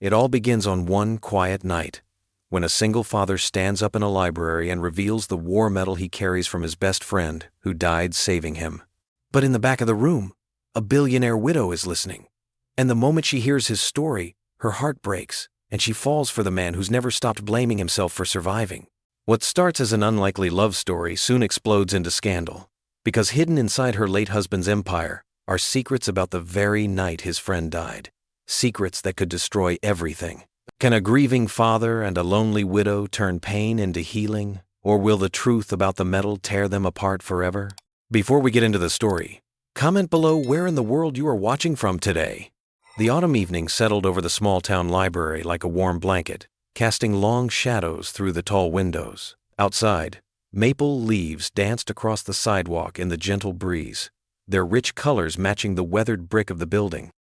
It all begins on one quiet night, when a single father stands up in a library and reveals the war medal he carries from his best friend, who died saving him. But in the back of the room, a billionaire widow is listening. And the moment she hears his story, her heart breaks, and she falls for the man who's never stopped blaming himself for surviving. What starts as an unlikely love story soon explodes into scandal, because hidden inside her late husband's empire are secrets about the very night his friend died. Secrets that could destroy everything. Can a grieving father and a lonely widow turn pain into healing, or will the truth about the medal tear them apart forever? Before we get into the story, comment below where in the world you are watching from today. The autumn evening settled over the small-town library like a warm blanket, casting long shadows through the tall windows. Outside, maple leaves danced across the sidewalk in the gentle breeze, their rich colors matching the weathered brick of the building.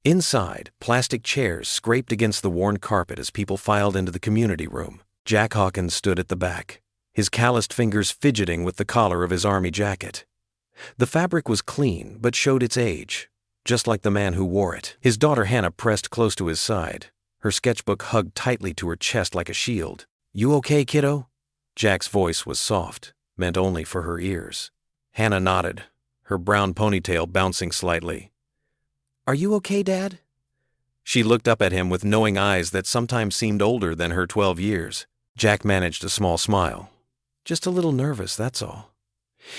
Inside, plastic chairs scraped against the worn carpet as people filed into the community room. Jack Hawkins stood at the back, his calloused fingers fidgeting with the collar of his army jacket. The fabric was clean but showed its age, just like the man who wore it. His daughter Hannah pressed close to his side, her sketchbook hugged tightly to her chest like a shield. "You okay, kiddo?" Jack's voice was soft, meant only for her ears. Hannah nodded, her brown ponytail bouncing slightly. "Are you okay, Dad?" She looked up at him with knowing eyes that sometimes seemed older than her 12 years. Jack managed a small smile. "Just a little nervous, that's all."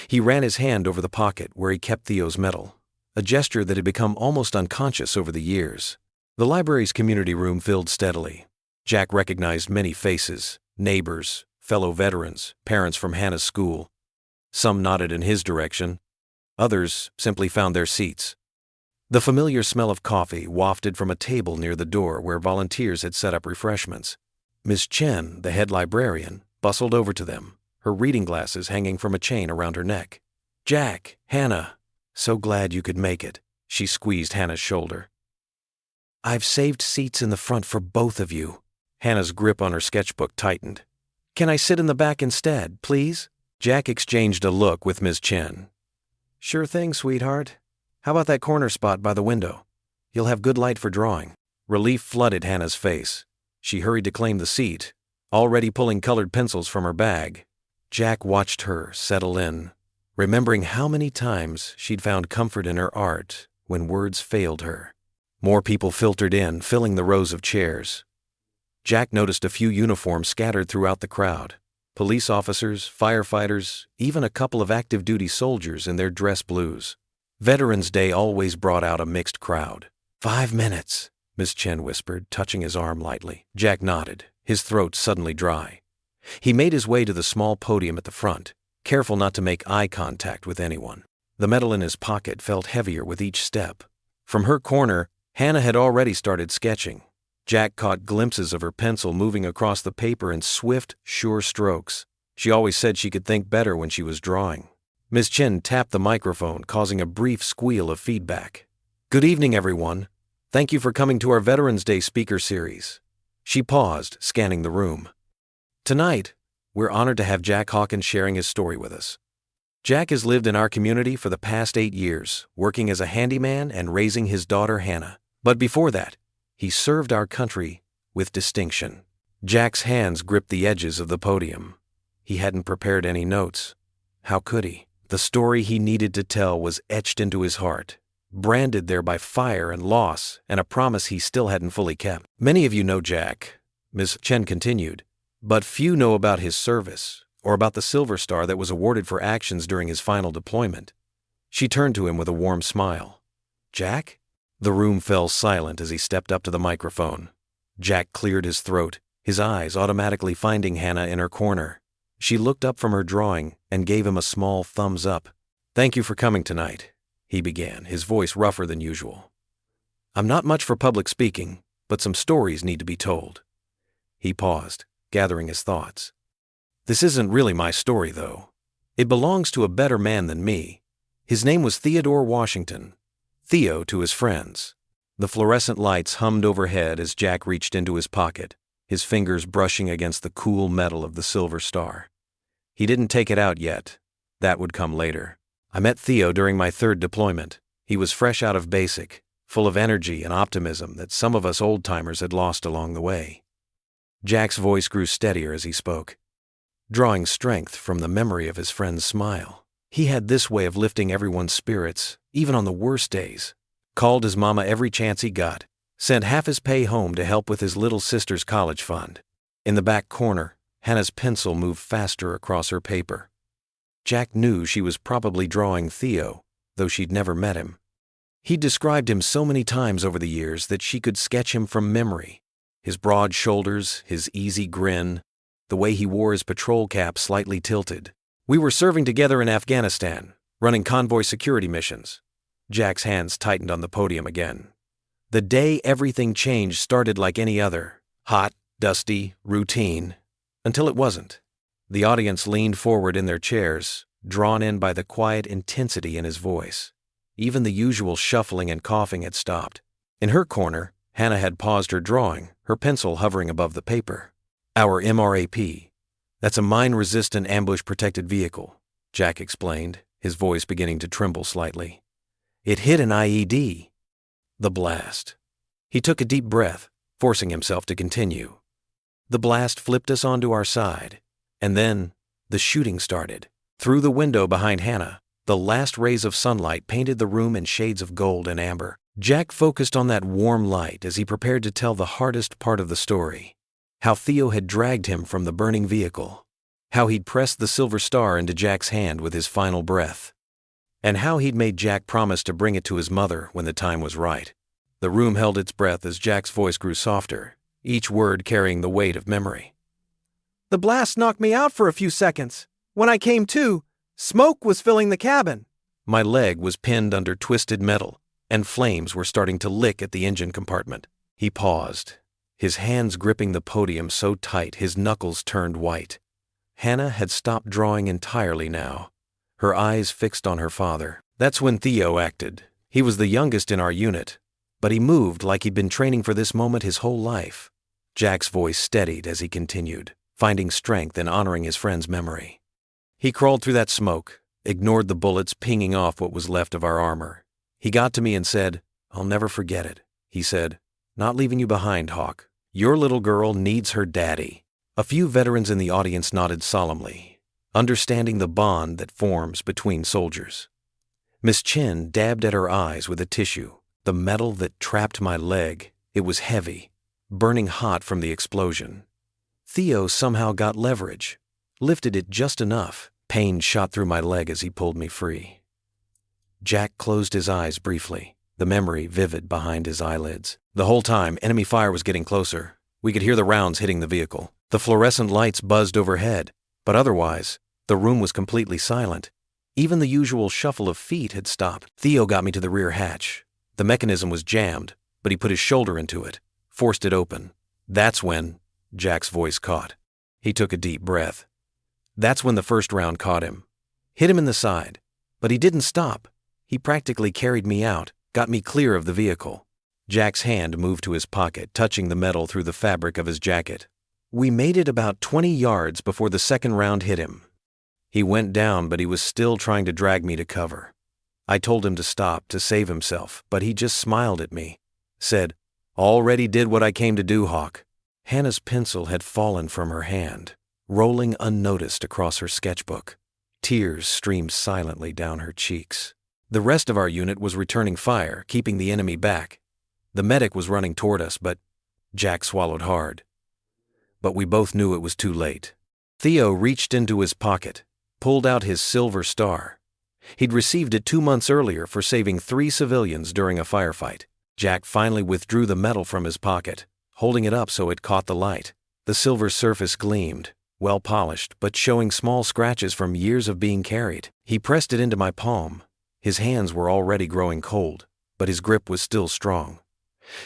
He ran his hand over the pocket where he kept Theo's medal, a gesture that had become almost unconscious over the years. The library's community room filled steadily. Jack recognized many faces, neighbors, fellow veterans, parents from Hannah's school. Some nodded in his direction. Others simply found their seats. The familiar smell of coffee wafted from a table near the door where volunteers had set up refreshments. Miss Chen, the head librarian, bustled over to them, her reading glasses hanging from a chain around her neck. "Jack, Hannah, so glad you could make it." She squeezed Hannah's shoulder. "I've saved seats in the front for both of you." Hannah's grip on her sketchbook tightened. "Can I sit in the back instead, please?" Jack exchanged a look with Miss Chen. "Sure thing, sweetheart. How about that corner spot by the window? You'll have good light for drawing." Relief flooded Hannah's face. She hurried to claim the seat, already pulling colored pencils from her bag. Jack watched her settle in, remembering how many times she'd found comfort in her art when words failed her. More people filtered in, filling the rows of chairs. Jack noticed a few uniforms scattered throughout the crowd. Police officers, firefighters, even a couple of active-duty soldiers in their dress blues. Veterans Day always brought out a mixed crowd. 5 minutes, Miss Chen whispered, touching his arm lightly. Jack nodded, his throat suddenly dry. He made his way to the small podium at the front, careful not to make eye contact with anyone. The medal in his pocket felt heavier with each step. From her corner, Hannah had already started sketching. Jack caught glimpses of her pencil moving across the paper in swift, sure strokes. She always said she could think better when she was drawing. Miss Chen tapped the microphone, causing a brief squeal of feedback. "Good evening, everyone. Thank you for coming to our Veterans Day speaker series." She paused, scanning the room. "Tonight, we're honored to have Jack Hawkins sharing his story with us. Jack has lived in our community for the past 8 years, working as a handyman and raising his daughter Hannah. But before that, he served our country with distinction." Jack's hands gripped the edges of the podium. He hadn't prepared any notes. How could he? The story he needed to tell was etched into his heart, branded there by fire and loss and a promise he still hadn't fully kept. "Many of you know Jack," Ms. Chen continued, "but few know about his service or about the Silver Star that was awarded for actions during his final deployment." She turned to him with a warm smile. "Jack?" The room fell silent as he stepped up to the microphone. Jack cleared his throat, his eyes automatically finding Hannah in her corner. She looked up from her drawing and gave him a small thumbs up. "Thank you for coming tonight," he began, his voice rougher than usual. "I'm not much for public speaking, but some stories need to be told." He paused, gathering his thoughts. "This isn't really my story, though. It belongs to a better man than me. His name was Theodore Washington. Theo to his friends." The fluorescent lights hummed overhead as Jack reached into his pocket, his fingers brushing against the cool metal of the Silver Star. He didn't take it out yet. That would come later. "I met Theo during my 3rd deployment. He was fresh out of basic. full of energy and optimism that some of us old-timers had lost along the way. Jack's voice grew steadier as he spoke, drawing strength from the memory of his friend's smile. He had this way of lifting everyone's spirits, even on the worst days. Called his mama every chance he got, sent half his pay home to help with his little sister's college fund. In the back corner, Hannah's pencil moved faster across her paper. Jack knew she was probably drawing Theo, though she'd never met him. He'd described him so many times over the years that she could sketch him from memory. His broad shoulders, his easy grin, the way he wore his patrol cap slightly tilted. We were serving together in Afghanistan, running convoy security missions. Jack's hands tightened on the podium again. The day everything changed started like any other, hot, dusty, routine, until it wasn't. The audience leaned forward in their chairs, drawn in by the quiet intensity in his voice. Even the usual shuffling and coughing had stopped. In her corner, Hannah had paused her drawing, her pencil hovering above the paper. Our MRAP. That's a mine-resistant ambush-protected vehicle, Jack explained, his voice beginning to tremble slightly. It hit an IED. The blast. He took a deep breath, forcing himself to continue. The blast flipped us onto our side, and then the shooting started. Through the window behind Hannah, the last rays of sunlight painted the room in shades of gold and amber. Jack focused on that warm light as he prepared to tell the hardest part of the story. How Theo had dragged him from the burning vehicle. How he'd pressed the silver star into Jack's hand with his final breath. And how he'd made Jack promise to bring it to his mother when the time was right. The room held its breath as Jack's voice grew softer, each word carrying the weight of memory. The blast knocked me out for a few seconds. When I came to, smoke was filling the cabin. My leg was pinned under twisted metal, and flames were starting to lick at the engine compartment. He paused, his hands gripping the podium so tight his knuckles turned white. Hannah had stopped drawing entirely now, her eyes fixed on her father. That's when Theo acted. He was the youngest in our unit, but he moved like he'd been training for this moment his whole life. Jack's voice steadied as he continued, finding strength in honoring his friend's memory. He crawled through that smoke, ignored the bullets pinging off what was left of our armor. He got to me and said, "I'll never forget it." He said, "Not leaving you behind, Hawk. Your little girl needs her daddy." A few veterans in the audience nodded solemnly, understanding the bond that forms between soldiers. Miss Chin dabbed at her eyes with a tissue. The metal that trapped my leg, it was heavy, burning hot from the explosion. Theo somehow got leverage, lifted it just enough. Pain shot through my leg as he pulled me free. Jack closed his eyes briefly, the memory vivid behind his eyelids. The whole time, enemy fire was getting closer. We could hear the rounds hitting the vehicle. The fluorescent lights buzzed overhead, but otherwise, the room was completely silent. Even the usual shuffle of feet had stopped. Theo got me to the rear hatch. The mechanism was jammed, but he put his shoulder into it, forced it open. That's when Jack's voice caught. He took a deep breath. That's when the first round caught him. Hit him in the side, but he didn't stop. He practically carried me out, got me clear of the vehicle. Jack's hand moved to his pocket, touching the metal through the fabric of his jacket. We made it about 20 yards before the second round hit him. He went down, but he was still trying to drag me to cover. I told him to stop, to save himself, but he just smiled at me, said, "Already did what I came to do, Hawk." Hannah's pencil had fallen from her hand, rolling unnoticed across her sketchbook. Tears streamed silently down her cheeks. The rest of our unit was returning fire, keeping the enemy back. The medic was running toward us, but Jack swallowed hard. But we both knew it was too late. Theo reached into his pocket, pulled out his silver star. He'd received it 2 months earlier for saving 3 civilians during a firefight. Jack finally withdrew the metal from his pocket, holding it up so it caught the light. The silver surface gleamed, well polished, but showing small scratches from years of being carried. He pressed it into my palm. His hands were already growing cold, but his grip was still strong.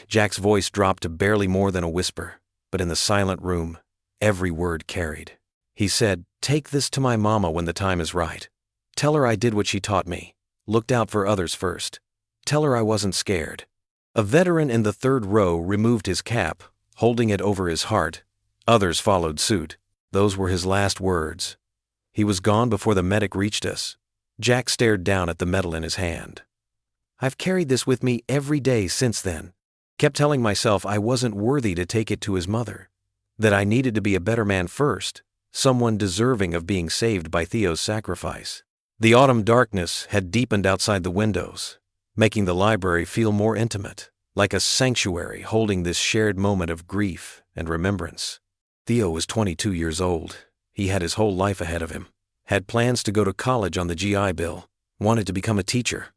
Jack's voice dropped to barely more than a whisper, but in the silent room, every word carried. He said, "Take this to my mama when the time is right. Tell her I did what she taught me, looked out for others first. Tell her I wasn't scared." A veteran in the third row removed his cap, holding it over his heart. Others followed suit. Those were his last words. He was gone before the medic reached us. Jack stared down at the metal in his hand. I've carried this with me every day since then. Kept telling myself I wasn't worthy to take it to his mother, that I needed to be a better man first, someone deserving of being saved by Theo's sacrifice. The autumn darkness had deepened outside the windows, making the library feel more intimate, like a sanctuary holding this shared moment of grief and remembrance. Theo was 22 years old. He had his whole life ahead of him, had plans to go to college on the GI Bill, wanted to become a teacher.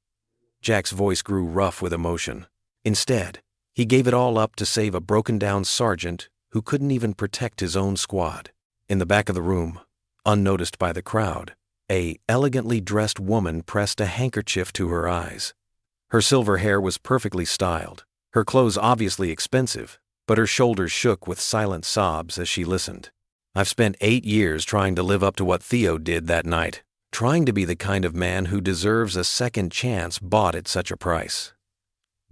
Jack's voice grew rough with emotion. Instead, he gave it all up to save a broken-down sergeant who couldn't even protect his own squad. In the back of the room, unnoticed by the crowd, a elegantly dressed woman pressed a handkerchief to her eyes. Her silver hair was perfectly styled, her clothes obviously expensive, but her shoulders shook with silent sobs as she listened. I've spent 8 years trying to live up to what Theo did that night, trying to be the kind of man who deserves a second chance bought at such a price.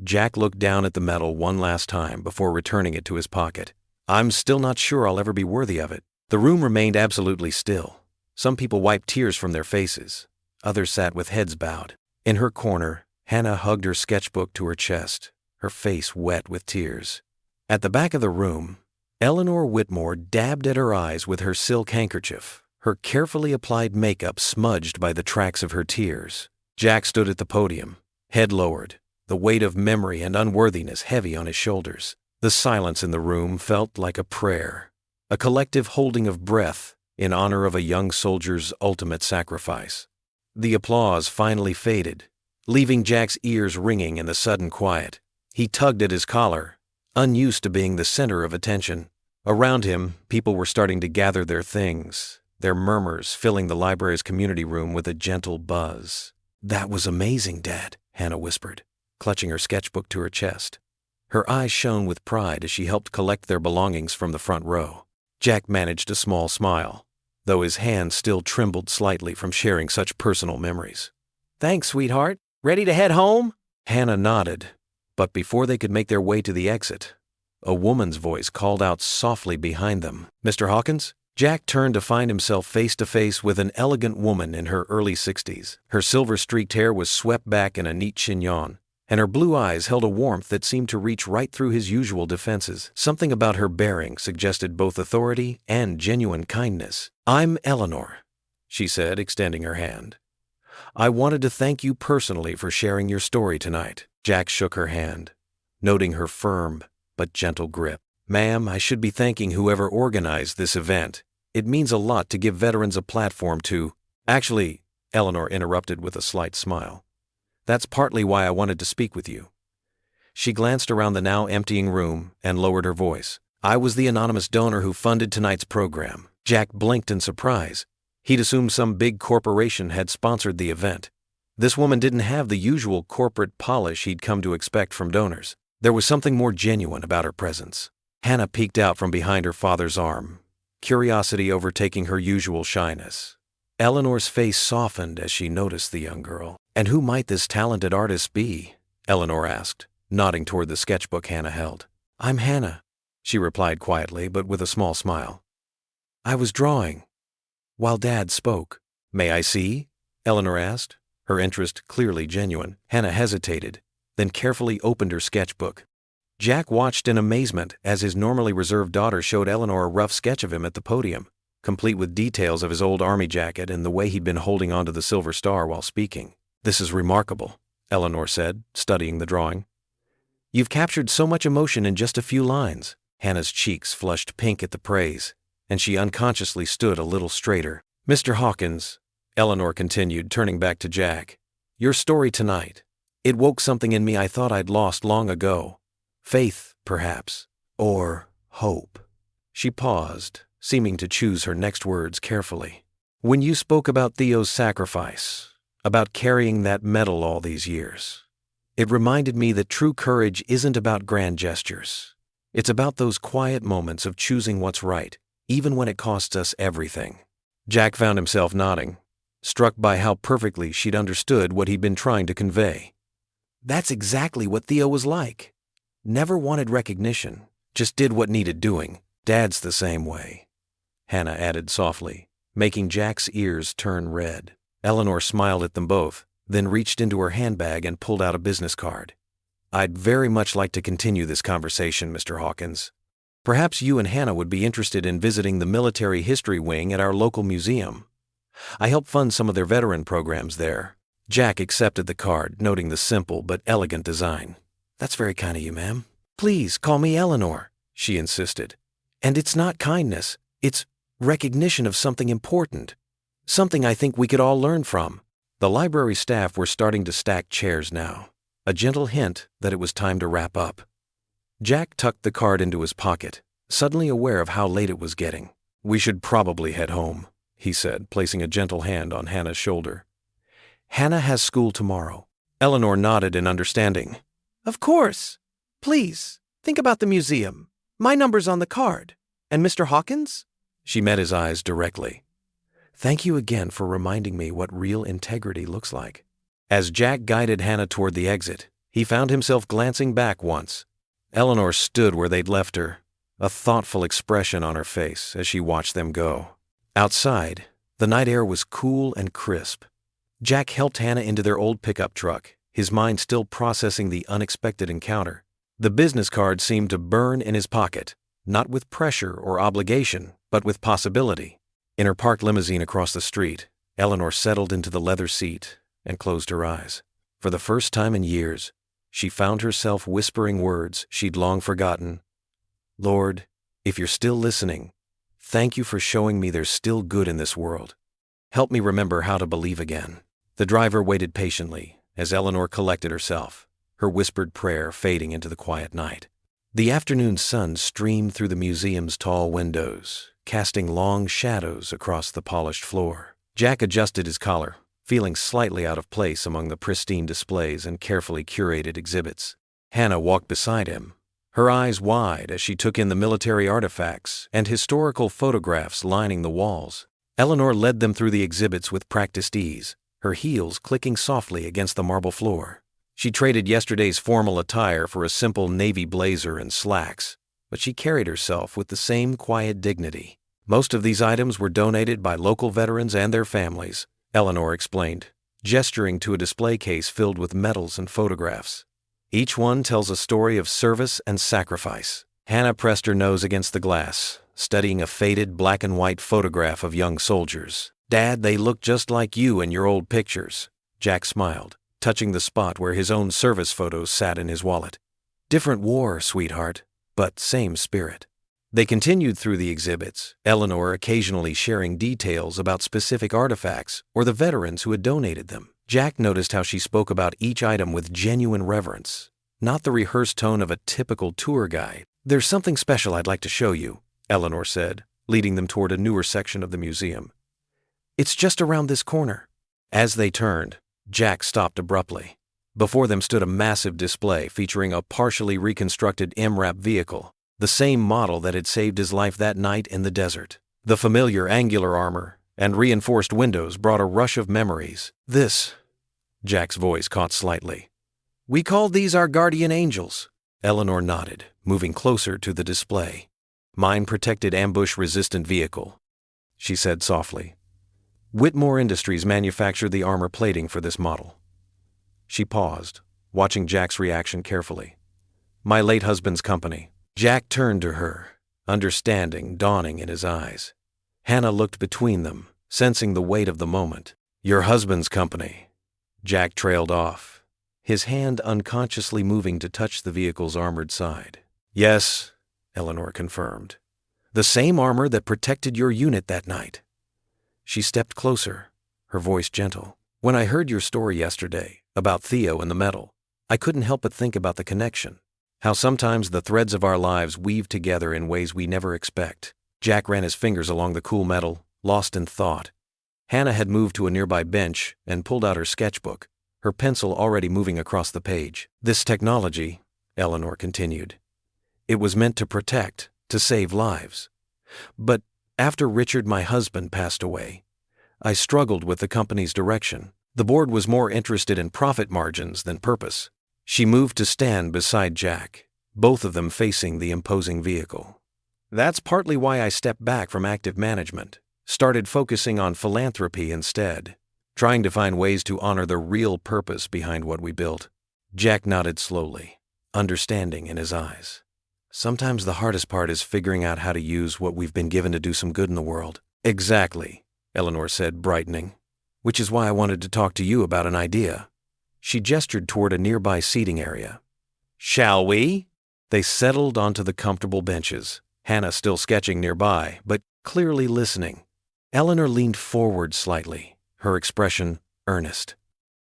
Jack looked down at the medal one last time before returning it to his pocket. I'm still not sure I'll ever be worthy of it. The room remained absolutely still. Some people wiped tears from their faces. Others sat with heads bowed. In her corner, Hannah hugged her sketchbook to her chest, her face wet with tears. At the back of the room, Eleanor Whitmore dabbed at her eyes with her silk handkerchief, her carefully applied makeup smudged by the tracks of her tears. Jack stood at the podium, head lowered, the weight of memory and unworthiness heavy on his shoulders. The silence in the room felt like a prayer, a collective holding of breath in honor of a young soldier's ultimate sacrifice. The applause finally faded, leaving Jack's ears ringing in the sudden quiet. He tugged at his collar, unused to being the center of attention. Around him, people were starting to gather their things, their murmurs filling the library's community room with a gentle buzz. "That was amazing, Dad," Hannah whispered, clutching her sketchbook to her chest. Her eyes shone with pride as she helped collect their belongings from the front row. Jack managed a small smile, though his hand still trembled slightly from sharing such personal memories. "Thanks, sweetheart. Ready to head home?" Hannah nodded, but before they could make their way to the exit, a woman's voice called out softly behind them, "Mr. Hawkins?" Jack turned to find himself face to face with an elegant woman in her early 60s. Her silver-streaked hair was swept back in a neat chignon, and her blue eyes held a warmth that seemed to reach right through his usual defenses. Something about her bearing suggested both authority and genuine kindness. "I'm Eleanor," she said, extending her hand. "I wanted to thank you personally for sharing your story tonight." Jack shook her hand, noting her firm but gentle grip. "Ma'am, I should be thanking whoever organized this event. It means a lot to give veterans a platform to—" "Actually," Eleanor interrupted with a slight smile, "that's partly why I wanted to speak with you." She glanced around the now emptying room and lowered her voice. "I was the anonymous donor who funded tonight's program." Jack blinked in surprise. He'd assumed some big corporation had sponsored the event. This woman didn't have the usual corporate polish he'd come to expect from donors. There was something more genuine about her presence. Hannah peeked out from behind her father's arm, curiosity overtaking her usual shyness. Eleanor's face softened as she noticed the young girl. "And who might this talented artist be?" Eleanor asked, nodding toward the sketchbook Hannah held. "I'm Hannah," she replied quietly but with a small smile. "I was drawing while Dad spoke." "May I see?" Eleanor asked, her interest clearly genuine. Hannah hesitated, then carefully opened her sketchbook. Jack watched in amazement as his normally reserved daughter showed Eleanor a rough sketch of him at the podium, complete with details of his old army jacket and the way he'd been holding onto the silver star while speaking. "This is remarkable," Eleanor said, studying the drawing. "You've captured so much emotion in just a few lines." Hannah's cheeks flushed pink at the praise, and she unconsciously stood a little straighter. "Mr. Hawkins," Eleanor continued, turning back to Jack, "your story tonight, it woke something in me I thought I'd lost long ago. Faith, perhaps, or hope." She paused, seeming to choose her next words carefully. "When you spoke about Theo's sacrifice, about carrying that medal all these years, it reminded me that true courage isn't about grand gestures. It's about those quiet moments of choosing what's right, even when it costs us everything." Jack found himself nodding, struck by how perfectly she'd understood what he'd been trying to convey. "That's exactly what Theo was like. Never wanted recognition, just did what needed doing. Dad's the same way," Hannah added softly, making Jack's ears turn red. Eleanor smiled at them both, then reached into her handbag and pulled out a business card. "I'd very much like to continue this conversation, Mr. Hawkins. Perhaps you and Hannah would be interested in visiting the military history wing at our local museum. I help fund some of their veteran programs there." Jack accepted the card, noting the simple but elegant design. "That's very kind of you, ma'am." "Please call me Eleanor," she insisted. "And it's not kindness, it's recognition of something important. Something I think we could all learn from." The library staff were starting to stack chairs now, a gentle hint that it was time to wrap up. Jack tucked the card into his pocket, suddenly aware of how late it was getting. "We should probably head home," he said, placing a gentle hand on Hannah's shoulder. "Hannah has school tomorrow." Eleanor nodded in understanding. Of course. Please, think about the museum. My number's on the card. And Mr. Hawkins? She met his eyes directly. "Thank you again for reminding me what real integrity looks like." As Jack guided Hannah toward the exit, he found himself glancing back once. Eleanor stood where they'd left her, a thoughtful expression on her face as she watched them go. Outside, the night air was cool and crisp. Jack helped Hannah into their old pickup truck, his mind still processing the unexpected encounter. The business card seemed to burn in his pocket, not with pressure or obligation, but with possibility. In her parked limousine across the street, Eleanor settled into the leather seat and closed her eyes. For the first time in years, she found herself whispering words she'd long forgotten. "Lord, if you're still listening, thank you for showing me there's still good in this world. Help me remember how to believe again." The driver waited patiently as Eleanor collected herself, her whispered prayer fading into the quiet night. The afternoon sun streamed through the museum's tall windows, casting long shadows across the polished floor. Jack adjusted his collar, feeling slightly out of place among the pristine displays and carefully curated exhibits. Hannah walked beside him, her eyes wide as she took in the military artifacts and historical photographs lining the walls. Eleanor led them through the exhibits with practiced ease, her heels clicking softly against the marble floor. She traded yesterday's formal attire for a simple navy blazer and slacks, but she carried herself with the same quiet dignity. Most of these items were donated by local veterans and their families, Eleanor explained, gesturing to a display case filled with medals and photographs. Each one tells a story of service and sacrifice. Hannah pressed her nose against the glass, studying a faded black and white photograph of young soldiers. "Dad, they look just like you in your old pictures." Jack smiled, touching the spot where his own service photos sat in his wallet. "Different war, sweetheart, but same spirit." They continued through the exhibits, Eleanor occasionally sharing details about specific artifacts or the veterans who had donated them. Jack noticed how she spoke about each item with genuine reverence, not the rehearsed tone of a typical tour guide. "There's something special I'd like to show you," Eleanor said, leading them toward a newer section of the museum. "It's just around this corner." As they turned, Jack stopped abruptly. Before them stood a massive display featuring a partially reconstructed MRAP vehicle, the same model that had saved his life that night in the desert. The familiar angular armor and reinforced windows brought a rush of memories. "This," Jack's voice caught slightly. "We call these our guardian angels." Eleanor nodded, moving closer to the display. "Mine-protected ambush-resistant vehicle," she said softly. "Whitmore Industries manufactured the armor plating for this model." She paused, watching Jack's reaction carefully. "My late husband's company." Jack turned to her, understanding dawning in his eyes. Hannah looked between them, sensing the weight of the moment. "Your husband's company." Jack trailed off, his hand unconsciously moving to touch the vehicle's armored side. "Yes," Eleanor confirmed. "The same armor that protected your unit that night." She stepped closer, her voice gentle. "When I heard your story yesterday about Theo and the medal, I couldn't help but think about the connection. How sometimes the threads of our lives weave together in ways we never expect." Jack ran his fingers along the cool metal, lost in thought. Hannah had moved to a nearby bench and pulled out her sketchbook, her pencil already moving across the page. "This technology," Eleanor continued, "it was meant to protect, to save lives. But after Richard, my husband, passed away, I struggled with the company's direction. The board was more interested in profit margins than purpose." She moved to stand beside Jack, both of them facing the imposing vehicle. "That's partly why I stepped back from active management, started focusing on philanthropy instead. trying to find ways to honor the real purpose behind what we built. Jack nodded slowly, understanding in his eyes. Sometimes the hardest part is figuring out how to use what we've been given to do some good in the world. Exactly, Eleanor said, brightening. Which is why I wanted to talk to you about an idea. She gestured toward a nearby seating area. Shall we? They settled onto the comfortable benches, Hannah still sketching nearby, but clearly listening. Eleanor leaned forward slightly, her expression earnest.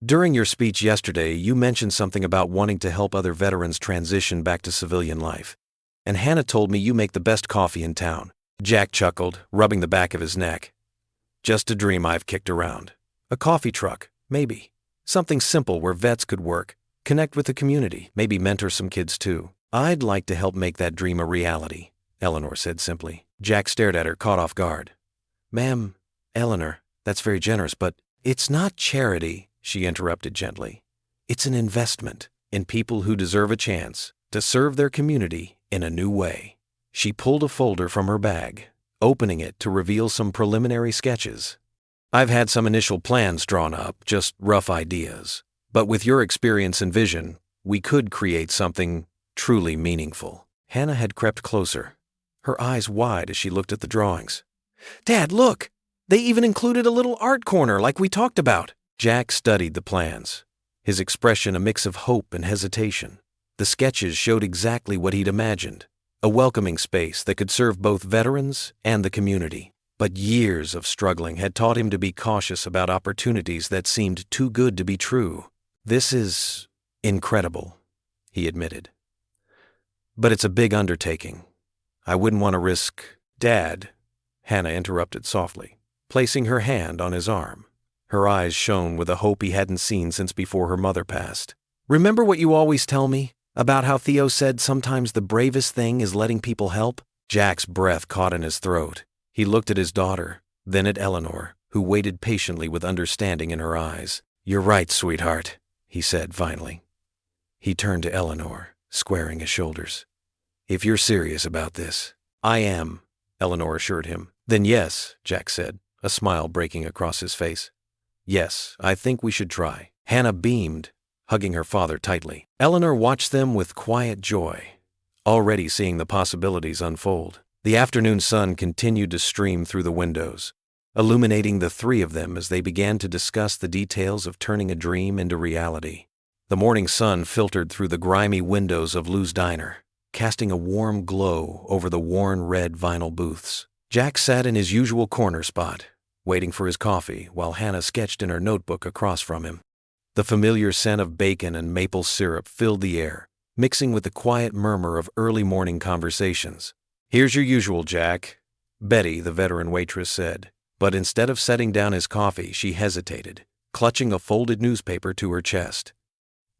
During your speech yesterday, you mentioned something about wanting to help other veterans transition back to civilian life. And Hannah told me you make the best coffee in town. Jack chuckled, rubbing the back of his neck. Just a dream I've kicked around. A coffee truck, maybe. Something simple where vets could work, connect with the community, maybe mentor some kids too. I'd like to help make that dream a reality, Eleanor said simply. Jack stared at her, caught off guard. Ma'am, Eleanor, that's very generous, but it's not charity, she interrupted gently. It's an investment in people who deserve a chance to serve their community in a new way. She pulled a folder from her bag, opening it to reveal some preliminary sketches. I've had some initial plans drawn up, just rough ideas. But with your experience and vision, we could create something truly meaningful. Hannah had crept closer, her eyes wide as she looked at the drawings. Dad, look! They even included a little art corner like we talked about. Jack studied the plans, his expression a mix of hope and hesitation. The sketches showed exactly what he'd imagined, a welcoming space that could serve both veterans and the community. But years of struggling had taught him to be cautious about opportunities that seemed too good to be true. This is incredible, he admitted. But it's a big undertaking. I wouldn't want to risk... Dad, Hannah interrupted softly, placing her hand on his arm. Her eyes shone with a hope he hadn't seen since before her mother passed. Remember what you always tell me about how Theo said sometimes the bravest thing is letting people help? Jack's breath caught in his throat. He looked at his daughter, then at Eleanor, who waited patiently with understanding in her eyes. You're right, sweetheart, he said finally. He turned to Eleanor, squaring his shoulders. If you're serious about this. I am, Eleanor assured him. Then yes, Jack said, a smile breaking across his face. Yes, I think we should try. Hannah beamed, hugging her father tightly. Eleanor watched them with quiet joy, already seeing the possibilities unfold. The afternoon sun continued to stream through the windows, illuminating the three of them as they began to discuss the details of turning a dream into reality. The morning sun filtered through the grimy windows of Lou's diner, casting a warm glow over the worn red vinyl booths. Jack sat in his usual corner spot, waiting for his coffee while Hannah sketched in her notebook across from him. The familiar scent of bacon and maple syrup filled the air, mixing with the quiet murmur of early morning conversations. Here's your usual, Jack, Betty, the veteran waitress, said. But instead of setting down his coffee, she hesitated, clutching a folded newspaper to her chest.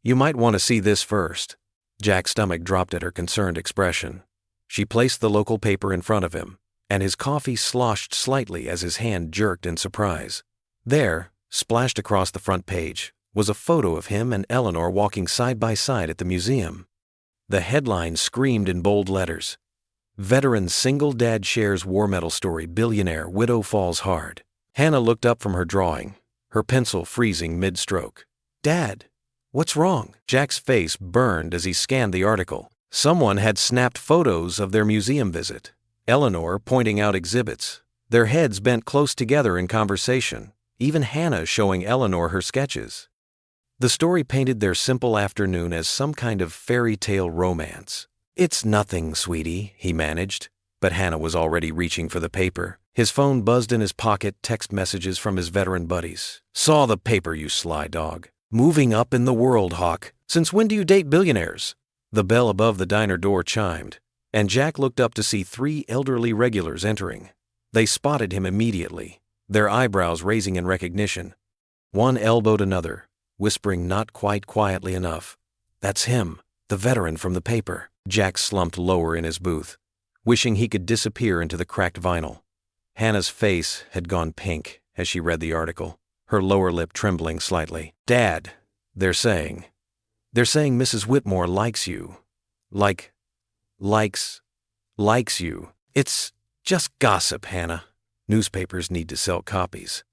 You might want to see this first. Jack's stomach dropped at her concerned expression. She placed the local paper in front of him, and his coffee sloshed slightly as his hand jerked in surprise. There, splashed across the front page, was a photo of him and Eleanor walking side by side at the museum. The headline screamed in bold letters. Veteran single dad shares war medal story, Billionaire, widow falls hard. Hannah looked up from her drawing, her pencil freezing mid-stroke. Dad, what's wrong? Jack's face burned as he scanned the article. Someone had snapped photos of their museum visit, Eleanor pointing out exhibits, their heads bent close together in conversation, even Hannah showing Eleanor her sketches. The story painted their simple afternoon as some kind of fairy tale romance. It's nothing, sweetie, he managed, but Hannah was already reaching for the paper. His phone buzzed in his pocket, text messages from his veteran buddies. Saw the paper, you sly dog. Moving up in the world, Hawk. Since when do you date billionaires? The bell above the diner door chimed, and Jack looked up to see three elderly regulars entering. They spotted him immediately, their eyebrows raising in recognition. One elbowed another, whispering not quite quietly enough. That's him, the veteran from the paper. Jack slumped lower in his booth, wishing he could disappear into the cracked vinyl. Hannah's face had gone pink as she read the article, her lower lip trembling slightly. Dad, they're saying Mrs. Whitmore likes you. Likes you. It's just gossip, Hannah. Newspapers need to sell copies.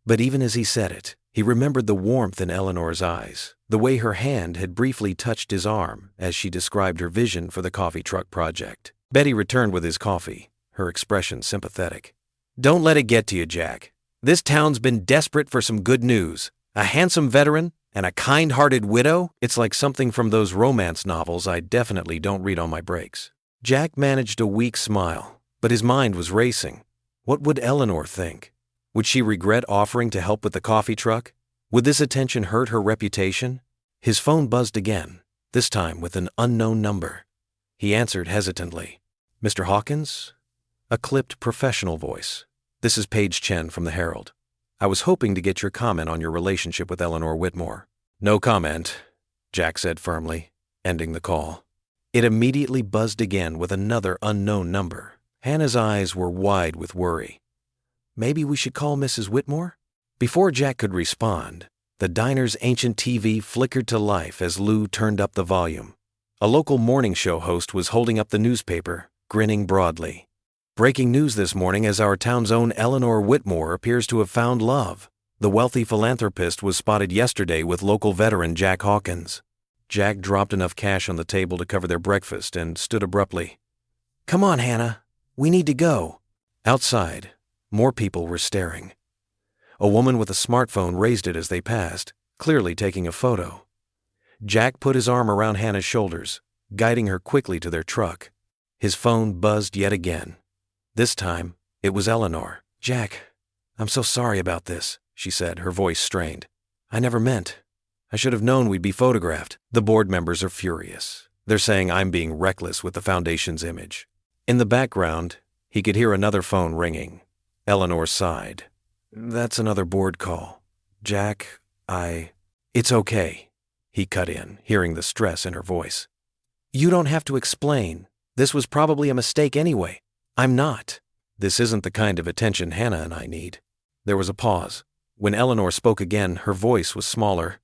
But even as he said it, He remembered the warmth in Eleanor's eyes, the way her hand had briefly touched his arm as she described her vision for the coffee truck project. Betty returned with his coffee, her expression sympathetic. "Don't let it get to you, Jack. This town's been desperate for some good news. A handsome veteran and a kind-hearted widow? It's like something from those romance novels I definitely don't read on my breaks." Jack managed a weak smile, but his mind was racing. What would Eleanor think? Would she regret offering to help with the coffee truck? Would this attention hurt her reputation? His phone buzzed again, this time with an unknown number. He answered hesitantly. "Mr. Hawkins?" A clipped professional voice. "This is Paige Chen from the Herald. I was hoping to get your comment on your relationship with Eleanor Whitmore." "No comment," Jack said firmly, ending the call. It immediately buzzed again with another unknown number. Hannah's eyes were wide with worry. "Maybe we should call Mrs. Whitmore?" Before Jack could respond, the diner's ancient TV flickered to life as Lou turned up the volume. A local morning show host was holding up the newspaper, grinning broadly. "Breaking news this morning as our town's own Eleanor Whitmore appears to have found love. The wealthy philanthropist was spotted yesterday with local veteran Jack Hawkins." Jack dropped enough cash on the table to cover their breakfast and stood abruptly. "Come on, Hannah. We need to go." Outside, more people were staring. A woman with a smartphone raised it as they passed, clearly taking a photo. Jack put his arm around Hannah's shoulders, guiding her quickly to their truck. His phone buzzed yet again. This time, it was Eleanor. "Jack, I'm so sorry about this," she said, her voice strained. "I never meant. I should have known we'd be photographed." The board members are furious. They're saying I'm being reckless with the foundation's image. In the background, he could hear another phone ringing. Eleanor sighed. "That's another board call. Jack, It's okay," he cut in, hearing the stress in her voice. "You don't have to explain. This was probably a mistake anyway. I'm not." "This isn't the kind of attention Hannah and I need." There was a pause. When Eleanor spoke again, her voice was smaller.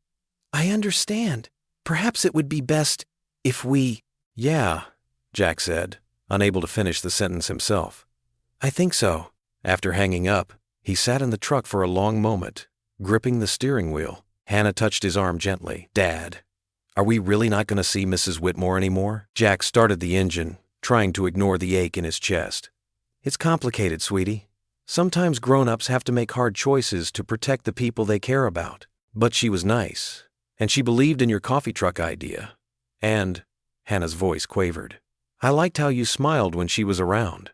"I understand. Perhaps it would be best if we—" "Yeah," Jack said, unable to finish the sentence himself. "I think so." After hanging up, he sat in the truck for a long moment, gripping the steering wheel. Hannah touched his arm gently. "Dad, are we really not going to see Mrs. Whitmore anymore?" Jack started the engine, trying to ignore the ache in his chest. "It's complicated, sweetie. Sometimes grown-ups have to make hard choices to protect the people they care about. But she was nice, and she believed in your coffee truck idea. And," Hannah's voice quavered, "I liked how you smiled when she was around."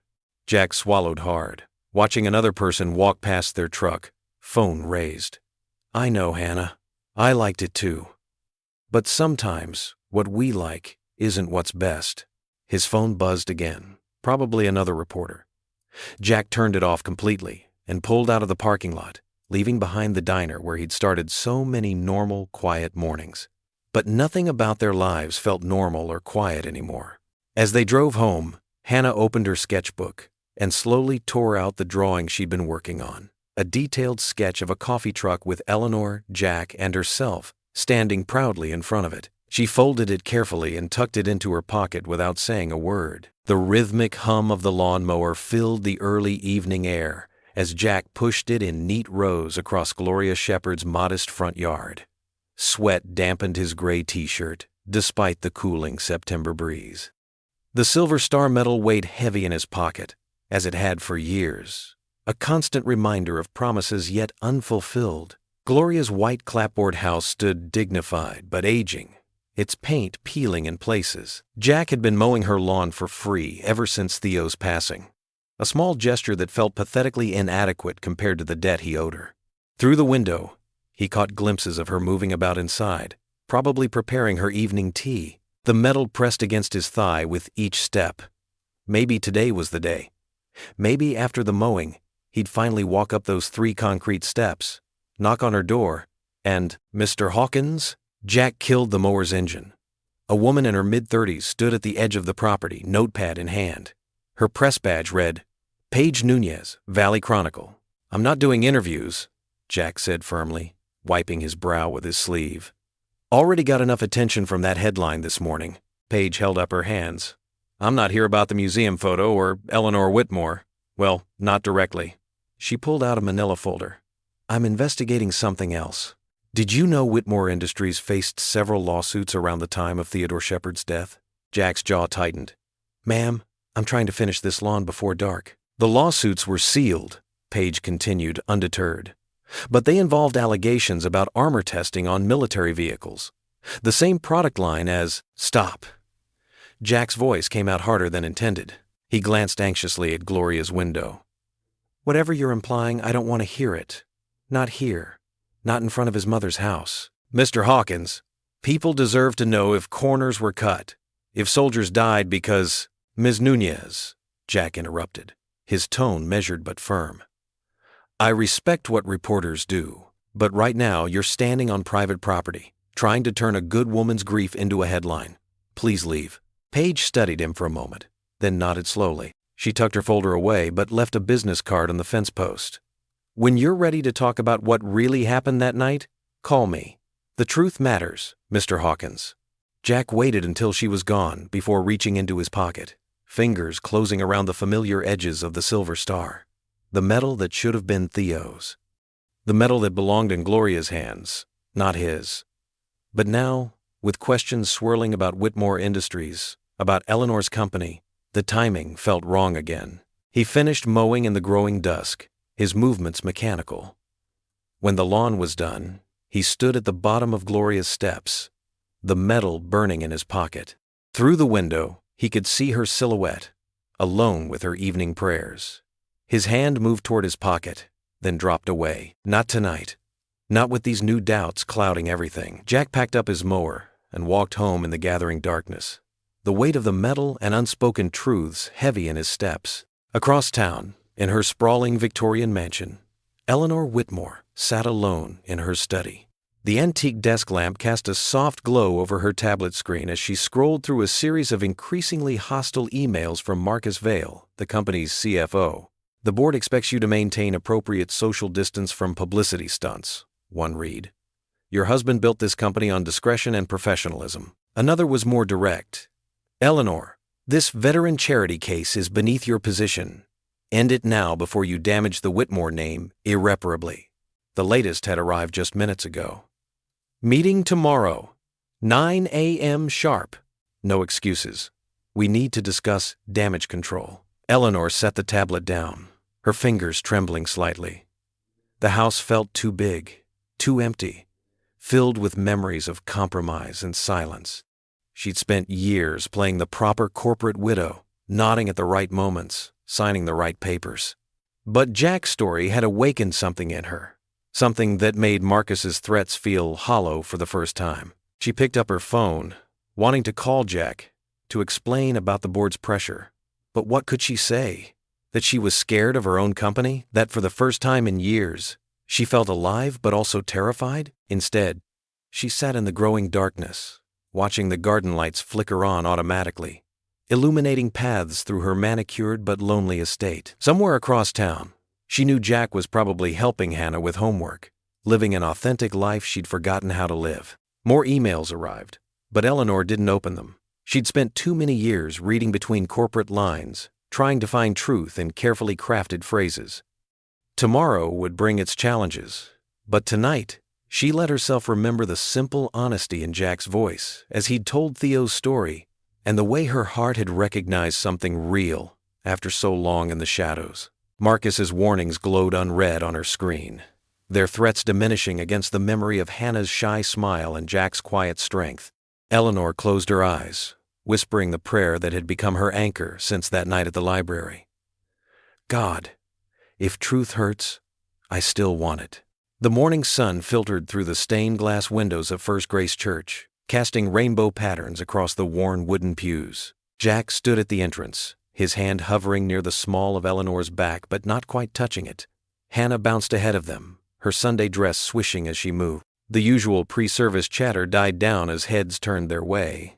Jack swallowed hard, watching another person walk past their truck, phone raised. "I know, Hannah. I liked it too. But sometimes what we like isn't what's best." His phone buzzed again, probably another reporter. Jack turned it off completely and pulled out of the parking lot, leaving behind the diner where he'd started so many normal, quiet mornings. But nothing about their lives felt normal or quiet anymore. As they drove home, Hannah opened her sketchbook and slowly tore out the drawing she'd been working on. A detailed sketch of a coffee truck with Eleanor, Jack, and herself standing proudly in front of it. She folded it carefully and tucked it into her pocket without saying a word. The rhythmic hum of the lawnmower filled the early evening air as Jack pushed it in neat rows across Gloria Shepherd's modest front yard. Sweat dampened his gray t-shirt, despite the cooling September breeze. The Silver Star medal weighed heavy in his pocket, as it had for years, a constant reminder of promises yet unfulfilled. Gloria's white clapboard house stood dignified but aging, its paint peeling in places. Jack had been mowing her lawn for free ever since Theo's passing, a small gesture that felt pathetically inadequate compared to the debt he owed her. Through the window, he caught glimpses of her moving about inside, probably preparing her evening tea. The metal pressed against his thigh with each step. Maybe today was the day. Maybe after the mowing, he'd finally walk up those 3 concrete steps, knock on her door, and, "Mr. Hawkins?" Jack killed the mower's engine. A woman in her mid-30s stood at the edge of the property, notepad in hand. Her press badge read, "Paige Nunez, Valley Chronicle." "I'm not doing interviews," Jack said firmly, wiping his brow with his sleeve. "Already got enough attention from that headline this morning." Paige held up her hands. "I'm not here about the museum photo or Eleanor Whitmore. Well, not directly." She pulled out a manila folder. I'm investigating something else. Did you know Whitmore Industries faced several lawsuits around the time of Theodore Shepard's death? Jack's jaw tightened. Ma'am, I'm trying to finish this lawn before dark. The lawsuits were sealed, Page continued, undeterred. But they involved allegations about armor testing on military vehicles. The same product line as— Stop. Jack's voice came out harder than intended. He glanced anxiously at Gloria's window. Whatever you're implying, I don't want to hear it. Not here. Not in front of his mother's house. Mr. Hawkins, people deserve to know if corners were cut, if soldiers died because— Ms. Nunez, Jack interrupted, his tone measured but firm. I respect what reporters do, but right now you're standing on private property, trying to turn a good woman's grief into a headline. Please leave. Page studied him for a moment, then nodded slowly. She tucked her folder away but left a business card on the fence post. When you're ready to talk about what really happened that night, call me. The truth matters, Mr. Hawkins. Jack waited until she was gone before reaching into his pocket, fingers closing around the familiar edges of the silver star. The medal that should have been Theo's. The medal that belonged in Gloria's hands, not his. But now, with questions swirling about Whitmore Industries, about Eleanor's company, the timing felt wrong again. He finished mowing in the growing dusk, his movements mechanical. When the lawn was done, he stood at the bottom of Gloria's steps, the medal burning in his pocket. Through the window, he could see her silhouette, alone with her evening prayers. His hand moved toward his pocket, then dropped away. Not tonight. Not with these new doubts clouding everything. Jack packed up his mower and walked home in the gathering darkness, the weight of the medal and unspoken truths heavy in his steps. Across town, in her sprawling Victorian mansion, Eleanor Whitmore sat alone in her study. The antique desk lamp cast a soft glow over her tablet screen as she scrolled through a series of increasingly hostile emails from Marcus Vail, the company's CFO. The board expects you to maintain appropriate social distance from publicity stunts, one read. Your husband built this company on discretion and professionalism. Another was more direct. Eleanor, this veteran charity case is beneath your position. End it now before you damage the Whitmore name irreparably. The latest had arrived just minutes ago. Meeting tomorrow, 9 a.m. sharp. No excuses. We need to discuss damage control. Eleanor set the tablet down, her fingers trembling slightly. The house felt too big, too empty, filled with memories of compromise and silence. She'd spent years playing the proper corporate widow, nodding at the right moments, signing the right papers. But Jack's story had awakened something in her, something that made Marcus's threats feel hollow for the first time. She picked up her phone, wanting to call Jack, to explain about the board's pressure. But what could she say? That she was scared of her own company? That for the first time in years, she felt alive but also terrified? Instead, she sat in the growing darkness, watching the garden lights flicker on automatically, illuminating paths through her manicured but lonely estate. Somewhere across town, she knew Jack was probably helping Hannah with homework, living an authentic life she'd forgotten how to live. More emails arrived, but Eleanor didn't open them. She'd spent too many years reading between corporate lines, trying to find truth in carefully crafted phrases. Tomorrow would bring its challenges, but tonight, she let herself remember the simple honesty in Jack's voice as he'd told Theo's story, and the way her heart had recognized something real after so long in the shadows. Marcus's warnings glowed unread on her screen, their threats diminishing against the memory of Hannah's shy smile and Jack's quiet strength. Eleanor closed her eyes, whispering the prayer that had become her anchor since that night at the library. God, if truth hurts, I still want it. The morning sun filtered through the stained glass windows of First Grace Church, casting rainbow patterns across the worn wooden pews. Jack stood at the entrance, his hand hovering near the small of Eleanor's back but not quite touching it. Hannah bounced ahead of them, her Sunday dress swishing as she moved. The usual pre-service chatter died down as heads turned their way.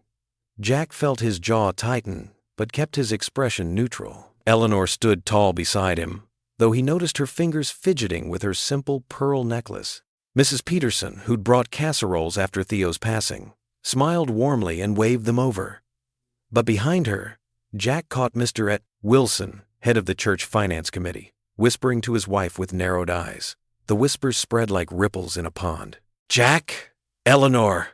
Jack felt his jaw tighten, but kept his expression neutral. Eleanor stood tall beside him, though he noticed her fingers fidgeting with her simple pearl necklace. Mrs. Peterson, who'd brought casseroles after Theo's passing, smiled warmly and waved them over. But behind her, Jack caught Mr. Wilson, head of the church finance committee, whispering to his wife with narrowed eyes. The whispers spread like ripples in a pond. "Jack! Eleanor!"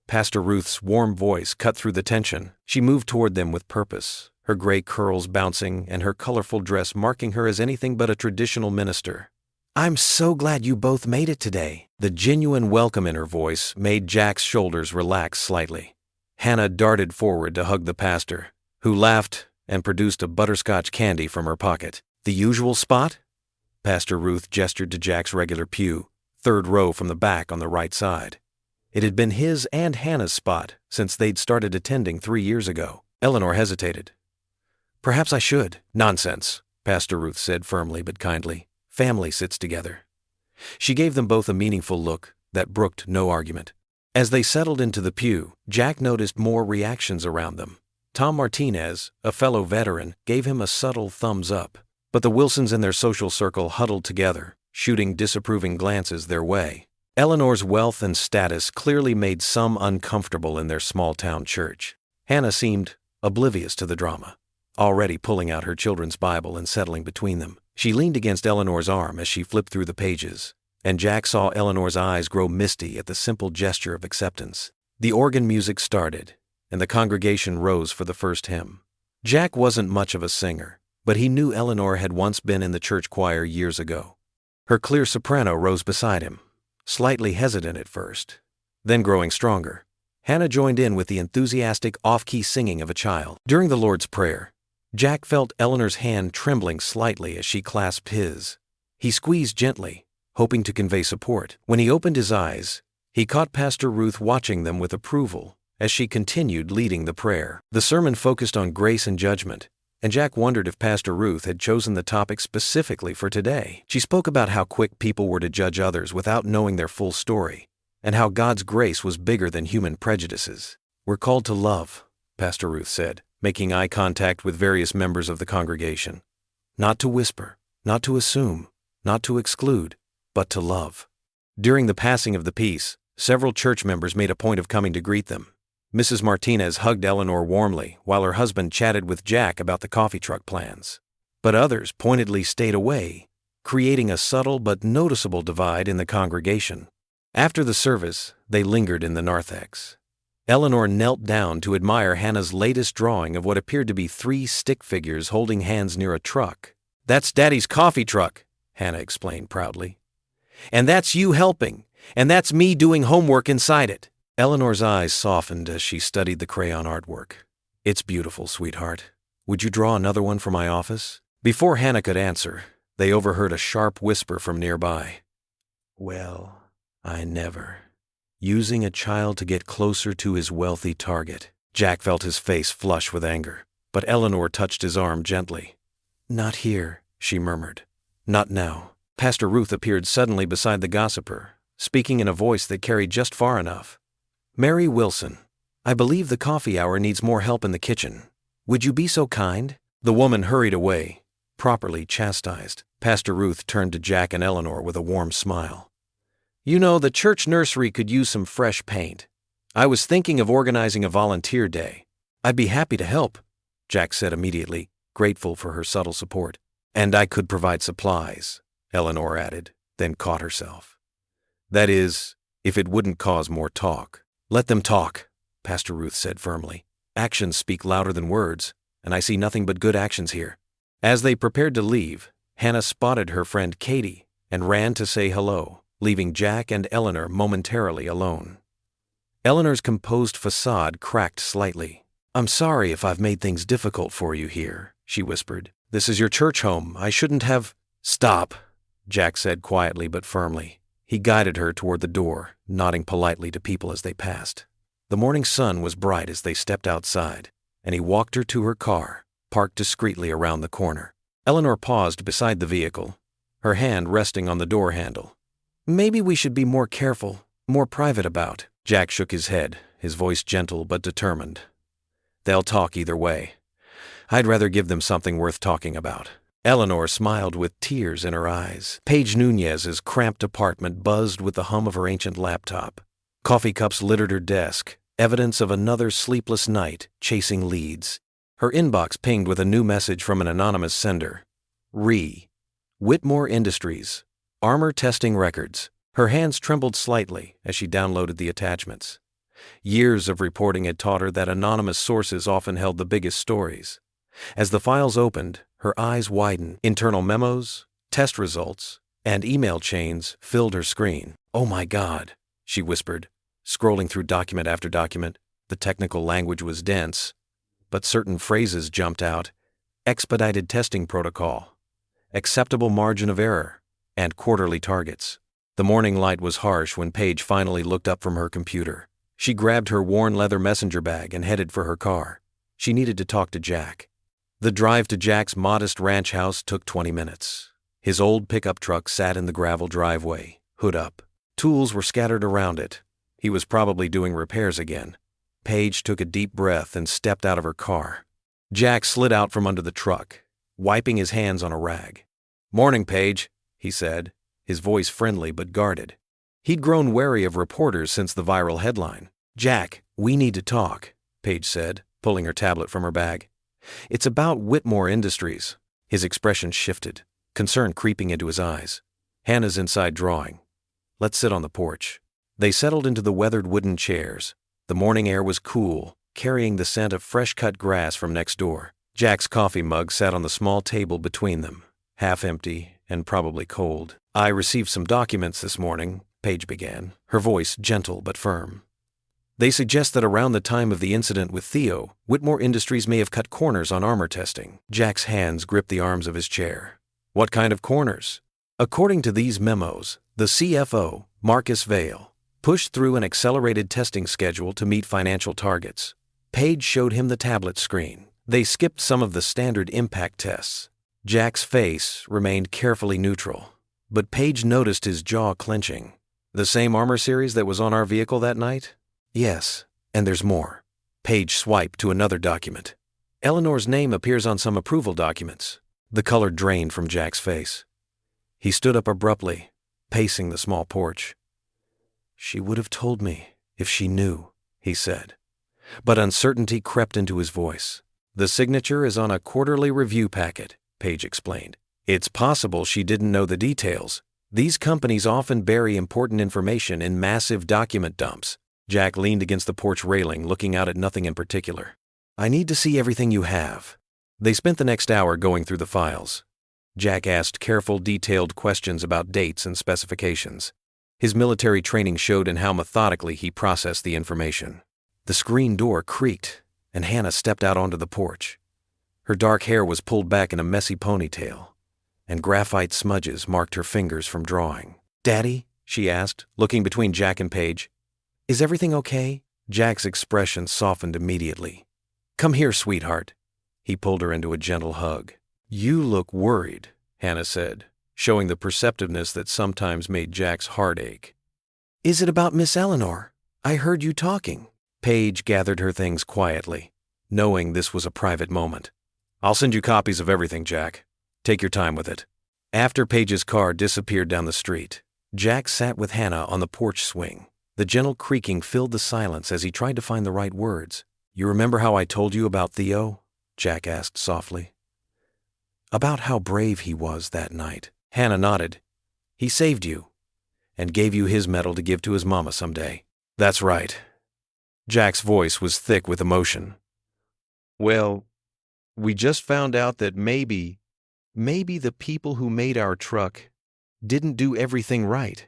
Pastor Ruth's warm voice cut through the tension. She moved toward them with purpose, her gray curls bouncing and her colorful dress marking her as anything but a traditional minister. "I'm so glad you both made it today." The genuine welcome in her voice made Jack's shoulders relax slightly. Hannah darted forward to hug the pastor, who laughed and produced a butterscotch candy from her pocket. "The usual spot?" Pastor Ruth gestured to Jack's regular pew, third row from the back on the right side. It had been his and Hannah's spot since they'd started attending 3 years ago. Eleanor hesitated. "Perhaps I should." "Nonsense," Pastor Ruth said firmly but kindly. "Family sits together." She gave them both a meaningful look that brooked no argument. As they settled into the pew, Jack noticed more reactions around them. Tom Martinez, a fellow veteran, gave him a subtle thumbs up, but the Wilsons and their social circle huddled together, shooting disapproving glances their way. Eleanor's wealth and status clearly made some uncomfortable in their small-town church. Hannah seemed oblivious to the drama, already pulling out her children's Bible and settling between them. She leaned against Eleanor's arm as she flipped through the pages, and Jack saw Eleanor's eyes grow misty at the simple gesture of acceptance. The organ music started, and the congregation rose for the first hymn. Jack wasn't much of a singer, but he knew Eleanor had once been in the church choir years ago. Her clear soprano rose beside him, slightly hesitant at first, then growing stronger. Hannah joined in with the enthusiastic off-key singing of a child. During the Lord's Prayer, Jack felt Eleanor's hand trembling slightly as she clasped his. He squeezed gently, hoping to convey support. When he opened his eyes, he caught Pastor Ruth watching them with approval as she continued leading the prayer. The sermon focused on grace and judgment, and Jack wondered if Pastor Ruth had chosen the topic specifically for today. She spoke about how quick people were to judge others without knowing their full story, and how God's grace was bigger than human prejudices. "We're called to love," Pastor Ruth said, making eye contact with various members of the congregation. "Not to whisper, not to assume, not to exclude, but to love." During the passing of the peace, several church members made a point of coming to greet them. Mrs. Martinez hugged Eleanor warmly while her husband chatted with Jack about the coffee truck plans. But others pointedly stayed away, creating a subtle but noticeable divide in the congregation. After the service, they lingered in the narthex. Eleanor knelt down to admire Hannah's latest drawing of what appeared to be 3 stick figures holding hands near a truck. "That's Daddy's coffee truck," Hannah explained proudly. "And that's you helping, and that's me doing homework inside it." Eleanor's eyes softened as she studied the crayon artwork. "It's beautiful, sweetheart. Would you draw another one for my office?" Before Hannah could answer, they overheard a sharp whisper from nearby. "Well, I never." Using a child to get closer to his wealthy target. Jack felt his face flush with anger, but Eleanor touched his arm gently. "Not here," she murmured. "Not now." Pastor Ruth appeared suddenly beside the gossiper, speaking in a voice that carried just far enough. "Mary Wilson, I believe the coffee hour needs more help in the kitchen. Would you be so kind?" The woman hurried away, properly chastised. Pastor Ruth turned to Jack and Eleanor with a warm smile. "You know, the church nursery could use some fresh paint. I was thinking of organizing a volunteer day." "I'd be happy to help," Jack said immediately, grateful for her subtle support. "And I could provide supplies," Eleanor added, then caught herself. "That is, if it wouldn't cause more talk." "Let them talk," Pastor Ruth said firmly. "Actions speak louder than words, and I see nothing but good actions here." As they prepared to leave, Hannah spotted her friend Katie and ran to say hello, leaving Jack and Eleanor momentarily alone. Eleanor's composed facade cracked slightly. "I'm sorry if I've made things difficult for you here," she whispered. "This is your church home. I shouldn't have—" "Stop," Jack said quietly but firmly. He guided her toward the door, nodding politely to people as they passed. The morning sun was bright as they stepped outside, and he walked her to her car, parked discreetly around the corner. Eleanor paused beside the vehicle, her hand resting on the door handle. "Maybe we should be more careful, more private about." Jack shook his head, his voice gentle but determined. "They'll talk either way. I'd rather give them something worth talking about." Eleanor smiled with tears in her eyes. Paige Nunez's cramped apartment buzzed with the hum of her ancient laptop. Coffee cups littered her desk, evidence of another sleepless night chasing leads. Her inbox pinged with a new message from an anonymous sender. Whitmore Industries. Armor testing records. Her hands trembled slightly as she downloaded the attachments. Years of reporting had taught her that anonymous sources often held the biggest stories. As the files opened, her eyes widened. Internal memos, test results, and email chains filled her screen. "Oh my God," she whispered, scrolling through document after document. The technical language was dense, but certain phrases jumped out: expedited testing protocol, acceptable margin of error, and quarterly targets. The morning light was harsh when Paige finally looked up from her computer. She grabbed her worn leather messenger bag and headed for her car. She needed to talk to Jack. The drive to Jack's modest ranch house took 20 minutes. His old pickup truck sat in the gravel driveway, hood up. Tools were scattered around it. He was probably doing repairs again. Paige took a deep breath and stepped out of her car. Jack slid out from under the truck, wiping his hands on a rag. "Morning, Paige," he said, his voice friendly but guarded. He'd grown wary of reporters since the viral headline. "Jack, we need to talk," Paige said, pulling her tablet from her bag. "It's about Whitmore Industries." His expression shifted, concern creeping into his eyes. "Hannah's inside drawing. Let's sit on the porch." They settled into the weathered wooden chairs. The morning air was cool, carrying the scent of fresh-cut grass from next door. Jack's coffee mug sat on the small table between them, half empty and probably cold. "I received some documents this morning," Paige began, her voice gentle but firm. "They suggest that around the time of the incident with Theo, Whitmore Industries may have cut corners on armor testing." Jack's hands gripped the arms of his chair. "What kind of corners?" "According to these memos, the CFO, Marcus Vale, pushed through an accelerated testing schedule to meet financial targets." Paige showed him the tablet screen. "They skipped some of the standard impact tests." Jack's face remained carefully neutral, but Paige noticed his jaw clenching. "The same armor series that was on our vehicle that night?" "Yes, and there's more." Paige swiped to another document. "Eleanor's name appears on some approval documents." The color drained from Jack's face. He stood up abruptly, pacing the small porch. "She would have told me if she knew," he said. But uncertainty crept into his voice. "The signature is on a quarterly review packet," Paige explained. "It's possible she didn't know the details. These companies often bury important information in massive document dumps." Jack leaned against the porch railing, looking out at nothing in particular. "I need to see everything you have." They spent the next hour going through the files. Jack asked careful, detailed questions about dates and specifications. His military training showed in how methodically he processed the information. The screen door creaked, and Hannah stepped out onto the porch. Her dark hair was pulled back in a messy ponytail, and graphite smudges marked her fingers from drawing. "Daddy?" she asked, looking between Jack and Paige. "Is everything okay?" Jack's expression softened immediately. "Come here, sweetheart." He pulled her into a gentle hug. "You look worried," Hannah said, showing the perceptiveness that sometimes made Jack's heart ache. "Is it about Miss Eleanor? I heard you talking." Paige gathered her things quietly, knowing this was a private moment. "I'll send you copies of everything, Jack. Take your time with it." After Paige's car disappeared down the street, Jack sat with Hannah on the porch swing. The gentle creaking filled the silence as he tried to find the right words. "You remember how I told you about Theo?" Jack asked softly. "About how brave he was that night." Hannah nodded. "He saved you, and gave you his medal to give to his mama someday." "That's right." Jack's voice was thick with emotion. "Well, we just found out that maybe the people who made our truck didn't do everything right.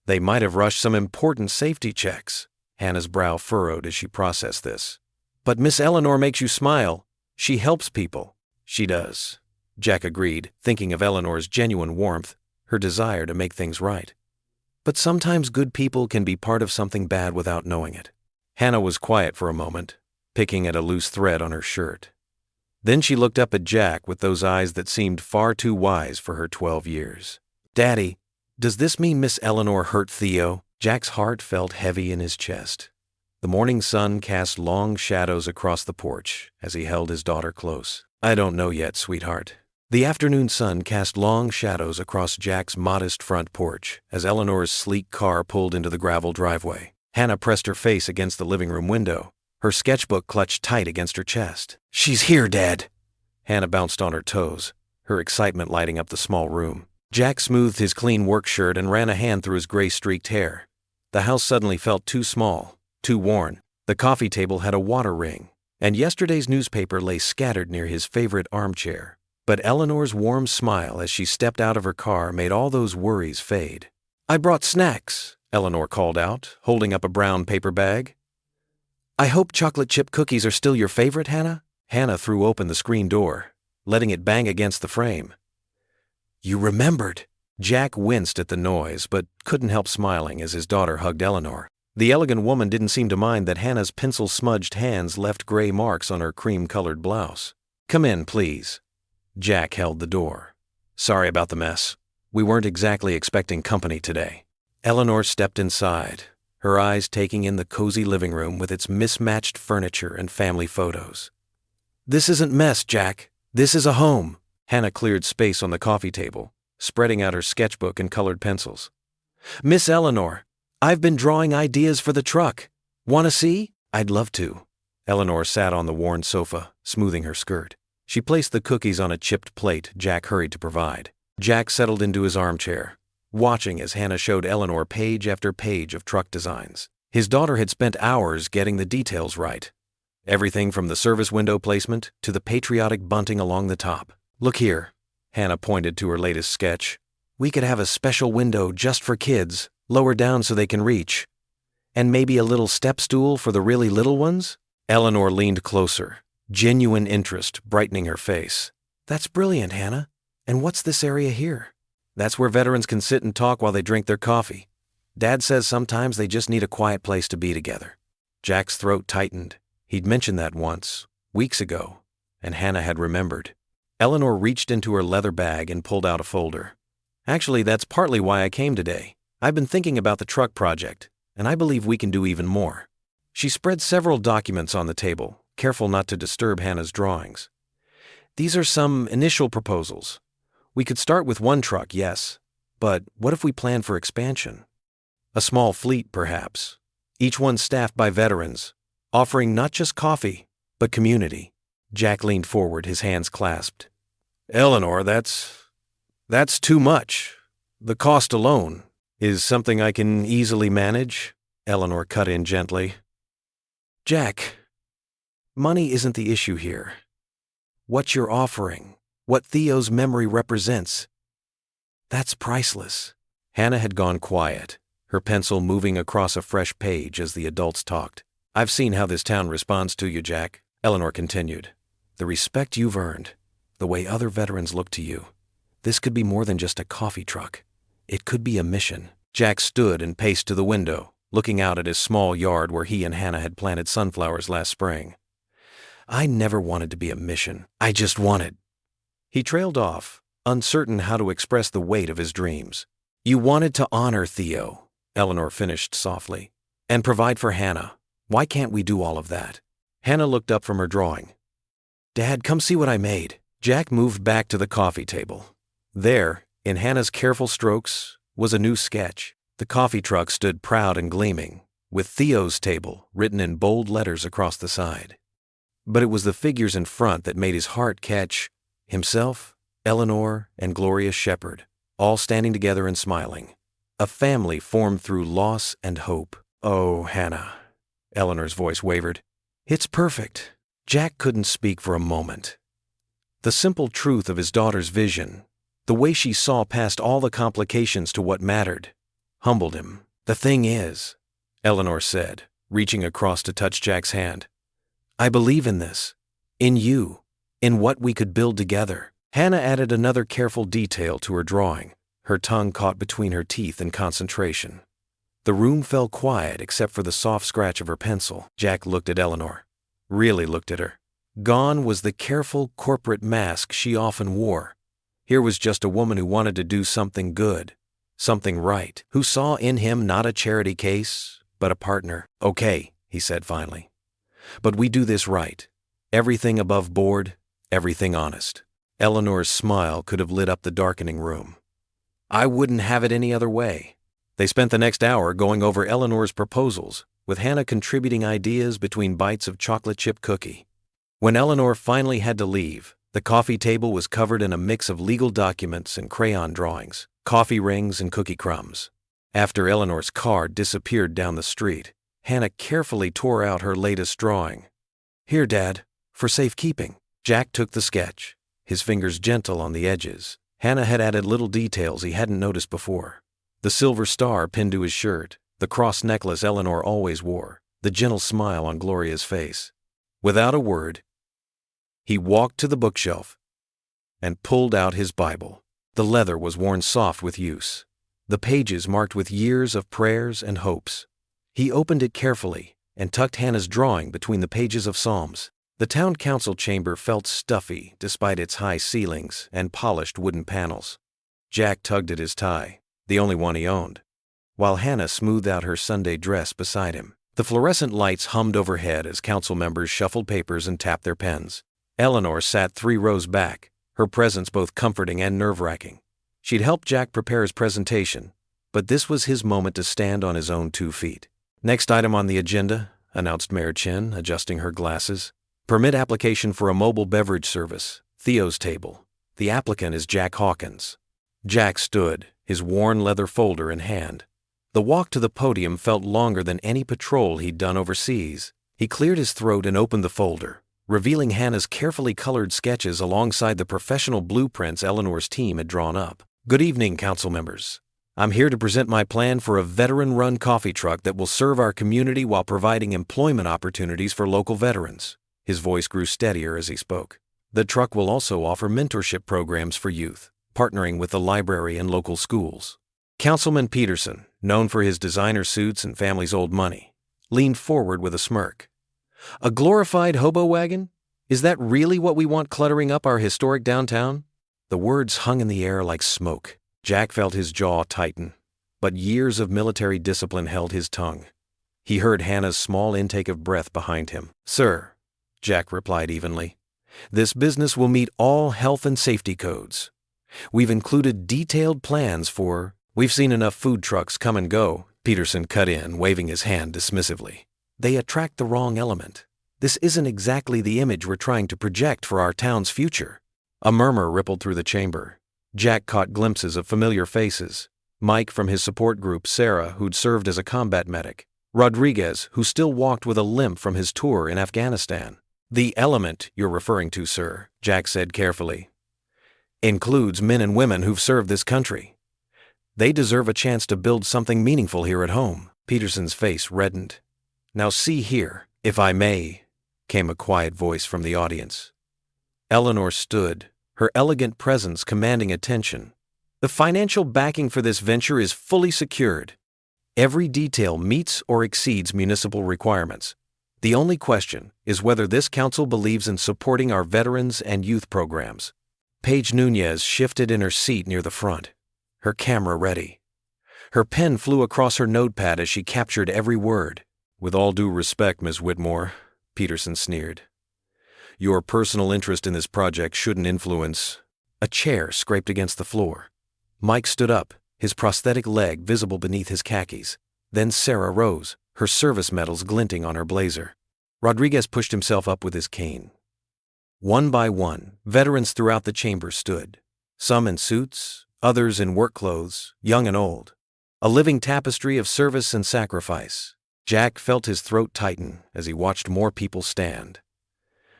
They might have rushed some important safety checks." Hannah's brow furrowed as she processed this. "But Miss Eleanor makes you smile. She helps people." "She does," Jack agreed, thinking of Eleanor's genuine warmth, her desire to make things right. "But sometimes good people can be part of something bad without knowing it." Hannah was quiet for a moment, picking at a loose thread on her shirt. Then she looked up at Jack with those eyes that seemed far too wise for her 12 years. "Daddy, does this mean Miss Eleanor hurt Theo?" Jack's heart felt heavy in his chest. The morning sun cast long shadows across the porch as he held his daughter close. "I don't know yet, sweetheart." The afternoon sun cast long shadows across Jack's modest front porch as Eleanor's sleek car pulled into the gravel driveway. Hannah pressed her face against the living room window, her sketchbook clutched tight against her chest. "She's here, Dad." Hannah bounced on her toes, her excitement lighting up the small room. Jack smoothed his clean work shirt and ran a hand through his gray-streaked hair. The house suddenly felt too small, too worn. The coffee table had a water ring, and yesterday's newspaper lay scattered near his favorite armchair. But Eleanor's warm smile as she stepped out of her car made all those worries fade. "I brought snacks," Eleanor called out, holding up a brown paper bag. "I hope chocolate chip cookies are still your favorite, Hannah?" Hannah threw open the screen door, letting it bang against the frame. "You remembered." Jack winced at the noise, but couldn't help smiling as his daughter hugged Eleanor. The elegant woman didn't seem to mind that Hannah's pencil-smudged hands left gray marks on her cream-colored blouse. "Come in, please." Jack held the door. "Sorry about the mess. We weren't exactly expecting company today." Eleanor stepped inside, her eyes taking in the cozy living room with its mismatched furniture and family photos. "This isn't mess, Jack. This is a home." Hannah cleared space on the coffee table, spreading out her sketchbook and colored pencils. "Miss Eleanor, I've been drawing ideas for the truck. Want to see?" "I'd love to." Eleanor sat on the worn sofa, smoothing her skirt. She placed the cookies on a chipped plate Jack hurried to provide. Jack settled into his armchair, watching as Hannah showed Eleanor page after page of truck designs. His daughter had spent hours getting the details right. Everything from the service window placement to the patriotic bunting along the top. "Look here," Hannah pointed to her latest sketch. "We could have a special window just for kids, lower down so they can reach. And maybe a little step stool for the really little ones?" Eleanor leaned closer, genuine interest brightening her face. "That's brilliant, Hannah. And what's this area here?" "That's where veterans can sit and talk while they drink their coffee. Dad says sometimes they just need a quiet place to be together." Jack's throat tightened. He'd mentioned that once, weeks ago, and Hannah had remembered. Eleanor reached into her leather bag and pulled out a folder. "Actually, that's partly why I came today. I've been thinking about the truck project, and I believe we can do even more." She spread several documents on the table, careful not to disturb Hannah's drawings. "These are some initial proposals. We could start with one truck, yes, but what if we plan for expansion? A small fleet, perhaps, each one staffed by veterans, offering not just coffee, but community." Jack leaned forward, his hands clasped. "Eleanor, that's too much. The cost alone is something I can easily manage," Eleanor cut in gently. "Jack, money isn't the issue here. What you're offering, what Theo's memory represents, that's priceless." Hannah had gone quiet, her pencil moving across a fresh page as the adults talked. "I've seen how this town responds to you, Jack," Eleanor continued. "The respect you've earned, the way other veterans look to you. This could be more than just a coffee truck. It could be a mission." Jack stood and paced to the window, looking out at his small yard where he and Hannah had planted sunflowers last spring. "I never wanted to be a mission. I just wanted—" He trailed off, uncertain how to express the weight of his dreams. "You wanted to honor Theo," Eleanor finished softly, "and provide for Hannah. Why can't we do all of that?" Hannah looked up from her drawing. "Dad, come see what I made." Jack moved back to the coffee table. There, in Hannah's careful strokes, was a new sketch. The coffee truck stood proud and gleaming, with Theo's table written in bold letters across the side. But it was the figures in front that made his heart catch himself, Eleanor, and Gloria Shepherd, all standing together and smiling. A family formed through loss and hope. "Oh, Hannah," Eleanor's voice wavered. "It's perfect." Jack couldn't speak for a moment. The simple truth of his daughter's vision, the way she saw past all the complications to what mattered, humbled him. "The thing is," Eleanor said, reaching across to touch Jack's hand, "I believe in this. In you. In what we could build together." Hannah added another careful detail to her drawing, her tongue caught between her teeth in concentration. The room fell quiet except for the soft scratch of her pencil. Jack looked at Eleanor. Really looked at her. Gone was the careful corporate mask she often wore. Here was just a woman who wanted to do something good, something right, who saw in him not a charity case, but a partner. "Okay," he said finally. "But we do this right. Everything above board, everything honest." Eleanor's smile could have lit up the darkening room. "I wouldn't have it any other way." They spent the next hour going over Eleanor's proposals, with Hannah contributing ideas between bites of chocolate chip cookie. When Eleanor finally had to leave, The coffee table was covered in a mix of legal documents and crayon drawings, coffee rings and cookie crumbs. After Eleanor's car disappeared down the street, Hannah carefully tore out her latest drawing. "Here, Dad, for safekeeping." Jack took the sketch, his fingers gentle on the edges. Hannah had added little details he hadn't noticed before. The silver star pinned to his shirt, the cross necklace Eleanor always wore, the gentle smile on Gloria's face. Without a word, he walked to the bookshelf and pulled out his Bible. The leather was worn soft with use, the pages marked with years of prayers and hopes. He opened it carefully and tucked Hannah's drawing between the pages of Psalms. The town council chamber felt stuffy despite its high ceilings and polished wooden panels. Jack tugged at his tie, the only one he owned, while Hannah smoothed out her Sunday dress beside him. The fluorescent lights hummed overhead as council members shuffled papers and tapped their pens. Eleanor sat 3 rows back, her presence both comforting and nerve-wracking. She'd helped Jack prepare his presentation, but this was his moment to stand on his own 2 feet. "Next item on the agenda," announced Mayor Chen, adjusting her glasses. "Permit application for a mobile beverage service, Theo's Table. The applicant is Jack Hawkins." Jack stood, his worn leather folder in hand. The walk to the podium felt longer than any patrol he'd done overseas. He cleared his throat and opened the folder, revealing Hannah's carefully colored sketches alongside the professional blueprints Eleanor's team had drawn up. "Good evening, council members. I'm here to present my plan for a veteran-run coffee truck that will serve our community while providing employment opportunities for local veterans." His voice grew steadier as he spoke. "The truck will also offer mentorship programs for youth, partnering with the library and local schools." Councilman Peterson, known for his designer suits and family's old money, leaned forward with a smirk. "A glorified hobo wagon? Is that really what we want cluttering up our historic downtown?" The words hung in the air like smoke. Jack felt his jaw tighten, but years of military discipline held his tongue. He heard Hannah's small intake of breath behind him. "Sir," Jack replied evenly, "this business will meet all health and safety codes. We've included detailed plans for—" "We've seen enough food trucks come and go," Peterson cut in, waving his hand dismissively. "They attract the wrong element. This isn't exactly the image we're trying to project for our town's future." A murmur rippled through the chamber. Jack caught glimpses of familiar faces. Mike from his support group, Sarah, who'd served as a combat medic, Rodriguez, who still walked with a limp from his tour in Afghanistan. "The element you're referring to, sir," Jack said carefully, "includes men and women who've served this country. They deserve a chance to build something meaningful here at home." Peterson's face reddened. "Now see here, if I may," came a quiet voice from the audience. Eleanor stood, her elegant presence commanding attention. "The financial backing for this venture is fully secured. Every detail meets or exceeds municipal requirements. The only question is whether this council believes in supporting our veterans and youth programs." Paige Nunez shifted in her seat near the front, her camera ready. Her pen flew across her notepad as she captured every word. "With all due respect, Ms. Whitmore," Peterson sneered, "your personal interest in this project shouldn't influence—" A chair scraped against the floor. Mike stood up, his prosthetic leg visible beneath his khakis. Then Sarah rose, her service medals glinting on her blazer. Rodriguez pushed himself up with his cane. One by one, veterans throughout the chamber stood, some in suits, others in work clothes, young and old. A living tapestry of service and sacrifice. Jack felt his throat tighten as he watched more people stand.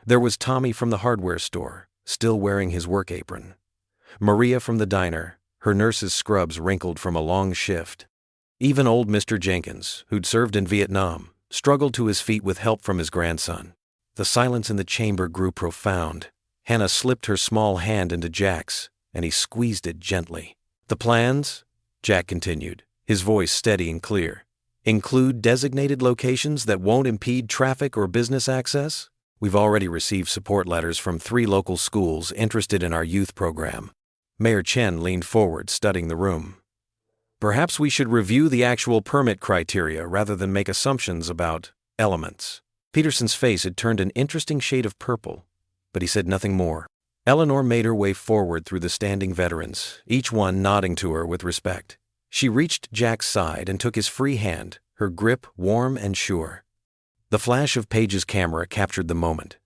There was Tommy from the hardware store, still wearing his work apron. Maria from the diner, her nurse's scrubs wrinkled from a long shift. Even old Mr. Jenkins, who'd served in Vietnam, struggled to his feet with help from his grandson. The silence in the chamber grew profound. Hannah slipped her small hand into Jack's, and he squeezed it gently. "The plans," Jack continued, his voice steady and clear, "include designated locations that won't impede traffic or business access. We've already received support letters from 3 local schools interested in our youth program." Mayor Chen leaned forward, studying the room. "Perhaps we should review the actual permit criteria rather than make assumptions about elements." Peterson's face had turned an interesting shade of purple, but he said nothing more. Eleanor made her way forward through the standing veterans, each one nodding to her with respect. She reached Jack's side and took his free hand, her grip warm and sure. The flash of Paige's camera captured the moment.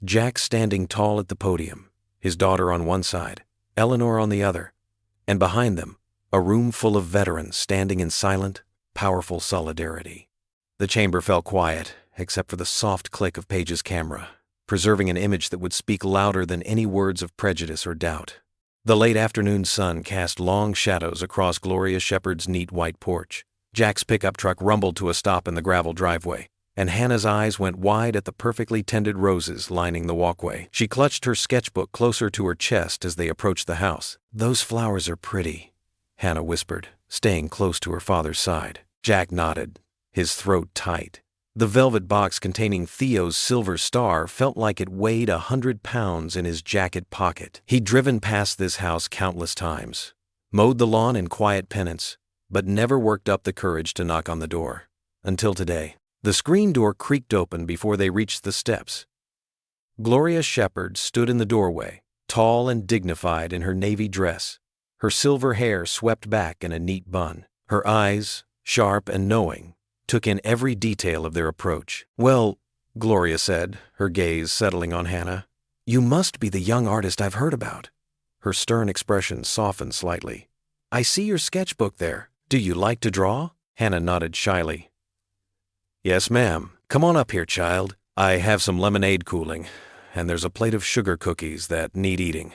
Jack standing tall at the podium, his daughter on one side, Eleanor on the other, and behind them, a room full of veterans standing in silent, powerful solidarity. The chamber fell quiet, except for the soft click of Paige's camera, preserving an image that would speak louder than any words of prejudice or doubt. The late afternoon sun cast long shadows across Gloria Shepherd's neat white porch. Jack's pickup truck rumbled to a stop in the gravel driveway, and Hannah's eyes went wide at the perfectly tended roses lining the walkway. She clutched her sketchbook closer to her chest as they approached the house. "Those flowers are pretty," Hannah whispered, staying close to her father's side. Jack nodded, his throat tight. The velvet box containing Theo's silver star felt like it weighed 100 pounds in his jacket pocket. He'd driven past this house countless times, mowed the lawn in quiet penance, but never worked up the courage to knock on the door. Until today. The screen door creaked open before they reached the steps. Gloria Shepherd stood in the doorway, tall and dignified in her navy dress, her silver hair swept back in a neat bun. Her eyes, sharp and knowing, took in every detail of their approach. "Well," Gloria said, her gaze settling on Hannah, "you must be the young artist I've heard about." Her stern expression softened slightly. "I see your sketchbook there. Do you like to draw?" Hannah nodded shyly. "Yes, ma'am. Come on up here, child. I have some lemonade cooling, and there's a plate of sugar cookies that need eating."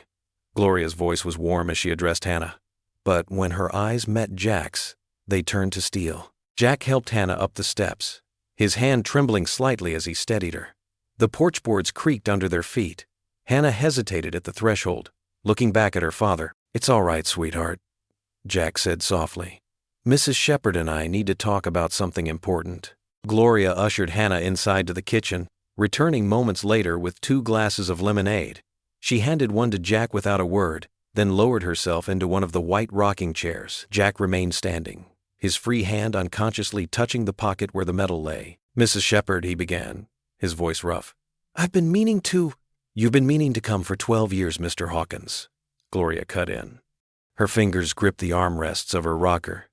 Gloria's voice was warm as she addressed Hannah, but when her eyes met Jack's, they turned to steel. Jack helped Hannah up the steps, his hand trembling slightly as he steadied her. The porch boards creaked under their feet. Hannah hesitated at the threshold, looking back at her father. "It's all right, sweetheart," Jack said softly. "Mrs. Shepherd and I need to talk about something important." Gloria ushered Hannah inside to the kitchen, returning moments later with 2 glasses of lemonade. She handed one to Jack without a word, then lowered herself into one of the white rocking chairs. Jack remained standing, his free hand unconsciously touching the pocket where the medal lay. "Mrs. Shepherd," he began, his voice rough. "You've been meaning to come for 12 years, Mr. Hawkins," Gloria cut in. Her fingers gripped the armrests of her rocker.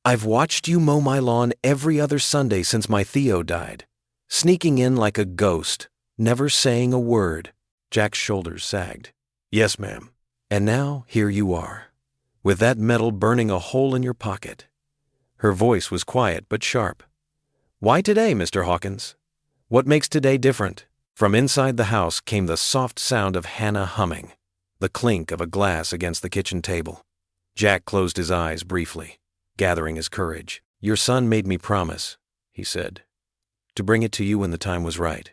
"I've watched you mow my lawn every other Sunday since my Theo died, sneaking in like a ghost, never saying a word." Jack's shoulders sagged. "Yes, ma'am. And now here you are, with that medal burning a hole in your pocket." Her voice was quiet but sharp. "Why today, Mr. Hawkins? What makes today different?" From inside the house came the soft sound of Hannah humming, the clink of a glass against the kitchen table. Jack closed his eyes briefly, gathering his courage. "Your son made me promise," he said, "to bring it to you when the time was right."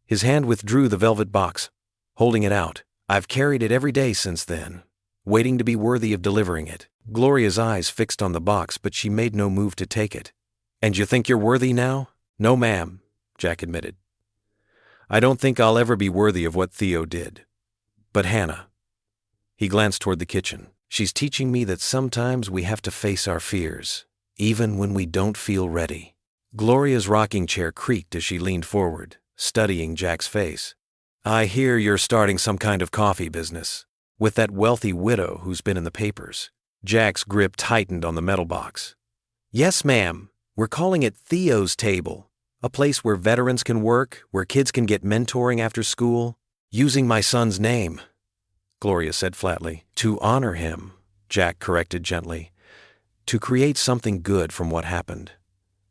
His hand withdrew the velvet box, holding it out. "I've carried it every day since then, waiting to be worthy of delivering it." Gloria's eyes fixed on the box, but she made no move to take it. "And you think you're worthy now?" "No, ma'am," Jack admitted. "I don't think I'll ever be worthy of what Theo did. But Hannah," he glanced toward the kitchen, "she's teaching me that sometimes we have to face our fears, even when we don't feel ready." Gloria's rocking chair creaked as she leaned forward, studying Jack's face. "I hear you're starting some kind of coffee business, with that wealthy widow who's been in the papers." Jack's grip tightened on the metal box. "Yes, ma'am. We're calling it Theo's Table, a place where veterans can work, where kids can get mentoring after school, using my son's name," Gloria said flatly. "To honor him," Jack corrected gently. "To create something good from what happened.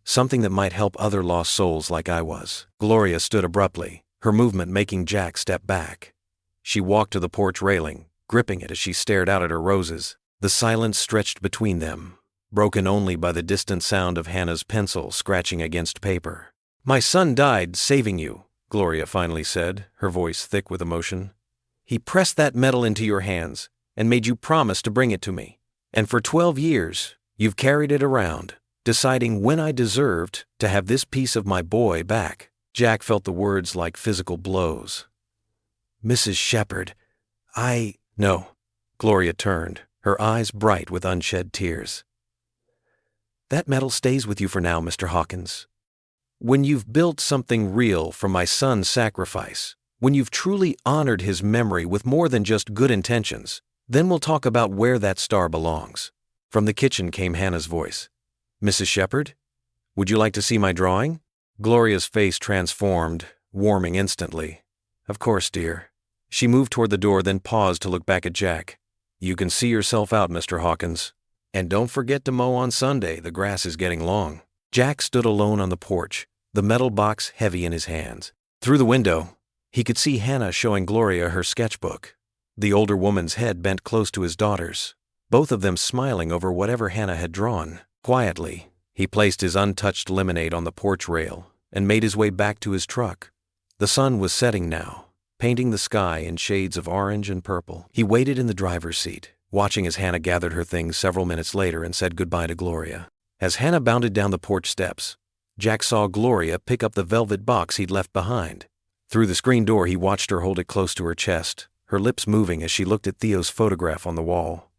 Something that might help other lost souls like I was." Gloria stood abruptly, her movement making Jack step back. She walked to the porch railing, gripping it as she stared out at her roses. The silence stretched between them, broken only by the distant sound of Hannah's pencil scratching against paper. "My son died saving you," Gloria finally said, her voice thick with emotion. "He pressed that medal into your hands and made you promise to bring it to me. And for 12 years, you've carried it around, deciding when I deserved to have this piece of my boy back." Jack felt the words like physical blows. "Mrs. Shepherd, No." Gloria turned, her eyes bright with unshed tears. "That medal stays with you for now, Mr. Hawkins. When you've built something real from my son's sacrifice, when you've truly honored his memory with more than just good intentions, then we'll talk about where that star belongs." From the kitchen came Hannah's voice. "Mrs. Shepherd, would you like to see my drawing?" Gloria's face transformed, warming instantly. "Of course, dear." She moved toward the door, then paused to look back at Jack. "You can see yourself out, Mr. Hawkins. And don't forget to mow on Sunday, the grass is getting long." Jack stood alone on the porch, the metal box heavy in his hands. Through the window, he could see Hannah showing Gloria her sketchbook. The older woman's head bent close to his daughter's, both of them smiling over whatever Hannah had drawn. Quietly, he placed his untouched lemonade on the porch rail and made his way back to his truck. The sun was setting now, painting the sky in shades of orange and purple. He waited in the driver's seat, watching as Hannah gathered her things several minutes later and said goodbye to Gloria. As Hannah bounded down the porch steps, Jack saw Gloria pick up the velvet box he'd left behind. Through the screen door, he watched her hold it close to her chest, her lips moving as she looked at Theo's photograph on the wall.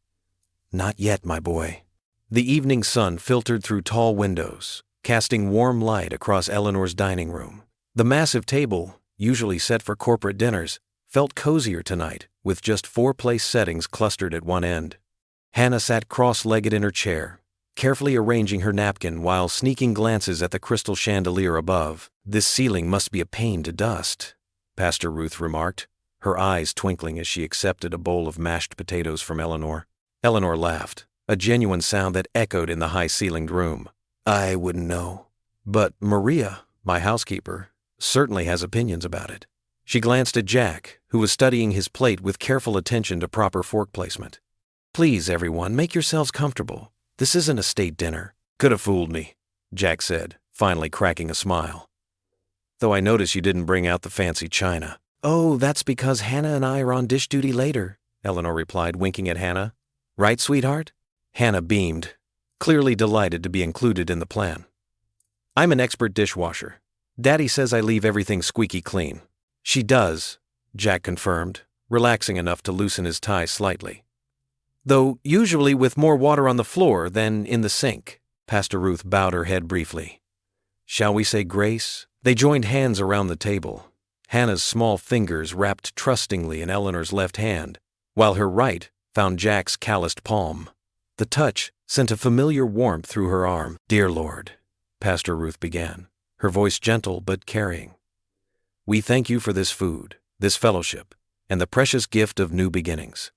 "Not yet, my boy." The evening sun filtered through tall windows, casting warm light across Eleanor's dining room. The massive table, usually set for corporate dinners, felt cozier tonight, with just 4 place settings clustered at one end. Hannah sat cross-legged in her chair, carefully arranging her napkin while sneaking glances at the crystal chandelier above. "This ceiling must be a pain to dust," Pastor Ruth remarked, her eyes twinkling as she accepted a bowl of mashed potatoes from Eleanor. Eleanor laughed, a genuine sound that echoed in the high-ceilinged room. "I wouldn't know. But Maria, my housekeeper, certainly has opinions about it." She glanced at Jack, who was studying his plate with careful attention to proper fork placement. "Please, everyone, make yourselves comfortable. This isn't a state dinner." "Could have fooled me," Jack said, finally cracking a smile. "Though I notice you didn't bring out the fancy china." "Oh, that's because Hannah and I are on dish duty later," Eleanor replied, winking at Hannah. "Right, sweetheart?" Hannah beamed, clearly delighted to be included in the plan. "I'm an expert dishwasher. Daddy says I leave everything squeaky clean." "She does," Jack confirmed, relaxing enough to loosen his tie slightly. "Though usually with more water on the floor than in the sink." Pastor Ruth bowed her head briefly. "Shall we say grace?" They joined hands around the table, Hannah's small fingers wrapped trustingly in Eleanor's left hand, while her right found Jack's calloused palm. The touch sent a familiar warmth through her arm. "Dear Lord," Pastor Ruth began, her voice gentle but carrying, "we thank you for this food, this fellowship, and the precious gift of new beginnings.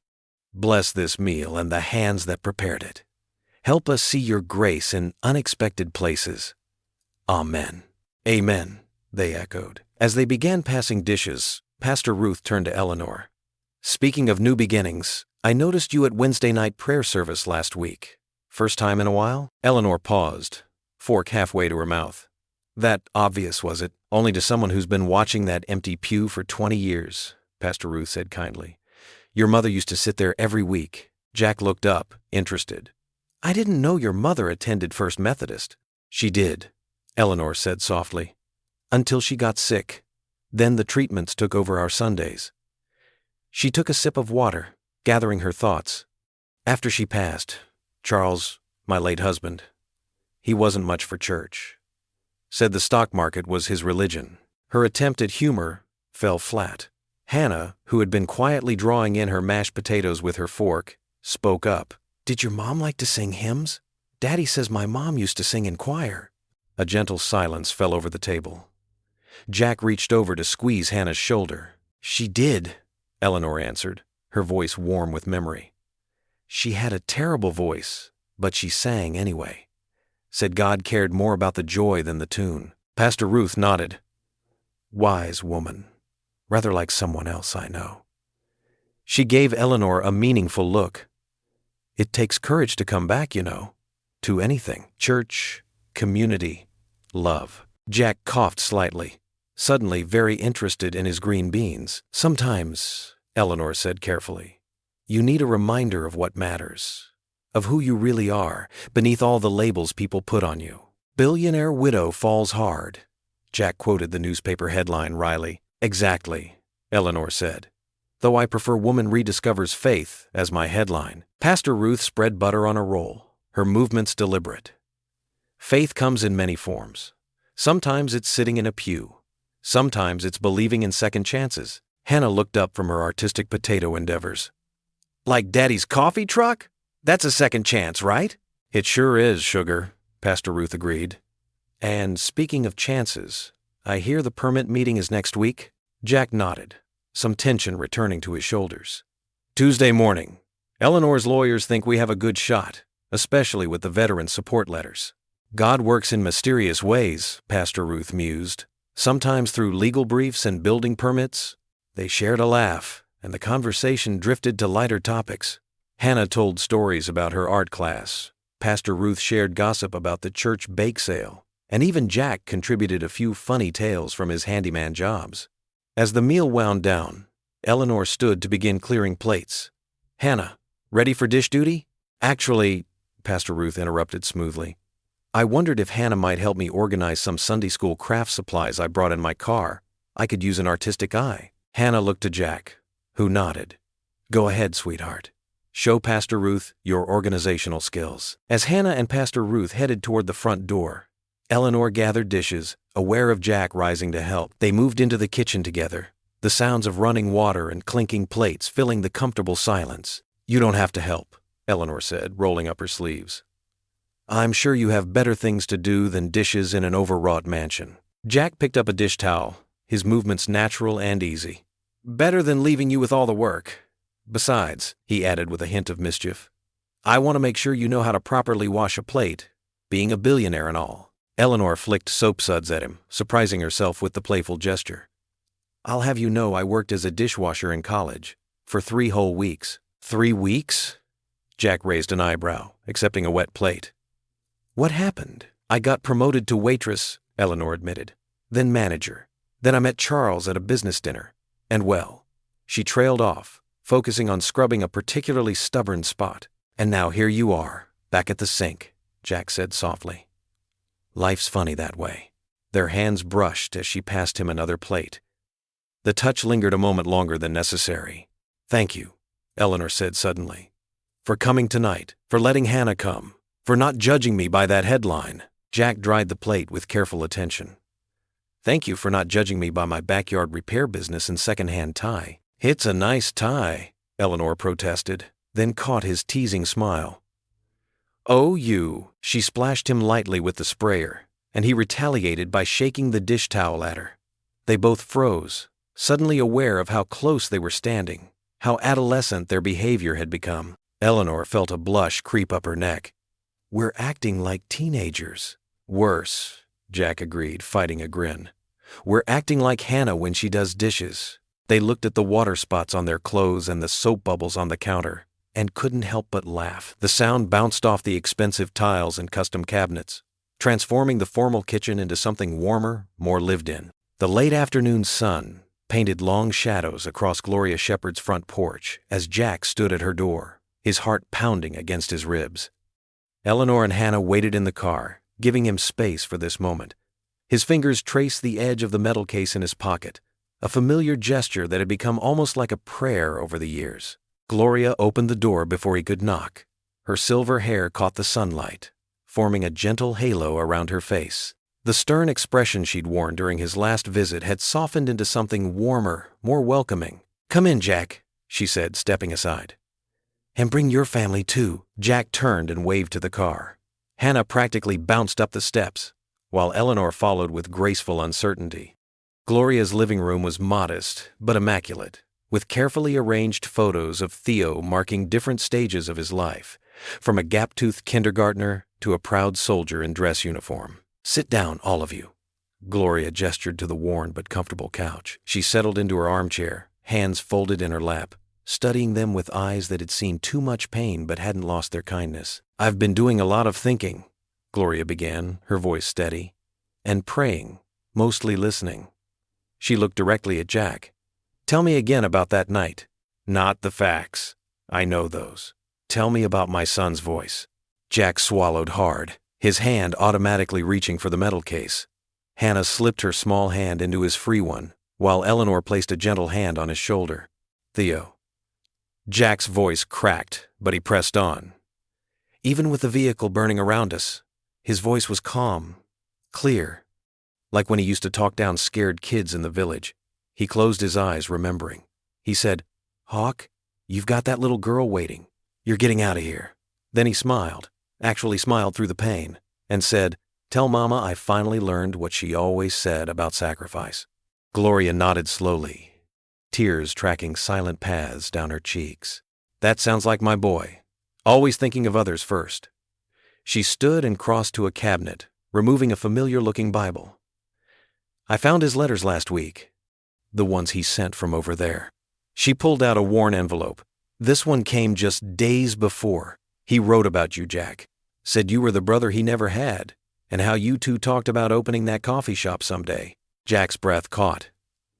Bless this meal and the hands that prepared it. Help us see your grace in unexpected places. Amen." "Amen," they echoed. As they began passing dishes, Pastor Ruth turned to Eleanor. "Speaking of new beginnings, I noticed you at Wednesday night prayer service last week. First time in a while?" Eleanor paused, fork halfway to her mouth. "That obvious, was it? Only to someone who's been watching that empty pew for 20 years, Pastor Ruth said kindly. "Your mother used to sit there every week." Jack looked up, interested. "I didn't know your mother attended First Methodist." "She did," Eleanor said softly, "until she got sick. Then the treatments took over our Sundays." She took a sip of water, gathering her thoughts. "After she passed, Charles, my late husband, he wasn't much for church. Said the stock market was his religion." Her attempt at humor fell flat. Hannah, who had been quietly drawing in her mashed potatoes with her fork, spoke up. "Did your mom like to sing hymns? Daddy says my mom used to sing in choir." A gentle silence fell over the table. Jack reached over to squeeze Hannah's shoulder. "She did," Eleanor answered, her voice warm with memory. "She had a terrible voice, but she sang anyway. Said God cared more about the joy than the tune." Pastor Ruth nodded. "Wise woman. Rather like someone else I know." She gave Eleanor a meaningful look. "It takes courage to come back, you know, to anything. Church, community, love." Jack coughed slightly, suddenly very interested in his green beans. "Sometimes," Eleanor said carefully, "you need a reminder of what matters, of who you really are, beneath all the labels people put on you." "Billionaire widow falls hard," Jack quoted the newspaper headline wryly. "Exactly," Eleanor said, "though I prefer Woman Rediscovers Faith as my headline." Pastor Ruth spread butter on a roll, her movements deliberate. "Faith comes in many forms. Sometimes it's sitting in a pew. Sometimes it's believing in second chances." Hannah looked up from her artistic potato endeavors. "Like Daddy's coffee truck? That's a second chance, right?" "It sure is, sugar," Pastor Ruth agreed. "And speaking of chances, I hear the permit meeting is next week?" Jack nodded, some tension returning to his shoulders. Tuesday morning. Eleanor's lawyers think we have a good shot, especially with the veteran support letters. God works in mysterious ways, Pastor Ruth mused, sometimes through legal briefs and building permits. They shared a laugh, and the conversation drifted to lighter topics. Hannah told stories about her art class. Pastor Ruth shared gossip about the church bake sale, and even Jack contributed a few funny tales from his handyman jobs. As the meal wound down, Eleanor stood to begin clearing plates. "Hannah, ready for dish duty?" "Actually," Pastor Ruth interrupted smoothly, "I wondered if Hannah might help me organize some Sunday school craft supplies I brought in my car. I could use an artistic eye." Hannah looked to Jack, who nodded. "Go ahead, sweetheart. Show Pastor Ruth your organizational skills." As Hannah and Pastor Ruth headed toward the front door, Eleanor gathered dishes, aware of Jack rising to help. They moved into the kitchen together, the sounds of running water and clinking plates filling the comfortable silence. "You don't have to help," Eleanor said, rolling up her sleeves. "I'm sure you have better things to do than dishes in an overwrought mansion." Jack picked up a dish towel, his movements natural and easy. "Better than leaving you with all the work. Besides," he added with a hint of mischief, "I want to make sure you know how to properly wash a plate, being a billionaire and all." Eleanor flicked soap suds at him, surprising herself with the playful gesture. "I'll have you know I worked as a dishwasher in college, for 3 whole weeks." "3 weeks?" Jack raised an eyebrow, accepting a wet plate. "What happened?" "I got promoted to waitress," Eleanor admitted, "then manager. Then I met Charles at a business dinner. And well," she trailed off, focusing on scrubbing a particularly stubborn spot. "And now here you are, back at the sink," Jack said softly. "Life's funny that way." Their hands brushed as she passed him another plate. The touch lingered a moment longer than necessary. "Thank you," Eleanor said suddenly, "for coming tonight, for letting Hannah come, for not judging me by that headline." Jack dried the plate with careful attention. "Thank you for not judging me by my backyard repair business and second-hand tie." "It's a nice tie," Eleanor protested, then caught his teasing smile. "Oh, you." She splashed him lightly with the sprayer, and he retaliated by shaking the dish towel at her. They both froze, suddenly aware of how close they were standing, how adolescent their behavior had become. Eleanor felt a blush creep up her neck. "We're acting like teenagers." "Worse," Jack agreed, fighting a grin. "We're acting like Hannah when she does dishes." They looked at the water spots on their clothes and the soap bubbles on the counter, and couldn't help but laugh. The sound bounced off the expensive tiles and custom cabinets, transforming the formal kitchen into something warmer, more lived in. The late afternoon sun painted long shadows across Gloria Shepherd's front porch as Jack stood at her door, his heart pounding against his ribs. Eleanor and Hannah waited in the car, giving him space for this moment. His fingers traced the edge of the metal case in his pocket, a familiar gesture that had become almost like a prayer over the years. Gloria opened the door before he could knock. Her silver hair caught the sunlight, forming a gentle halo around her face. The stern expression she'd worn during his last visit had softened into something warmer, more welcoming. "Come in, Jack," she said, stepping aside. "And bring your family, too." Jack turned and waved to the car. Hannah practically bounced up the steps, while Eleanor followed with graceful uncertainty. Gloria's living room was modest, but immaculate, with carefully arranged photos of Theo marking different stages of his life, from a gap-toothed kindergartner to a proud soldier in dress uniform. "Sit down, all of you." Gloria gestured to the worn but comfortable couch. She settled into her armchair, hands folded in her lap, studying them with eyes that had seen too much pain but hadn't lost their kindness. "I've been doing a lot of thinking," Gloria began, her voice steady, "and praying, mostly listening." She looked directly at Jack. "Tell me again about that night." "Not the facts. I know those. Tell me about my son's voice." Jack swallowed hard, his hand automatically reaching for the metal case. Hannah slipped her small hand into his free one, while Eleanor placed a gentle hand on his shoulder. "Theo." Jack's voice cracked, but he pressed on. Even with the vehicle burning around us, his voice was calm, clear, like when he used to talk down scared kids in the village. He closed his eyes, remembering. He said, "Hawk, you've got that little girl waiting. You're getting out of here." Then he smiled, actually smiled through the pain, and said, "Tell Mama I finally learned what she always said about sacrifice." Gloria nodded slowly. tears tracking silent paths down her cheeks. That sounds like my boy, always thinking of others first. She stood and crossed to a cabinet, removing a familiar-looking Bible. I found his letters last week, the ones he sent from over there. She pulled out a worn envelope. This one came just days before. He wrote about you, Jack. Said you were the brother he never had, and how you two talked about opening that coffee shop someday. Jack's breath caught.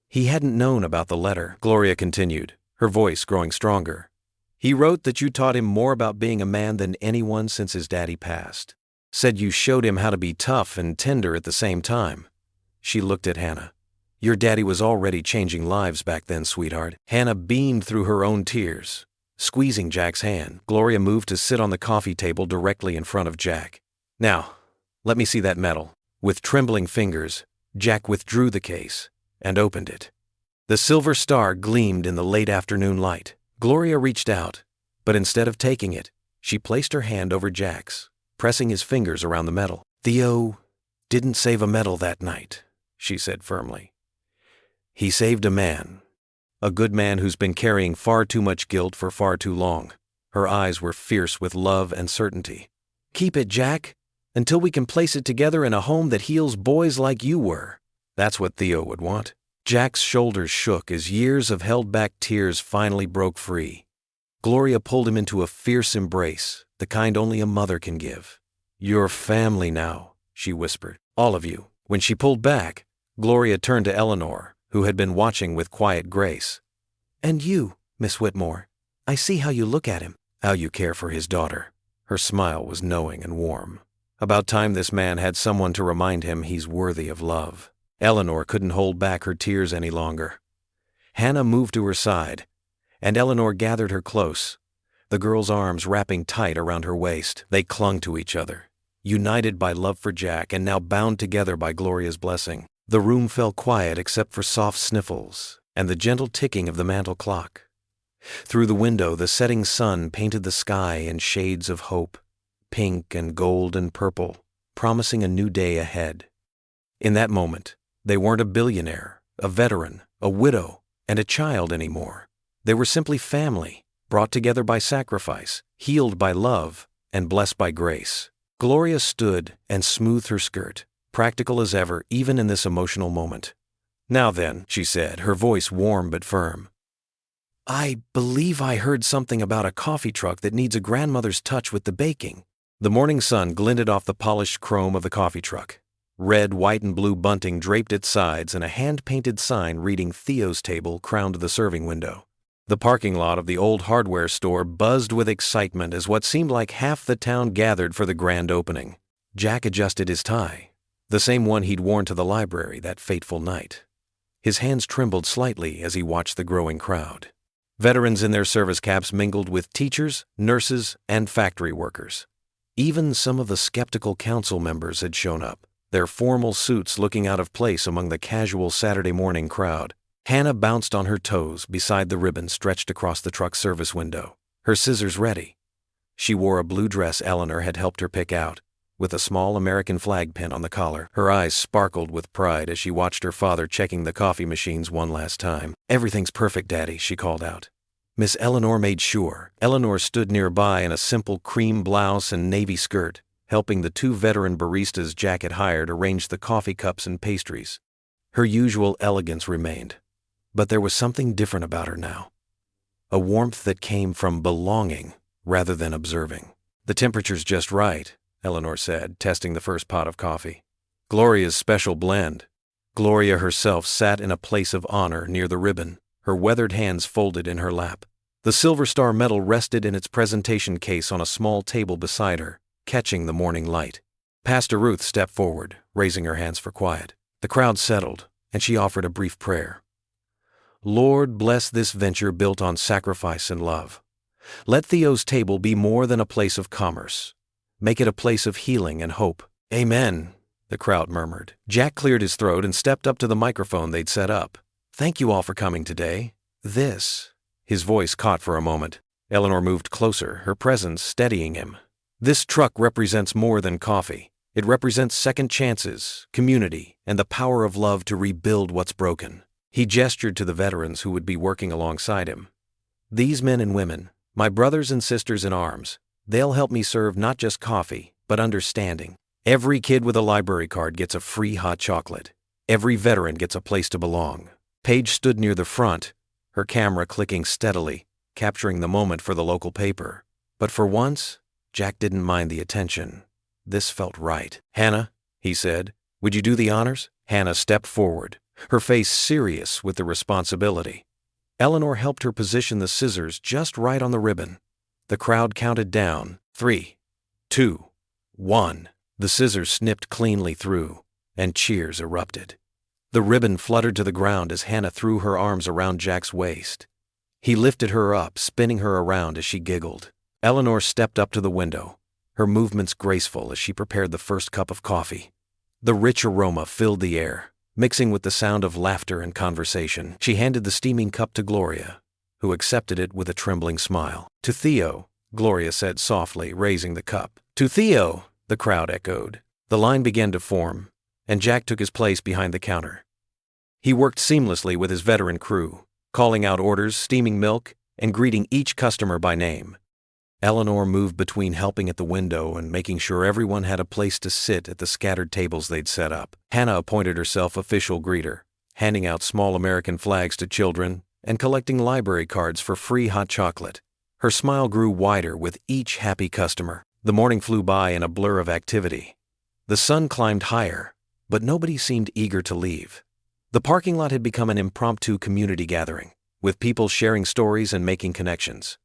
He hadn't known about the letter, Gloria continued, her voice growing stronger. He wrote that you taught him more about being a man than anyone since his daddy passed. Said you showed him how to be tough and tender at the same time. She looked at Hannah. Your daddy was already changing lives back then, sweetheart. Hannah beamed through her own tears. Squeezing Jack's hand, Gloria moved to sit on the coffee table directly in front of Jack. Now, let me see that medal. With trembling fingers, Jack withdrew the case and opened it. The silver star gleamed in the late afternoon light. Gloria reached out, but instead of taking it, she placed her hand over Jack's, pressing his fingers around the medal. Theo didn't save a medal that night, she said firmly. He saved a man. A good man who's been carrying far too much guilt for far too long. Her eyes were fierce with love and certainty. Keep it, Jack, until we can place it together in a home that heals boys like you were. That's what Theo would want. Jack's shoulders shook as years of held-back tears finally broke free. Gloria pulled him into a fierce embrace, the kind only a mother can give. You're family now, she whispered. All of you. When she pulled back, Gloria turned to Eleanor, who had been watching with quiet grace. And you, Miss Whitmore, I see how you look at him, how you care for his daughter. Her smile was knowing and warm. About time this man had someone to remind him he's worthy of love. Eleanor couldn't hold back her tears any longer. Hannah moved to her side, and Eleanor gathered her close, the girl's arms wrapping tight around her waist. They clung to each other, united by love for Jack and now bound together by Gloria's blessing. The room fell quiet except for soft sniffles and the gentle ticking of the mantel clock. Through the window, the setting sun painted the sky in shades of hope, pink and gold and purple, promising a new day ahead. In that moment, they weren't a billionaire, a veteran, a widow, and a child anymore. They were simply family, brought together by sacrifice, healed by love, and blessed by grace. Gloria stood and smoothed her skirt, practical as ever, even in this emotional moment. Now then, she said, her voice warm but firm. I believe I heard something about a coffee truck that needs a grandmother's touch with the baking. The morning sun glinted off the polished chrome of the coffee truck. Red, white, and blue bunting draped its sides, and a hand-painted sign reading Theo's Table crowned the serving window. The parking lot of the old hardware store buzzed with excitement as what seemed like half the town gathered for the grand opening. Jack adjusted his tie, the same one he'd worn to the library that fateful night. His hands trembled slightly as he watched the growing crowd. Veterans in their service caps mingled with teachers, nurses, and factory workers. Even some of the skeptical council members had shown up, their formal suits looking out of place among the casual Saturday morning crowd. Hannah bounced on her toes beside the ribbon stretched across the truck's service window, her scissors ready. She wore a blue dress Eleanor had helped her pick out, with a small American flag pin on the collar. Her eyes sparkled with pride as she watched her father checking the coffee machines one last time. Everything's perfect, Daddy, she called out. Miss Eleanor made sure. Eleanor stood nearby in a simple cream blouse and navy skirt, helping the two veteran baristas Jack had hired arrange the coffee cups and pastries. Her usual elegance remained, but there was something different about her now. A warmth that came from belonging rather than observing. The temperature's just right, Eleanor said, testing the first pot of coffee. Gloria's special blend. Gloria herself sat in a place of honor near the ribbon, her weathered hands folded in her lap. The Silver Star medal rested in its presentation case on a small table beside her, catching the morning light. Pastor Ruth stepped forward, raising her hands for quiet. The crowd settled, and she offered a brief prayer. Lord, bless this venture built on sacrifice and love. Let Theo's Table be more than a place of commerce. Make it a place of healing and hope. Amen, the crowd murmured. Jack cleared his throat and stepped up to the microphone they'd set up. Thank you all for coming today. His voice caught for a moment. Eleanor moved closer, her presence steadying him. This truck represents more than coffee. It represents second chances, community, and the power of love to rebuild what's broken. He gestured to the veterans who would be working alongside him. "These men and women, my brothers and sisters in arms, they'll help me serve not just coffee, but understanding. Every kid with a library card gets a free hot chocolate. Every veteran gets a place to belong." Paige stood near the front, her camera clicking steadily, capturing the moment for the local paper. But for once, Jack didn't mind the attention. This felt right. "Hannah," he said, "would you do the honors?" Hannah stepped forward, her face serious with the responsibility. Eleanor helped her position the scissors just right on the ribbon. The crowd counted down. 3, 2, 1. The scissors snipped cleanly through, and cheers erupted. The ribbon fluttered to the ground as Hannah threw her arms around Jack's waist. He lifted her up, spinning her around as she giggled. Eleanor stepped up to the window, her movements graceful as she prepared the first cup of coffee. The rich aroma filled the air, mixing with the sound of laughter and conversation. She handed the steaming cup to Gloria, who accepted it with a trembling smile. "To Theo," Gloria said softly, raising the cup. "To Theo," the crowd echoed. The line began to form, and Jack took his place behind the counter. He worked seamlessly with his veteran crew, calling out orders, steaming milk, and greeting each customer by name. Eleanor moved between helping at the window and making sure everyone had a place to sit at the scattered tables they'd set up. Hannah appointed herself official greeter, handing out small American flags to children and collecting library cards for free hot chocolate. Her smile grew wider with each happy customer. The morning flew by in a blur of activity. The sun climbed higher, but nobody seemed eager to leave. The parking lot had become an impromptu community gathering, with people sharing stories and making connections.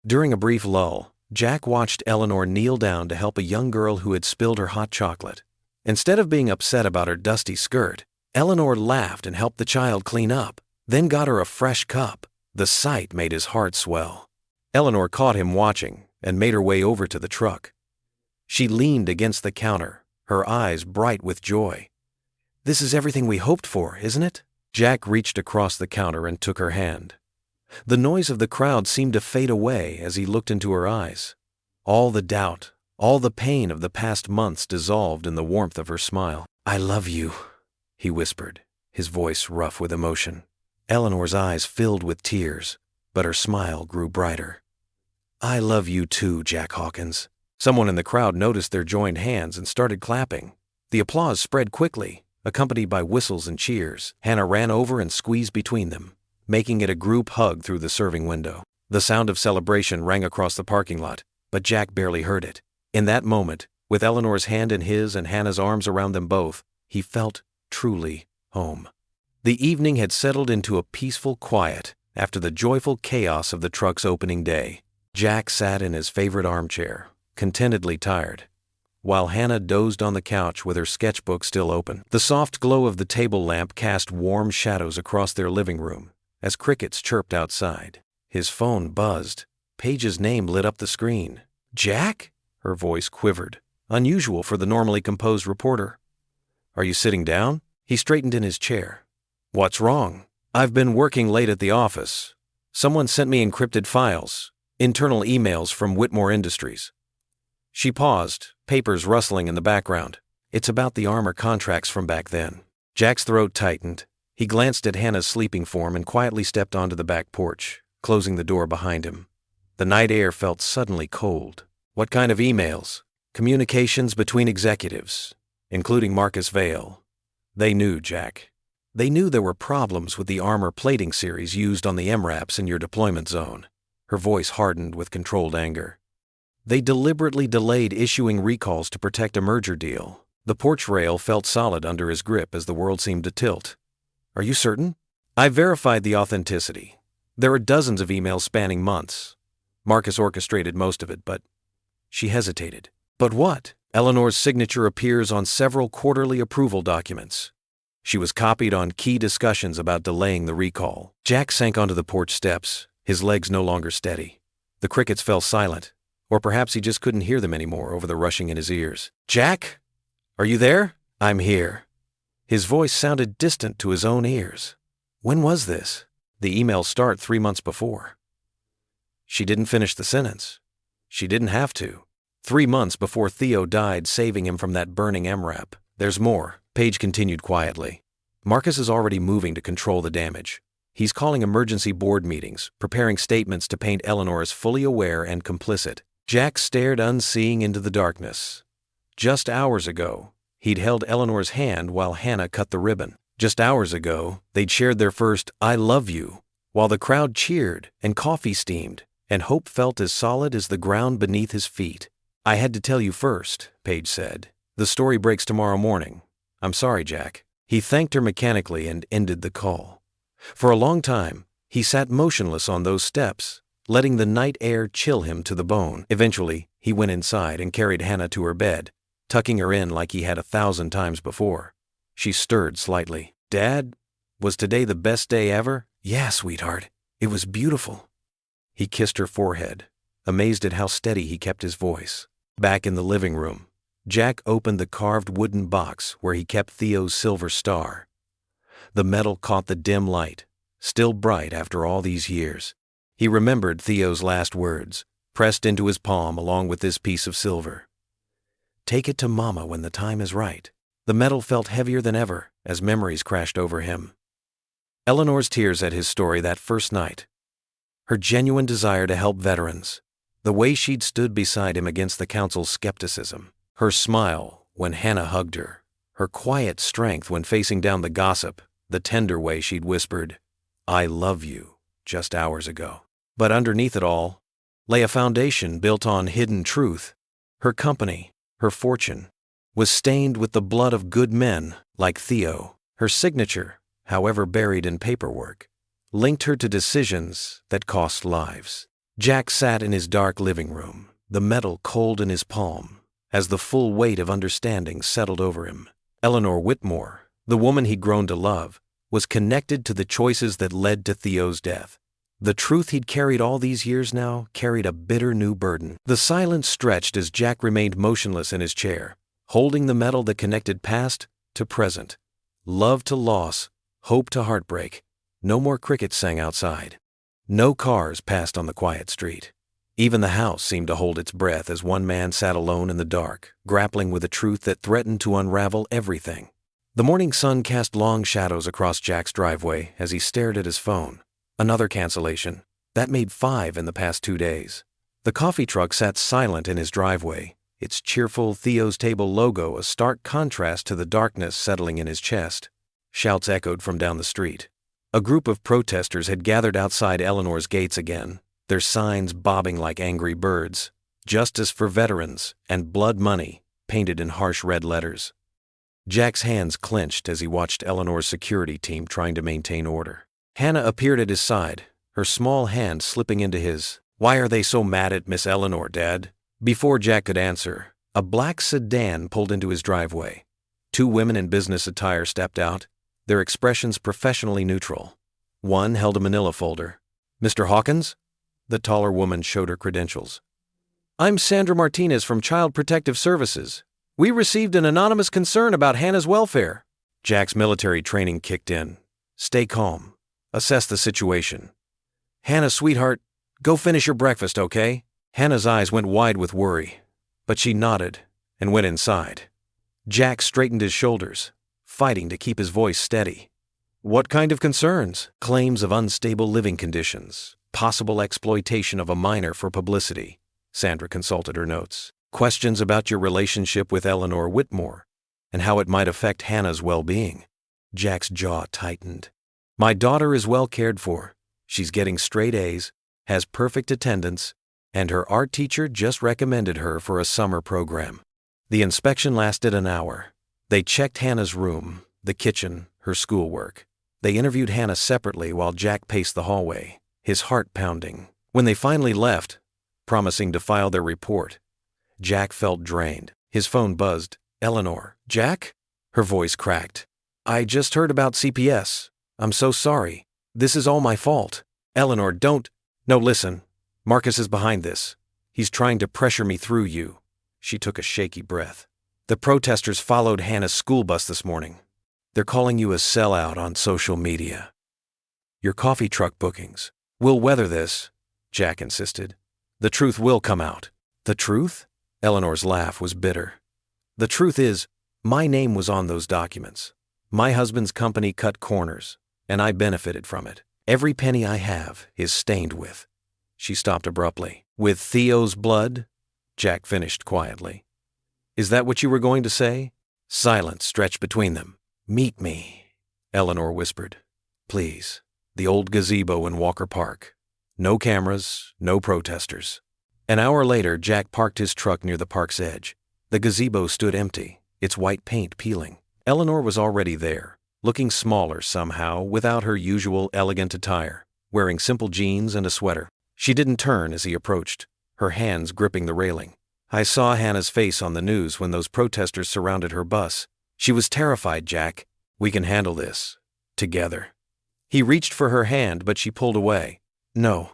During a brief lull, Jack watched Eleanor kneel down to help a young girl who had spilled her hot chocolate. Instead of being upset about her dusty skirt, Eleanor laughed and helped the child clean up, then got her a fresh cup. The sight made his heart swell. Eleanor caught him watching and made her way over to the truck. She leaned against the counter, her eyes bright with joy. "This is everything we hoped for, isn't it?" Jack reached across the counter and took her hand. The noise of the crowd seemed to fade away as he looked into her eyes. All the doubt, all the pain of the past months dissolved in the warmth of her smile. "I love you," he whispered, his voice rough with emotion. Eleanor's eyes filled with tears, but her smile grew brighter. "I love you too, Jack Hawkins." Someone in the crowd noticed their joined hands and started clapping. The applause spread quickly, accompanied by whistles and cheers. Hannah ran over and squeezed between them, making it a group hug through the serving window. The sound of celebration rang across the parking lot, but Jack barely heard it. In that moment, with Eleanor's hand in his and Hannah's arms around them both, he felt truly home. The evening had settled into a peaceful quiet after the joyful chaos of the truck's opening day. Jack sat in his favorite armchair, contentedly tired, while Hannah dozed on the couch with her sketchbook still open. The soft glow of the table lamp cast warm shadows across their living room as crickets chirped outside. His phone buzzed. Paige's name lit up the screen. "Jack?" Her voice quivered, unusual for the normally composed reporter. "Are you sitting down?" He straightened in his chair. "What's wrong?" "I've been working late at the office. Someone sent me encrypted files, internal emails from Whitmore Industries." She paused, papers rustling in the background. "It's about the armor contracts from back then." Jack's throat tightened. He glanced at Hannah's sleeping form and quietly stepped onto the back porch, closing the door behind him. The night air felt suddenly cold. "What kind of emails?" "Communications between executives, including Marcus Vale." They knew, Jack. They knew there were problems with the armor plating series used on the MRAPs in your deployment zone. Her voice hardened with controlled anger. They deliberately delayed issuing recalls to protect a merger deal. The porch rail felt solid under his grip as the world seemed to tilt. "Are you certain?" "I verified the authenticity. There are dozens of emails spanning months. Marcus orchestrated most of it, but..." She hesitated. "But what?" "Eleanor's signature appears on several quarterly approval documents. She was copied on key discussions about delaying the recall." Jack sank onto the porch steps, his legs no longer steady. The crickets fell silent, or perhaps he just couldn't hear them anymore over the rushing in his ears. "Jack? Are you there?" "I'm here." His voice sounded distant to his own ears. "When was this?" "The emails start 3 months before." She didn't finish the sentence. She didn't have to. 3 months before Theo died, saving him from that burning MRAP. "There's more," Paige continued quietly. Marcus is already moving to control the damage. He's calling emergency board meetings, preparing statements to paint Eleanor as fully aware and complicit. Jack stared unseeing into the darkness. Just hours ago, he'd held Eleanor's hand while Hannah cut the ribbon. Just hours ago, they'd shared their first "I love you," while the crowd cheered and coffee steamed, and hope felt as solid as the ground beneath his feet. "I had to tell you first," Paige said. "The story breaks tomorrow morning. I'm sorry, Jack." He thanked her mechanically and ended the call. For a long time, he sat motionless on those steps, letting the night air chill him to the bone. Eventually, he went inside and carried Hannah to her bed, tucking her in like he had 1,000 times before. She stirred slightly. "Dad, was today the best day ever?" "Yeah, sweetheart. It was beautiful." He kissed her forehead, amazed at how steady he kept his voice. Back in the living room, Jack opened the carved wooden box where he kept Theo's silver star. The metal caught the dim light, still bright after all these years. He remembered Theo's last words, pressed into his palm along with this piece of silver. "Take it to Mama when the time is right." The metal felt heavier than ever as memories crashed over him. Eleanor's tears at his story that first night. Her genuine desire to help veterans. The way she'd stood beside him against the council's skepticism. Her smile when Hannah hugged her. Her quiet strength when facing down the gossip. The tender way she'd whispered, "I love you," just hours ago. But underneath it all lay a foundation built on hidden truth. Her company, her fortune, was stained with the blood of good men like Theo. Her signature, however buried in paperwork, linked her to decisions that cost lives. Jack sat in his dark living room, the metal cold in his palm, as the full weight of understanding settled over him. Eleanor Whitmore, the woman he'd grown to love, was connected to the choices that led to Theo's death. The truth he'd carried all these years now carried a bitter new burden. The silence stretched as Jack remained motionless in his chair, holding the metal that connected past to present, love to loss, hope to heartbreak. No more crickets sang outside. No cars passed on the quiet street. Even the house seemed to hold its breath as one man sat alone in the dark, grappling with a truth that threatened to unravel everything. The morning sun cast long shadows across Jack's driveway as he stared at his phone. Another cancellation. That made 5 in the past 2 days. The coffee truck sat silent in his driveway, its cheerful Theo's Table logo a stark contrast to the darkness settling in his chest. Shouts echoed from down the street. A group of protesters had gathered outside Eleanor's gates again, their signs bobbing like angry birds. "Justice for veterans" and "Blood money" painted in harsh red letters. Jack's hands clenched as he watched Eleanor's security team trying to maintain order. Hannah appeared at his side, her small hand slipping into his. "Why are they so mad at Miss Eleanor, Dad?" Before Jack could answer, a black sedan pulled into his driveway. 2 women in business attire stepped out, their expressions professionally neutral. One held a manila folder. "Mr. Hawkins?" The taller woman showed her credentials. "I'm Sandra Martinez from Child Protective Services. We received an anonymous concern about Hannah's welfare." Jack's military training kicked in. Stay calm. Assess the situation. "Hannah, sweetheart, go finish your breakfast, okay?" Hannah's eyes went wide with worry, but she nodded and went inside. Jack straightened his shoulders, fighting to keep his voice steady. "What kind of concerns?" "Claims of unstable living conditions, possible exploitation of a minor for publicity." Sandra consulted her notes. "Questions about your relationship with Eleanor Whitmore and how it might affect Hannah's well-being." Jack's jaw tightened. "My daughter is well cared for. She's getting straight A's, has perfect attendance, and her art teacher just recommended her for a summer program." The inspection lasted an hour. They checked Hannah's room, the kitchen, her schoolwork. They interviewed Hannah separately while Jack paced the hallway, his heart pounding. When they finally left, promising to file their report, Jack felt drained. His phone buzzed. "Eleanor." "Jack?" Her voice cracked. "I just heard about CPS. I'm so sorry. This is all my fault." "Eleanor, don't." "No, listen. Marcus is behind this. He's trying to pressure me through you." She took a shaky breath. "The protesters followed Hannah's school bus this morning. They're calling you a sellout on social media. Your coffee truck bookings. We'll weather this," Jack insisted. "The truth will come out." "The truth?" Eleanor's laugh was bitter. "The truth is, my name was on those documents. My husband's company cut corners, and I benefited from it. Every penny I have is stained with." She stopped abruptly. "With Theo's blood?" Jack finished quietly. "Is that what you were going to say?" Silence stretched between them. "Meet me," Eleanor whispered. "Please. The old gazebo in Walker Park. No cameras, no protesters." An hour later, Jack parked his truck near the park's edge. The gazebo stood empty, its white paint peeling. Eleanor was already there, looking smaller somehow, without her usual elegant attire, wearing simple jeans and a sweater. She didn't turn as he approached, her hands gripping the railing. "I saw Hannah's face on the news when those protesters surrounded her bus. She was terrified, Jack. We can handle this. Together." He reached for her hand, but she pulled away. "No."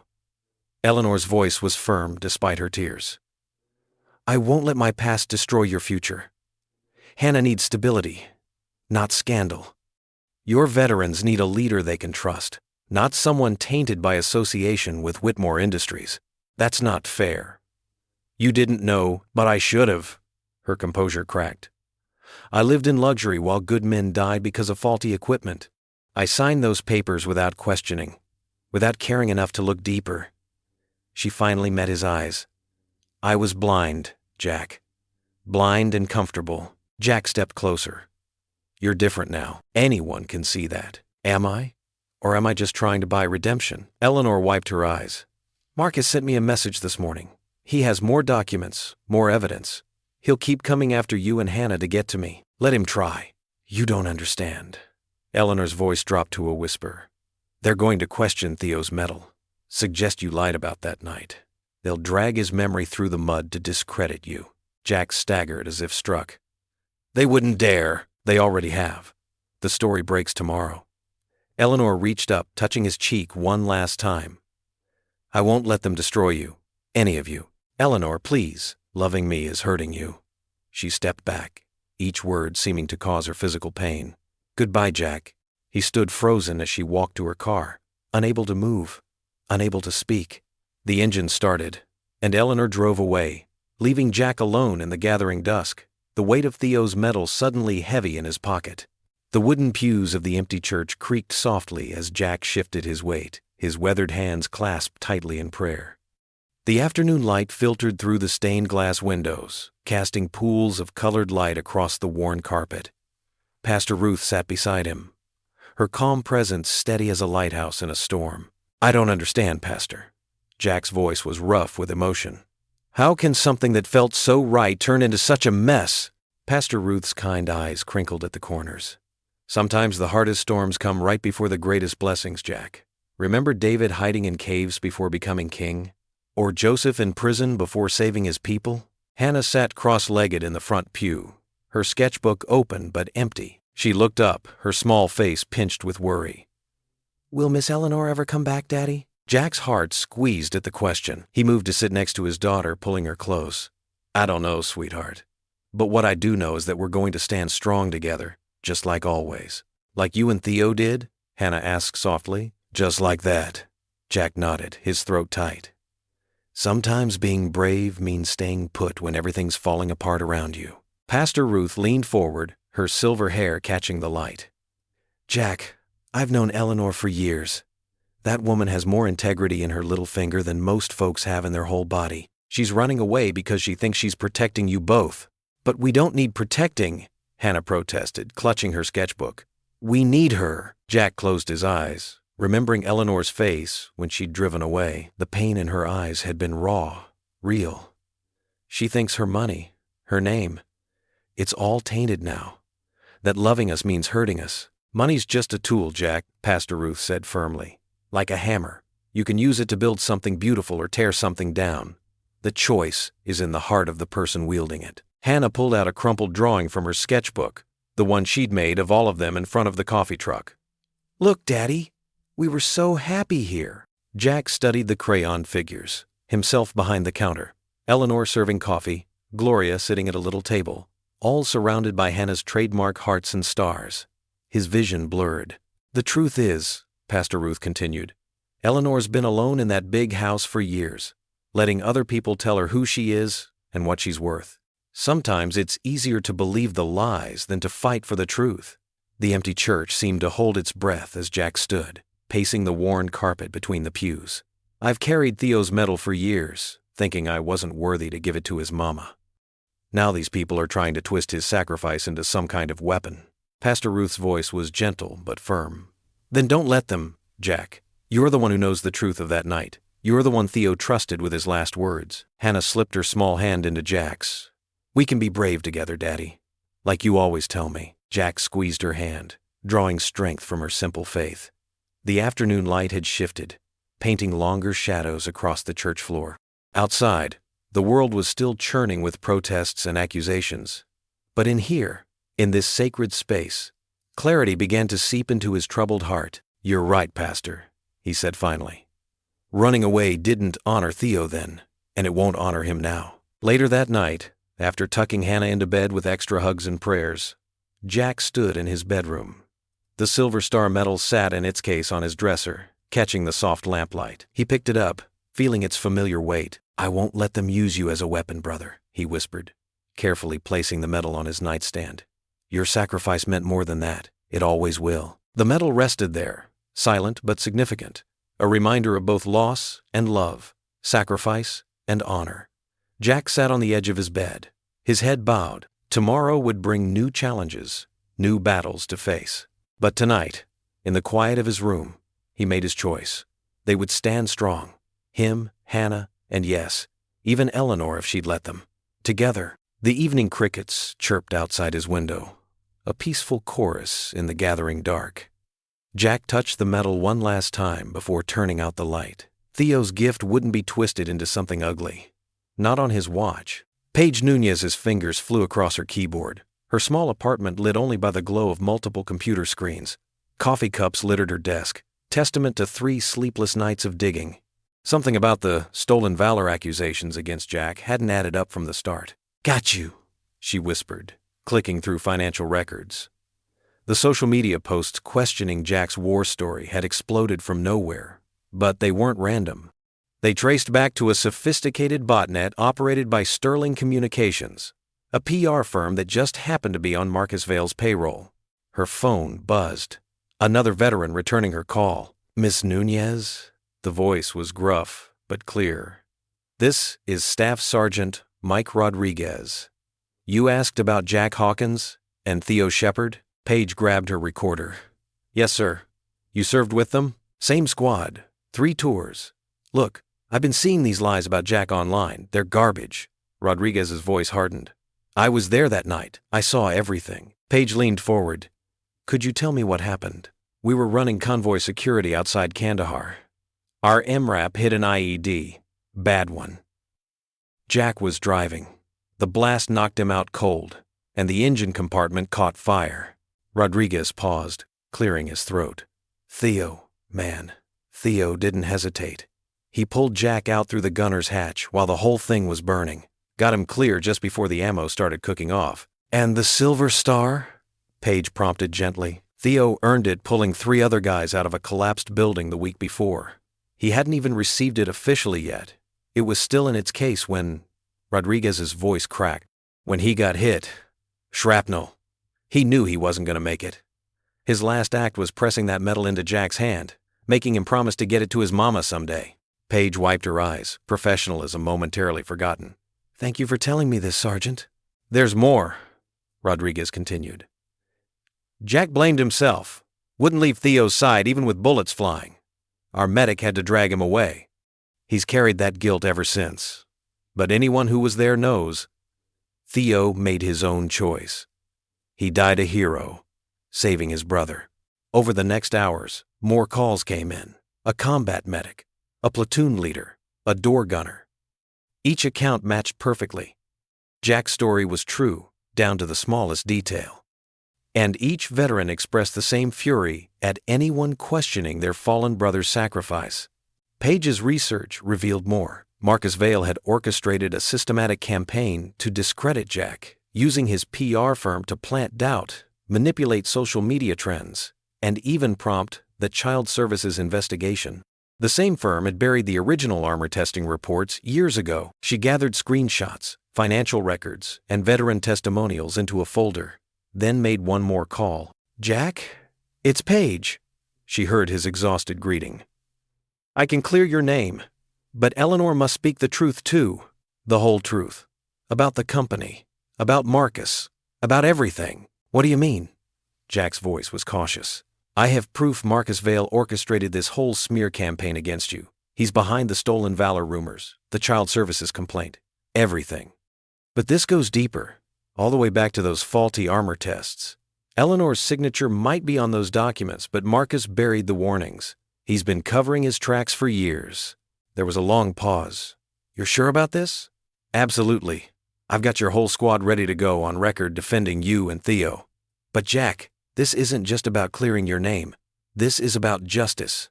Eleanor's voice was firm despite her tears. "I won't let my past destroy your future. Hannah needs stability, not scandal. Your veterans need a leader they can trust, not someone tainted by association with Whitmore Industries. That's not fair." "You didn't know, but I should have." Her composure cracked. "I lived in luxury while good men died because of faulty equipment. I signed those papers without questioning, without caring enough to look deeper." She finally met his eyes. "I was blind, Jack. Blind and comfortable." Jack stepped closer. "You're different now. Anyone can see that. Am I? Or am I just trying to buy redemption?" Eleanor wiped her eyes. "Marcus sent me a message this morning. He has more documents, more evidence. He'll keep coming after you and Hannah to get to me. Let him try." "You don't understand." Eleanor's voice dropped to a whisper. "They're going to question Theo's medal, suggest you lied about that night. They'll drag his memory through the mud to discredit you." Jack staggered as if struck. "They wouldn't dare. They already have. The story breaks tomorrow." Eleanor reached up, touching his cheek one last time. "I won't let them destroy you. Any of you. Eleanor, please. Loving me is hurting you." She stepped back, each word seeming to cause her physical pain. "Goodbye, Jack." He stood frozen as she walked to her car, unable to move, unable to speak. The engine started, and Eleanor drove away, leaving Jack alone in the gathering dusk, the weight of Theo's medal suddenly heavy in his pocket. The wooden pews of the empty church creaked softly as Jack shifted his weight, his weathered hands clasped tightly in prayer. The afternoon light filtered through the stained glass windows, casting pools of colored light across the worn carpet. Pastor Ruth sat beside him, her calm presence steady as a lighthouse in a storm. "I don't understand, Pastor." Jack's voice was rough with emotion. "How can something that felt so right turn into such a mess?" Pastor Ruth's kind eyes crinkled at the corners. "Sometimes the hardest storms come right before the greatest blessings, Jack. Remember David hiding in caves before becoming king? Or Joseph in prison before saving his people?" Hannah sat cross-legged in the front pew, her sketchbook open but empty. She looked up, her small face pinched with worry. "Will Miss Eleanor ever come back, Daddy?" Jack's heart squeezed at the question. He moved to sit next to his daughter, pulling her close. "I don't know, sweetheart. But what I do know is that we're going to stand strong together, just like always." "Like you and Theo did?" Hannah asked softly. "Just like that." Jack nodded, his throat tight. "Sometimes being brave means staying put when everything's falling apart around you." Pastor Ruth leaned forward, her silver hair catching the light. "Jack, I've known Eleanor for years. That woman has more integrity in her little finger than most folks have in their whole body. She's running away because she thinks she's protecting you both." "But we don't need protecting," Hannah protested, clutching her sketchbook. "We need her." Jack closed his eyes, remembering Eleanor's face when she'd driven away. The pain in her eyes had been raw, real. She thinks her money, her name, it's all tainted now. That loving us means hurting us. "Money's just a tool, Jack," Pastor Ruth said firmly. "Like a hammer. You can use it to build something beautiful or tear something down. The choice is in the heart of the person wielding it." Hannah pulled out a crumpled drawing from her sketchbook, the one she'd made of all of them in front of the coffee truck. "Look, Daddy, we were so happy here." Jack studied the crayon figures, himself behind the counter, Eleanor serving coffee, Gloria sitting at a little table, all surrounded by Hannah's trademark hearts and stars. His vision blurred. "The truth is," Pastor Ruth continued, "Eleanor's been alone in that big house for years, letting other people tell her who she is and what she's worth. Sometimes it's easier to believe the lies than to fight for the truth. The empty church seemed to hold its breath as Jack stood, pacing the worn carpet between the pews. I've carried Theo's medal for years, thinking I wasn't worthy to give it to his mama. Now these people are trying to twist his sacrifice into some kind of weapon. Pastor Ruth's voice was gentle but firm. Then don't let them, Jack. You're the one who knows the truth of that night. You're the one Theo trusted with his last words. Hannah slipped her small hand into Jack's. We can be brave together, Daddy. Like you always tell me. Jack squeezed her hand, drawing strength from her simple faith. The afternoon light had shifted, painting longer shadows across the church floor. Outside, the world was still churning with protests and accusations. But in here, in this sacred space, clarity began to seep into his troubled heart. You're right, Pastor, he said finally. Running away didn't honor Theo then, and it won't honor him now. Later that night, after tucking Hannah into bed with extra hugs and prayers, Jack stood in his bedroom. The Silver Star medal sat in its case on his dresser, catching the soft lamplight. He picked it up, feeling its familiar weight. I won't let them use you as a weapon, brother, he whispered, carefully placing the medal on his nightstand. Your sacrifice meant more than that. It always will. The medal rested there, silent but significant, a reminder of both loss and love, sacrifice and honor. Jack sat on the edge of his bed, his head bowed. Tomorrow would bring new challenges, new battles to face. But tonight, in the quiet of his room, he made his choice. They would stand strong. Him, Hannah, and yes, even Eleanor if she'd let them. Together, the evening crickets chirped outside his window, a peaceful chorus in the gathering dark. Jack touched the medal one last time before turning out the light. Theo's gift wouldn't be twisted into something ugly. Not on his watch. Paige Nunez's fingers flew across her keyboard, her small apartment lit only by the glow of multiple computer screens. Coffee cups littered her desk, testament to 3 sleepless nights of digging. Something about the stolen valor accusations against Jack hadn't added up from the start. Got you, she whispered, clicking through financial records. The social media posts questioning Jack's war story had exploded from nowhere, but they weren't random. They traced back to a sophisticated botnet operated by Sterling Communications, a PR firm that just happened to be on Marcus Vale's payroll. Her phone buzzed. Another veteran returning her call. Miss Nunez? The voice was gruff but clear. This is Staff Sergeant Mike Rodriguez. You asked about Jack Hawkins and Theo Shepard? Paige grabbed her recorder. Yes, sir. You served with them? Same squad. 3 tours. Look, I've been seeing these lies about Jack online. They're garbage. Rodriguez's voice hardened. I was there that night. I saw everything. Paige leaned forward. Could you tell me what happened? We were running convoy security outside Kandahar. Our MRAP hit an IED. Bad one. Jack was driving. The blast knocked him out cold, and the engine compartment caught fire. Rodriguez paused, clearing his throat. Theo, man. Theo didn't hesitate. He pulled Jack out through the gunner's hatch while the whole thing was burning. Got him clear just before the ammo started cooking off. And the Silver Star? Paige prompted gently. Theo earned it pulling 3 other guys out of a collapsed building the week before. He hadn't even received it officially yet. It was still in its case when... Rodriguez's voice cracked. When he got hit. Shrapnel. He knew he wasn't going to make it. His last act was pressing that medal into Jack's hand, making him promise to get it to his mama someday. Paige wiped her eyes, professionalism momentarily forgotten. Thank you for telling me this, Sergeant. There's more, Rodriguez continued. Jack blamed himself. Wouldn't leave Theo's side even with bullets flying. Our medic had to drag him away. He's carried that guilt ever since. But anyone who was there knows. Theo made his own choice. He died a hero, saving his brother. Over the next hours, more calls came in. A combat medic, a platoon leader, a door gunner. Each account matched perfectly. Jack's story was true, down to the smallest detail. And each veteran expressed the same fury at anyone questioning their fallen brother's sacrifice. Paige's research revealed more. Marcus Vale had orchestrated a systematic campaign to discredit Jack, using his PR firm to plant doubt, manipulate social media trends, and even prompt the Child Services investigation. The same firm had buried the original armor testing reports years ago. She gathered screenshots, financial records, and veteran testimonials into a folder, then made one more call. Jack? It's Paige. She heard his exhausted greeting. I can clear your name, but Eleanor must speak the truth too. The whole truth. About the company. About Marcus. About everything. What do you mean? Jack's voice was cautious. I have proof Marcus Vale orchestrated this whole smear campaign against you. He's behind the stolen valor rumors, the child services complaint, everything. But this goes deeper, all the way back to those faulty armor tests. Eleanor's signature might be on those documents, but Marcus buried the warnings. He's been covering his tracks for years. There was a long pause. You're sure about this? Absolutely. I've got your whole squad ready to go on record defending you and Theo. But Jack, this isn't just about clearing your name. This is about justice.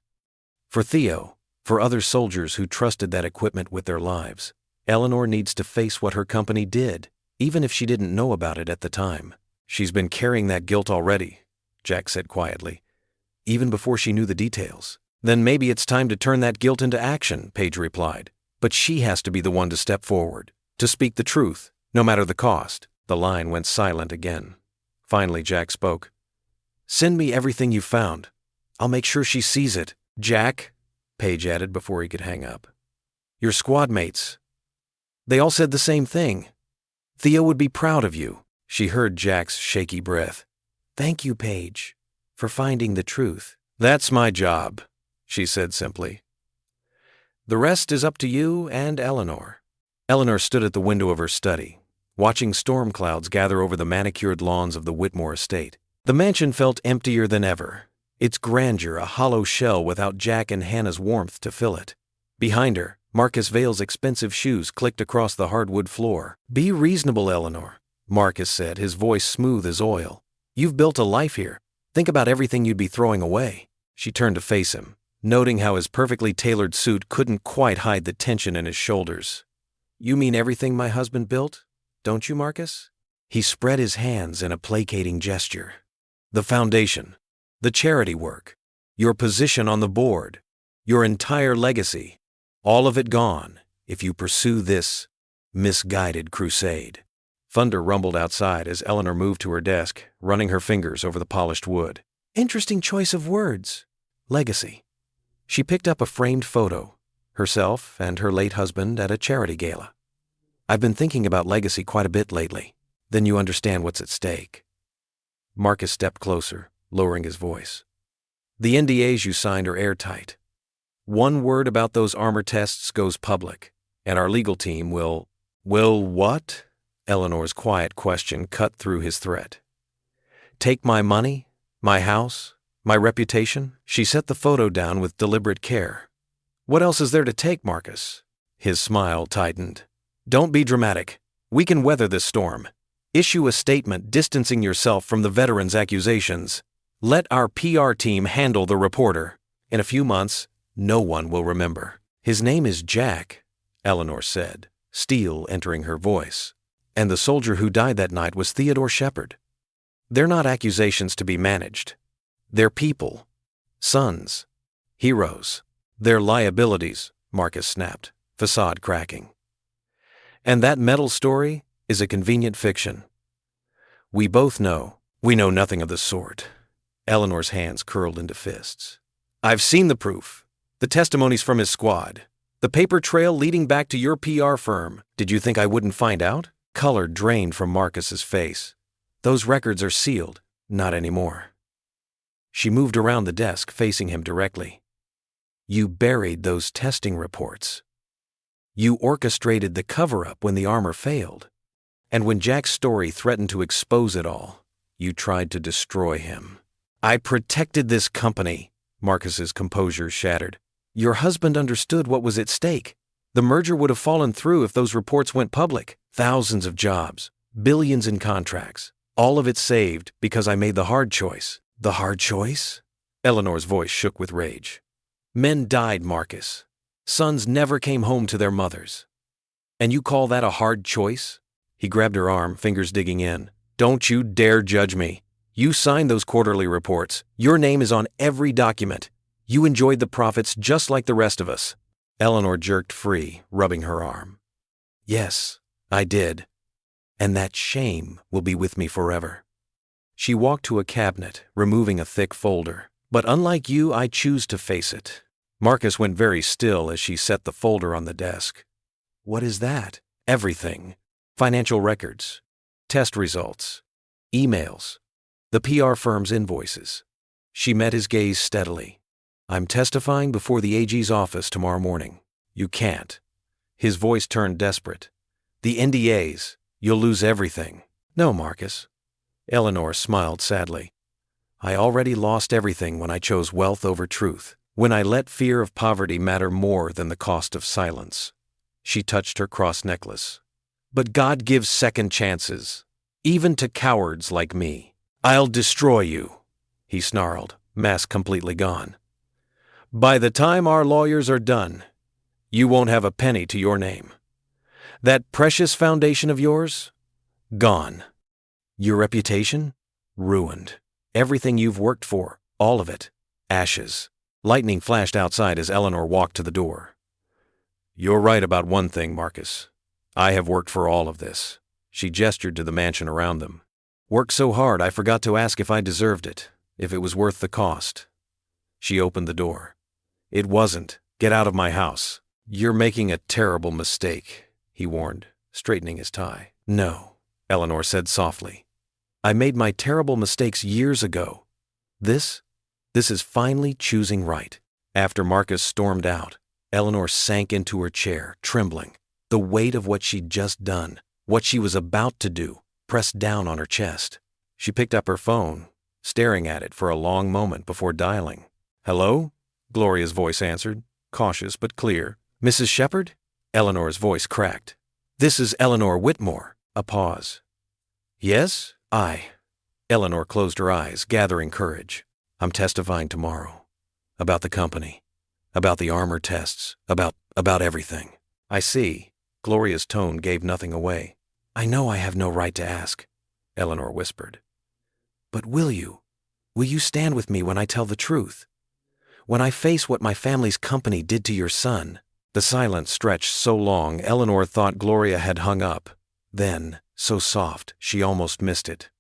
For Theo, for other soldiers who trusted that equipment with their lives, Eleanor needs to face what her company did, even if she didn't know about it at the time. She's been carrying that guilt already, Jack said quietly, even before she knew the details. Then maybe it's time to turn that guilt into action, Paige replied. But she has to be the one to step forward, to speak the truth, no matter the cost. The line went silent again. Finally, Jack spoke. Send me everything you found. I'll make sure she sees it. Jack, Paige added before he could hang up. Your squad mates. They all said the same thing. Theo would be proud of you. She heard Jack's shaky breath. Thank you, Paige, for finding the truth. That's my job, she said simply. The rest is up to you and Eleanor. Eleanor stood at the window of her study, watching storm clouds gather over the manicured lawns of the Whitmore estate. The mansion felt emptier than ever, its grandeur a hollow shell without Jack and Hannah's warmth to fill it. Behind her, Marcus Vale's expensive shoes clicked across the hardwood floor. Be reasonable, Eleanor, Marcus said, his voice smooth as oil. You've built a life here. Think about everything you'd be throwing away. She turned to face him, noting how his perfectly tailored suit couldn't quite hide the tension in his shoulders. You mean everything my husband built, don't you, Marcus? He spread his hands in a placating gesture. The foundation, the charity work, your position on the board, your entire legacy, all of it gone if you pursue this misguided crusade. Thunder rumbled outside as Eleanor moved to her desk, running her fingers over the polished wood. Interesting choice of words. Legacy. She picked up a framed photo, herself and her late husband at a charity gala. I've been thinking about legacy quite a bit lately. Then you understand what's at stake. Marcus stepped closer, lowering his voice. The NDAs you signed are airtight. One word about those armor tests goes public, and our legal team will what? Eleanor's quiet question cut through his threat. Take my money, my house, my reputation? She set the photo down with deliberate care. What else is there to take, Marcus? His smile tightened. Don't be dramatic. We can weather this storm. Issue a statement distancing yourself from the veteran's accusations. Let our PR team handle the reporter. In a few months, no one will remember. His name is Jack, Eleanor said, steel entering her voice. And the soldier who died that night was Theodore Shepard. They're not accusations to be managed. They're people. Sons. Heroes. They're liabilities, Marcus snapped, facade cracking. And that medal story is a convenient fiction. We both know. We know nothing of the sort. Eleanor's hands curled into fists. I've seen the proof. The testimonies from his squad. The paper trail leading back to your PR firm. Did you think I wouldn't find out? Color drained from Marcus's face. Those records are sealed. Not anymore. She moved around the desk, facing him directly. You buried those testing reports. You orchestrated the cover-up when the armor failed. And when Jack's story threatened to expose it all, you tried to destroy him. I protected this company. Marcus's composure shattered. Your husband understood what was at stake. The merger would have fallen through if those reports went public. Thousands of jobs, billions in contracts. All of it saved because I made the hard choice. The hard choice? Eleanor's voice shook with rage. Men died, Marcus. Sons never came home to their mothers. And you call that a hard choice? He grabbed her arm, fingers digging in. Don't you dare judge me. You signed those quarterly reports. Your name is on every document. You enjoyed the profits just like the rest of us. Eleanor jerked free, rubbing her arm. Yes, I did. And that shame will be with me forever. She walked to a cabinet, removing a thick folder. "But unlike you, I choose to face it." Marcus went very still as she set the folder on the desk. "What is that?" "Everything. Financial records, test results, emails, the PR firm's invoices." She met his gaze steadily. "I'm testifying before the AG's office tomorrow morning." "You can't." His voice turned desperate. "The NDAs. You'll lose everything." "No, Marcus." Eleanor smiled sadly. "I already lost everything when I chose wealth over truth, when I let fear of poverty matter more than the cost of silence." She touched her cross necklace. "But God gives second chances, even to cowards like me." "I'll destroy you," he snarled, mask completely gone. "By the time our lawyers are done, you won't have a penny to your name. That precious foundation of yours? Gone. Your reputation? Ruined. Everything you've worked for, all of it, ashes." Lightning flashed outside as Eleanor walked to the door. "You're right about one thing, Marcus. I have worked for all of this." She gestured to the mansion around them. "Worked so hard I forgot to ask if I deserved it, if it was worth the cost." She opened the door. "It wasn't. Get out of my house." "You're making a terrible mistake," he warned, straightening his tie. "No," Eleanor said softly. "I made my terrible mistakes years ago. This is finally choosing right." After Marcus stormed out, Eleanor sank into her chair, trembling. The weight of what she'd just done, what she was about to do, pressed down on her chest. She picked up her phone, staring at it for a long moment before dialing. "Hello?" Gloria's voice answered, cautious but clear. "Mrs. Shepherd?" Eleanor's voice cracked. "This is Eleanor Whitmore." A pause. "Yes, I." Eleanor closed her eyes, gathering courage. "I'm testifying tomorrow. About the company. About the armor tests. About everything." "I see." Gloria's tone gave nothing away. "I know I have no right to ask," Eleanor whispered. "But will you? Will you stand with me when I tell the truth? When I face what my family's company did to your son?" The silence stretched so long Eleanor thought Gloria had hung up. Then, so soft, she almost missed it.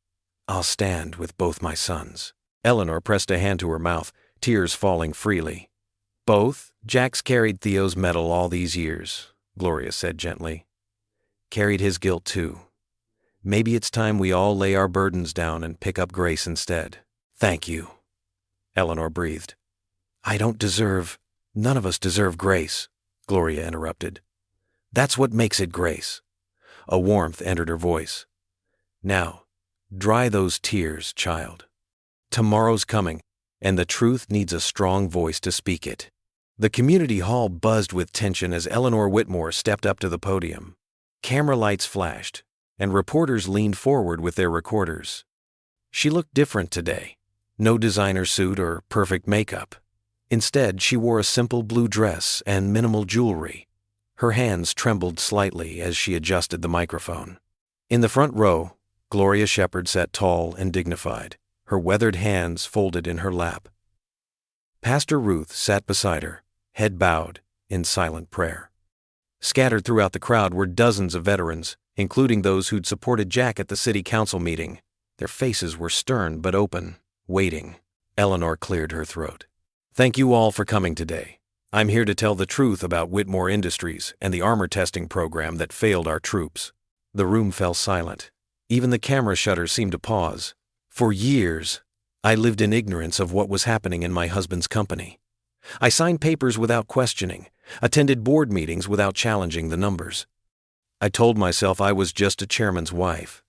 "I'll stand with both my sons." Eleanor pressed a hand to her mouth, tears falling freely. "Both? Jack's carried Theo's medal all these years," Gloria said gently. "Carried his guilt too. Maybe it's time we all lay our burdens down and pick up grace instead." "Thank you," Eleanor breathed. None of us deserve grace," Gloria interrupted. "That's what makes it grace." A warmth entered her voice. "Now, dry those tears, child. Tomorrow's coming, and the truth needs a strong voice to speak it." The community hall buzzed with tension as Eleanor Whitmore stepped up to the podium. Camera lights flashed, and reporters leaned forward with their recorders. She looked different today. No designer suit or perfect makeup. Instead, she wore a simple blue dress and minimal jewelry. Her hands trembled slightly as she adjusted the microphone. In the front row, Gloria Shepherd sat tall and dignified, her weathered hands folded in her lap. Pastor Ruth sat beside her, head bowed, in silent prayer. Scattered throughout the crowd were dozens of veterans, including those who'd supported Jack at the city council meeting. Their faces were stern but open, waiting. Eleanor cleared her throat. "Thank you all for coming today. I'm here to tell the truth about Whitmore Industries and the armor testing program that failed our troops." The room fell silent. Even the camera shutters seemed to pause. "For years, I lived in ignorance of what was happening in my husband's company. I signed papers without questioning, attended board meetings without challenging the numbers. I told myself I was just a chairman's wife,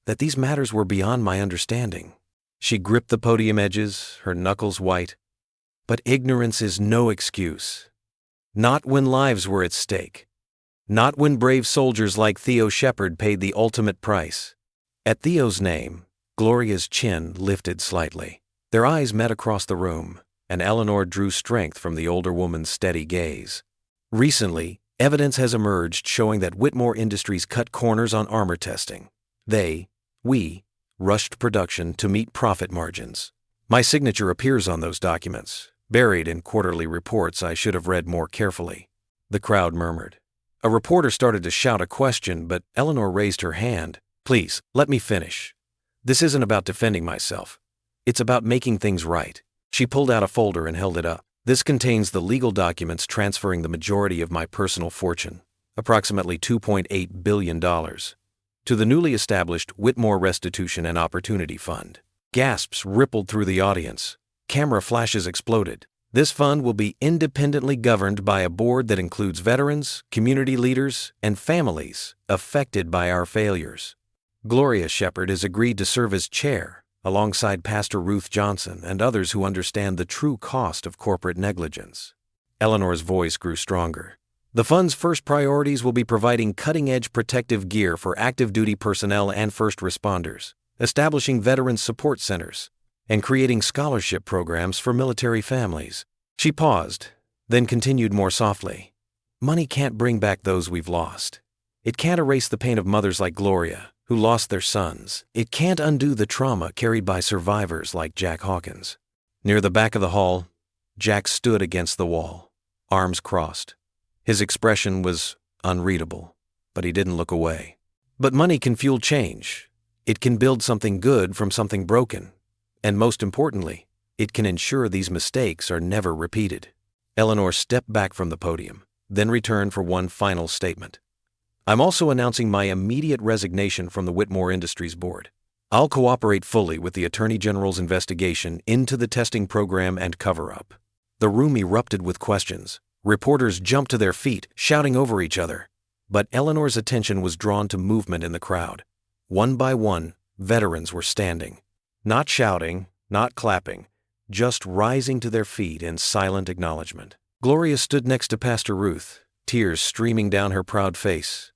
that these matters were beyond my understanding." She gripped the podium edges, her knuckles white. "But ignorance is no excuse. Not when lives were at stake. Not when brave soldiers like Theo Shepherd paid the ultimate price." At Theo's name, Gloria's chin lifted slightly. Their eyes met across the room, and Eleanor drew strength from the older woman's steady gaze. "Recently, evidence has emerged showing that Whitmore Industries cut corners on armor testing. We, rushed production to meet profit margins. My signature appears on those documents, buried in quarterly reports I should have read more carefully." The crowd murmured. A reporter started to shout a question, but Eleanor raised her hand. "Please, let me finish. This isn't about defending myself. It's about making things right. She pulled out a folder and held it up. This contains the legal documents transferring the majority of my personal fortune, approximately $2.8 billion, to the newly established Whitmore Restitution and Opportunity Fund. Gasps rippled through the audience. Camera flashes exploded. This fund will be independently governed by a board that includes veterans, community leaders, and families affected by our failures. Gloria Shepherd has agreed to serve as chair, alongside Pastor Ruth Johnson and others who understand the true cost of corporate negligence. Eleanor's voice grew stronger. The fund's first priorities will be providing cutting-edge protective gear for active duty personnel and first responders, establishing veterans support centers, and creating scholarship programs for military families. She paused, then continued more softly. Money can't bring back those we've lost. It can't erase the pain of mothers like Gloria, who lost their sons. It can't undo the trauma carried by survivors like Jack Hawkins. Near the back of the hall, Jack stood against the wall, arms crossed. His expression was unreadable, but he didn't look away. But money can fuel change. It can build something good from something broken. And most importantly, it can ensure these mistakes are never repeated. Eleanor stepped back from the podium, then returned for one final statement. I'm also announcing my immediate resignation from the Whitmore Industries Board. I'll cooperate fully with the Attorney General's investigation into the testing program and cover-up. The room erupted with questions. Reporters jumped to their feet, shouting over each other. But Eleanor's attention was drawn to movement in the crowd. One by one, veterans were standing. Not shouting, not clapping, just rising to their feet in silent acknowledgement. Gloria stood next to Pastor Ruth, tears streaming down her proud face.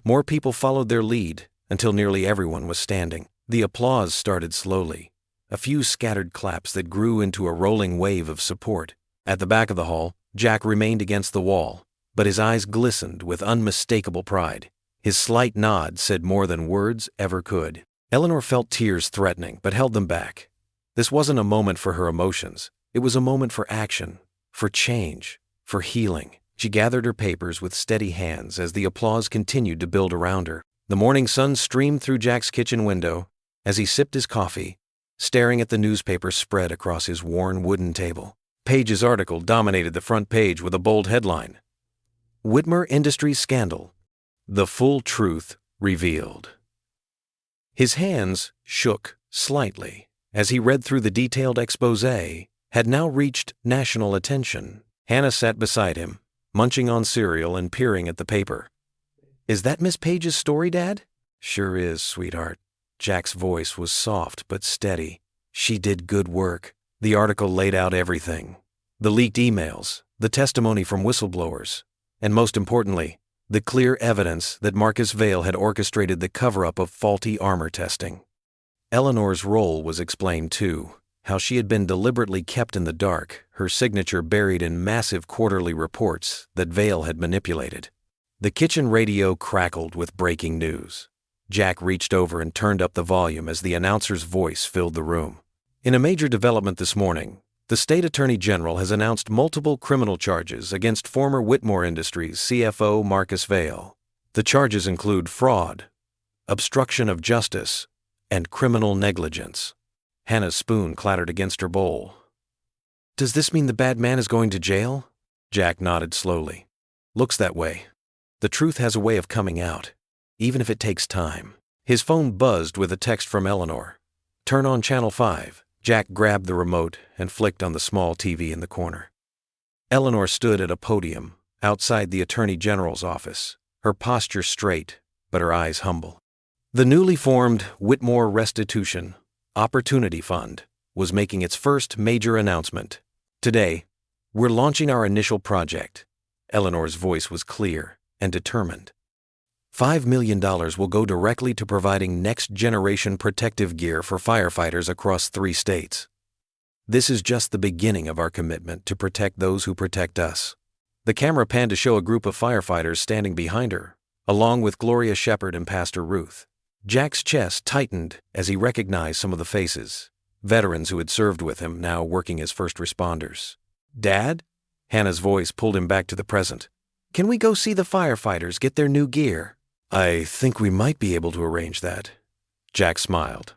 More people followed their lead until nearly everyone was standing. The applause started slowly, a few scattered claps that grew into a rolling wave of support. At the back of the hall, Jack remained against the wall, but his eyes glistened with unmistakable pride. His slight nod said more than words ever could. Eleanor felt tears threatening, but held them back. This wasn't a moment for her emotions. It was a moment for action, for change, for healing. She gathered her papers with steady hands as the applause continued to build around her. The morning sun streamed through Jack's kitchen window as he sipped his coffee, staring at the newspaper spread across his worn wooden table. Page's article dominated the front page with a bold headline: Whitmore Industries Scandal. The Full Truth Revealed. His hands shook slightly as he read through the detailed exposé had now reached national attention. Hannah sat beside him, munching on cereal and peering at the paper. Is that Miss Page's story, Dad? Sure is, sweetheart. Jack's voice was soft but steady. She did good work. The article laid out everything. The leaked emails, the testimony from whistleblowers, and most importantly, the clear evidence that Marcus Vail had orchestrated the cover-up of faulty armor testing. Eleanor's role was explained too, how she had been deliberately kept in the dark, her signature buried in massive quarterly reports that Vail had manipulated. The kitchen radio crackled with breaking news. Jack reached over and turned up the volume as the announcer's voice filled the room. In a major development this morning, the state attorney general has announced multiple criminal charges against former Whitmore Industries CFO Marcus Vail. The charges include fraud, obstruction of justice, and criminal negligence. Hannah's spoon clattered against her bowl. Does this mean the bad man is going to jail? Jack nodded slowly. Looks that way. The truth has a way of coming out, even if it takes time. His phone buzzed with a text from Eleanor. Turn on Channel 5. Jack grabbed the remote and flicked on the small TV in the corner. Eleanor stood at a podium outside the Attorney General's office, her posture straight, but her eyes humble. The newly formed Whitmore Restitution Opportunity Fund was making its first major announcement. Today, we're launching our initial project. Eleanor's voice was clear and determined. $5 million will go directly to providing next-generation protective gear for firefighters across 3 states. This is just the beginning of our commitment to protect those who protect us. The camera panned to show a group of firefighters standing behind her, along with Gloria Shepherd and Pastor Ruth. Jack's chest tightened as he recognized some of the faces, veterans who had served with him, now working as first responders. Dad? Hannah's voice pulled him back to the present. Can we go see the firefighters get their new gear? I think we might be able to arrange that. Jack smiled.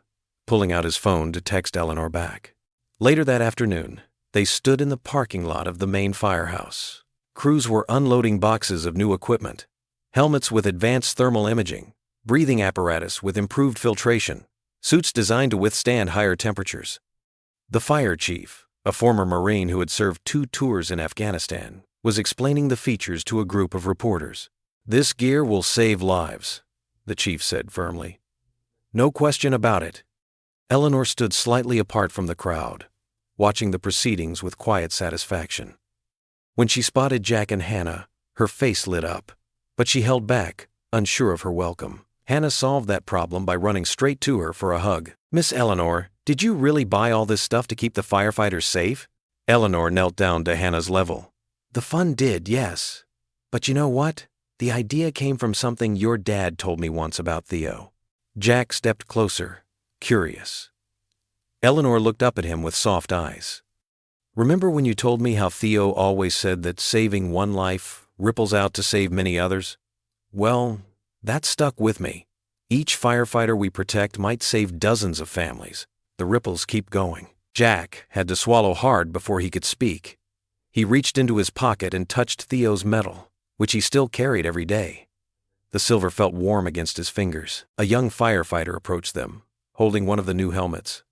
pulling out his phone to text Eleanor back. Later that afternoon, they stood in the parking lot of the main firehouse. Crews were unloading boxes of new equipment, helmets with advanced thermal imaging, breathing apparatus with improved filtration, suits designed to withstand higher temperatures. The fire chief, a former Marine who had served 2 tours in Afghanistan, was explaining the features to a group of reporters. "This gear will save lives," the chief said firmly. "No question about it." Eleanor stood slightly apart from the crowd, watching the proceedings with quiet satisfaction. When she spotted Jack and Hannah, her face lit up, but she held back, unsure of her welcome. Hannah solved that problem by running straight to her for a hug. "Miss Eleanor, did you really buy all this stuff to keep the firefighters safe?" Eleanor knelt down to Hannah's level. "The fund did, yes. But you know what? The idea came from something your dad told me once about Theo." Jack stepped closer, curious. Eleanor looked up at him with soft eyes. "Remember when you told me how Theo always said that saving one life ripples out to save many others? Well, that stuck with me. Each firefighter we protect might save dozens of families. The ripples keep going." Jack had to swallow hard before he could speak. He reached into his pocket and touched Theo's medal, which he still carried every day. The silver felt warm against his fingers. A young firefighter approached them, holding one of the new helmets.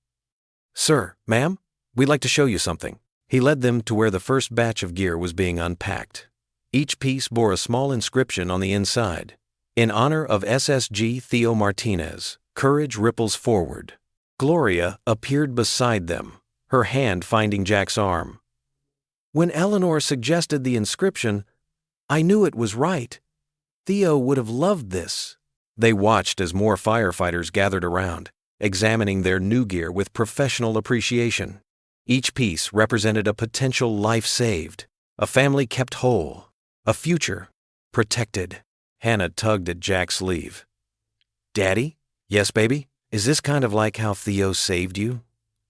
"Sir, ma'am, we'd like to show you something." He led them to where the first batch of gear was being unpacked. Each piece bore a small inscription on the inside. "In honor of SSG Theo Martinez, courage ripples forward." Gloria appeared beside them, her hand finding Jack's arm. "When Eleanor suggested the inscription, I knew it was right. Theo would have loved this." They watched as more firefighters gathered around, examining their new gear with professional appreciation. Each piece represented a potential life saved, a family kept whole, a future protected. Hannah tugged at Jack's sleeve. "Daddy?" "Yes, baby? Is this kind of like how Theo saved you?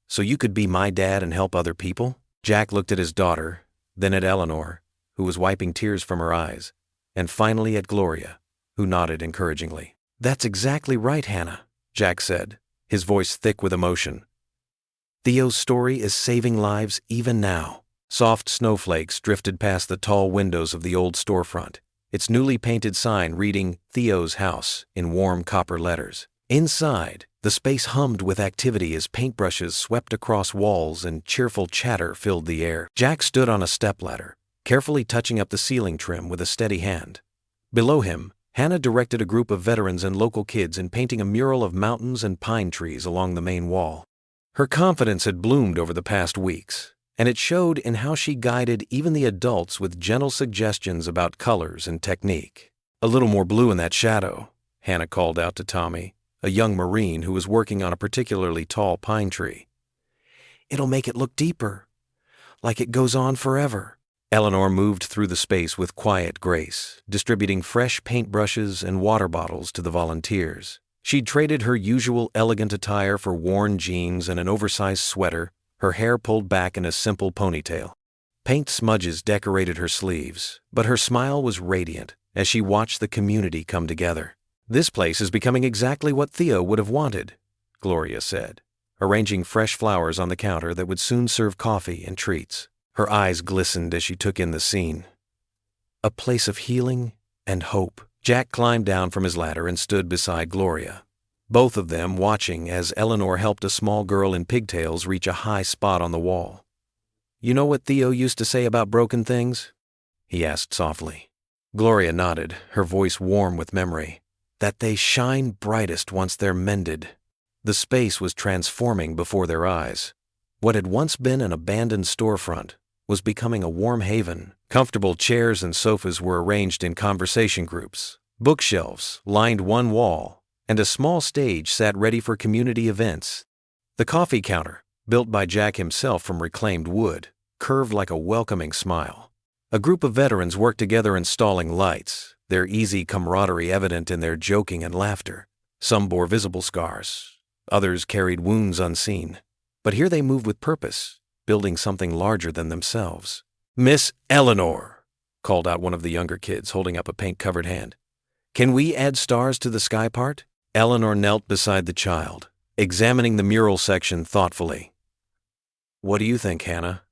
So you could be my dad and help other people?" Jack looked at his daughter, then at Eleanor, who was wiping tears from her eyes, and finally at Gloria, who nodded encouragingly. "That's exactly right, Hannah," Jack said, his voice thick with emotion. "Theo's story is saving lives even now." Soft snowflakes drifted past the tall windows of the old storefront, its newly painted sign reading Theo's House in warm copper letters. Inside, the space hummed with activity as paintbrushes swept across walls and cheerful chatter filled the air. Jack stood on a stepladder, carefully touching up the ceiling trim with a steady hand. Below him, Hannah directed a group of veterans and local kids in painting a mural of mountains and pine trees along the main wall. Her confidence had bloomed over the past weeks, and it showed in how she guided even the adults with gentle suggestions about colors and technique. "A little more blue in that shadow," Hannah called out to Tommy, a young Marine who was working on a particularly tall pine tree. "It'll make it look deeper, like it goes on forever." Eleanor moved through the space with quiet grace, distributing fresh paintbrushes and water bottles to the volunteers. She'd traded her usual elegant attire for worn jeans and an oversized sweater, her hair pulled back in a simple ponytail. Paint smudges decorated her sleeves, but her smile was radiant as she watched the community come together. "This place is becoming exactly what Theo would have wanted," Gloria said, arranging fresh flowers on the counter that would soon serve coffee and treats. Her eyes glistened as she took in the scene. A place of healing and hope. Jack climbed down from his ladder and stood beside Gloria, both of them watching as Eleanor helped a small girl in pigtails reach a high spot on the wall. "You know what Theo used to say about broken things?" he asked softly. Gloria nodded, her voice warm with memory. "That they shine brightest once they're mended." The space was transforming before their eyes. What had once been an abandoned storefront was becoming a warm haven. Comfortable chairs and sofas were arranged in conversation groups. Bookshelves lined one wall, and a small stage sat ready for community events. The coffee counter, built by Jack himself from reclaimed wood, curved like a welcoming smile. A group of veterans worked together installing lights, their easy camaraderie evident in their joking and laughter. Some bore visible scars, others carried wounds unseen. But here they moved with purpose, building something larger than themselves. "Miss Eleanor," called out one of the younger kids, holding up a paint-covered hand. "Can we add stars to the sky part?" Eleanor knelt beside the child, examining the mural section thoughtfully. "What do you think, Hannah?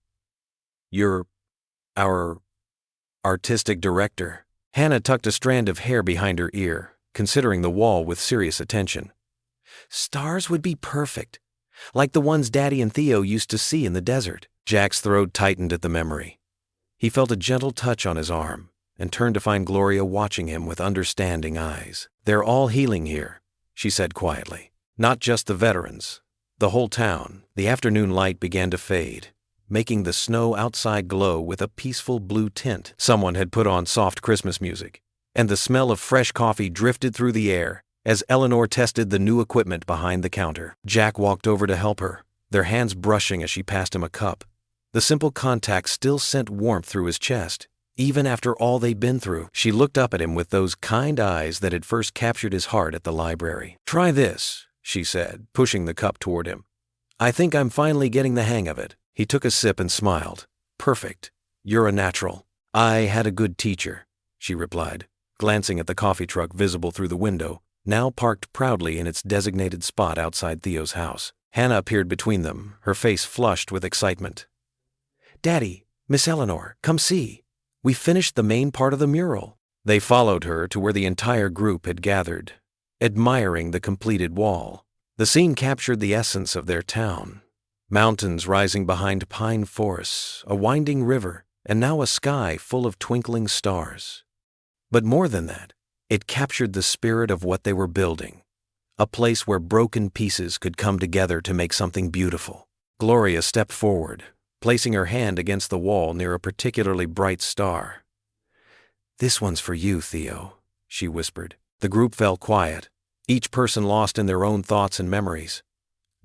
You're our artistic director." Hannah tucked a strand of hair behind her ear, considering the wall with serious attention. "Stars would be perfect, like the ones Daddy and Theo used to see in the desert." Jack's throat tightened at the memory. He felt a gentle touch on his arm and turned to find Gloria watching him with understanding eyes. "They're all healing here," she said quietly. "Not just the veterans. The whole town." The afternoon light began to fade, making the snow outside glow with a peaceful blue tint. Someone had put on soft Christmas music, and the smell of fresh coffee drifted through the air as Eleanor tested the new equipment behind the counter. Jack walked over to help her, their hands brushing as she passed him a cup. The simple contact still sent warmth through his chest, even after all they'd been through. She looked up at him with those kind eyes that had first captured his heart at the library. "Try this," she said, pushing the cup toward him. "I think I'm finally getting the hang of it." He took a sip and smiled. "Perfect. You're a natural." "I had a good teacher," she replied, glancing at the coffee truck visible through the window, now parked proudly in its designated spot outside Theo's house. Hannah appeared between them, her face flushed with excitement. "Daddy, Miss Eleanor, come see. We finished the main part of the mural." They followed her to where the entire group had gathered, admiring the completed wall. The scene captured the essence of their town. Mountains rising behind pine forests, a winding river, and now a sky full of twinkling stars. But more than that, it captured the spirit of what they were building, a place where broken pieces could come together to make something beautiful. Gloria stepped forward, placing her hand against the wall near a particularly bright star. "This one's for you, Theo," she whispered. The group fell quiet, each person lost in their own thoughts and memories.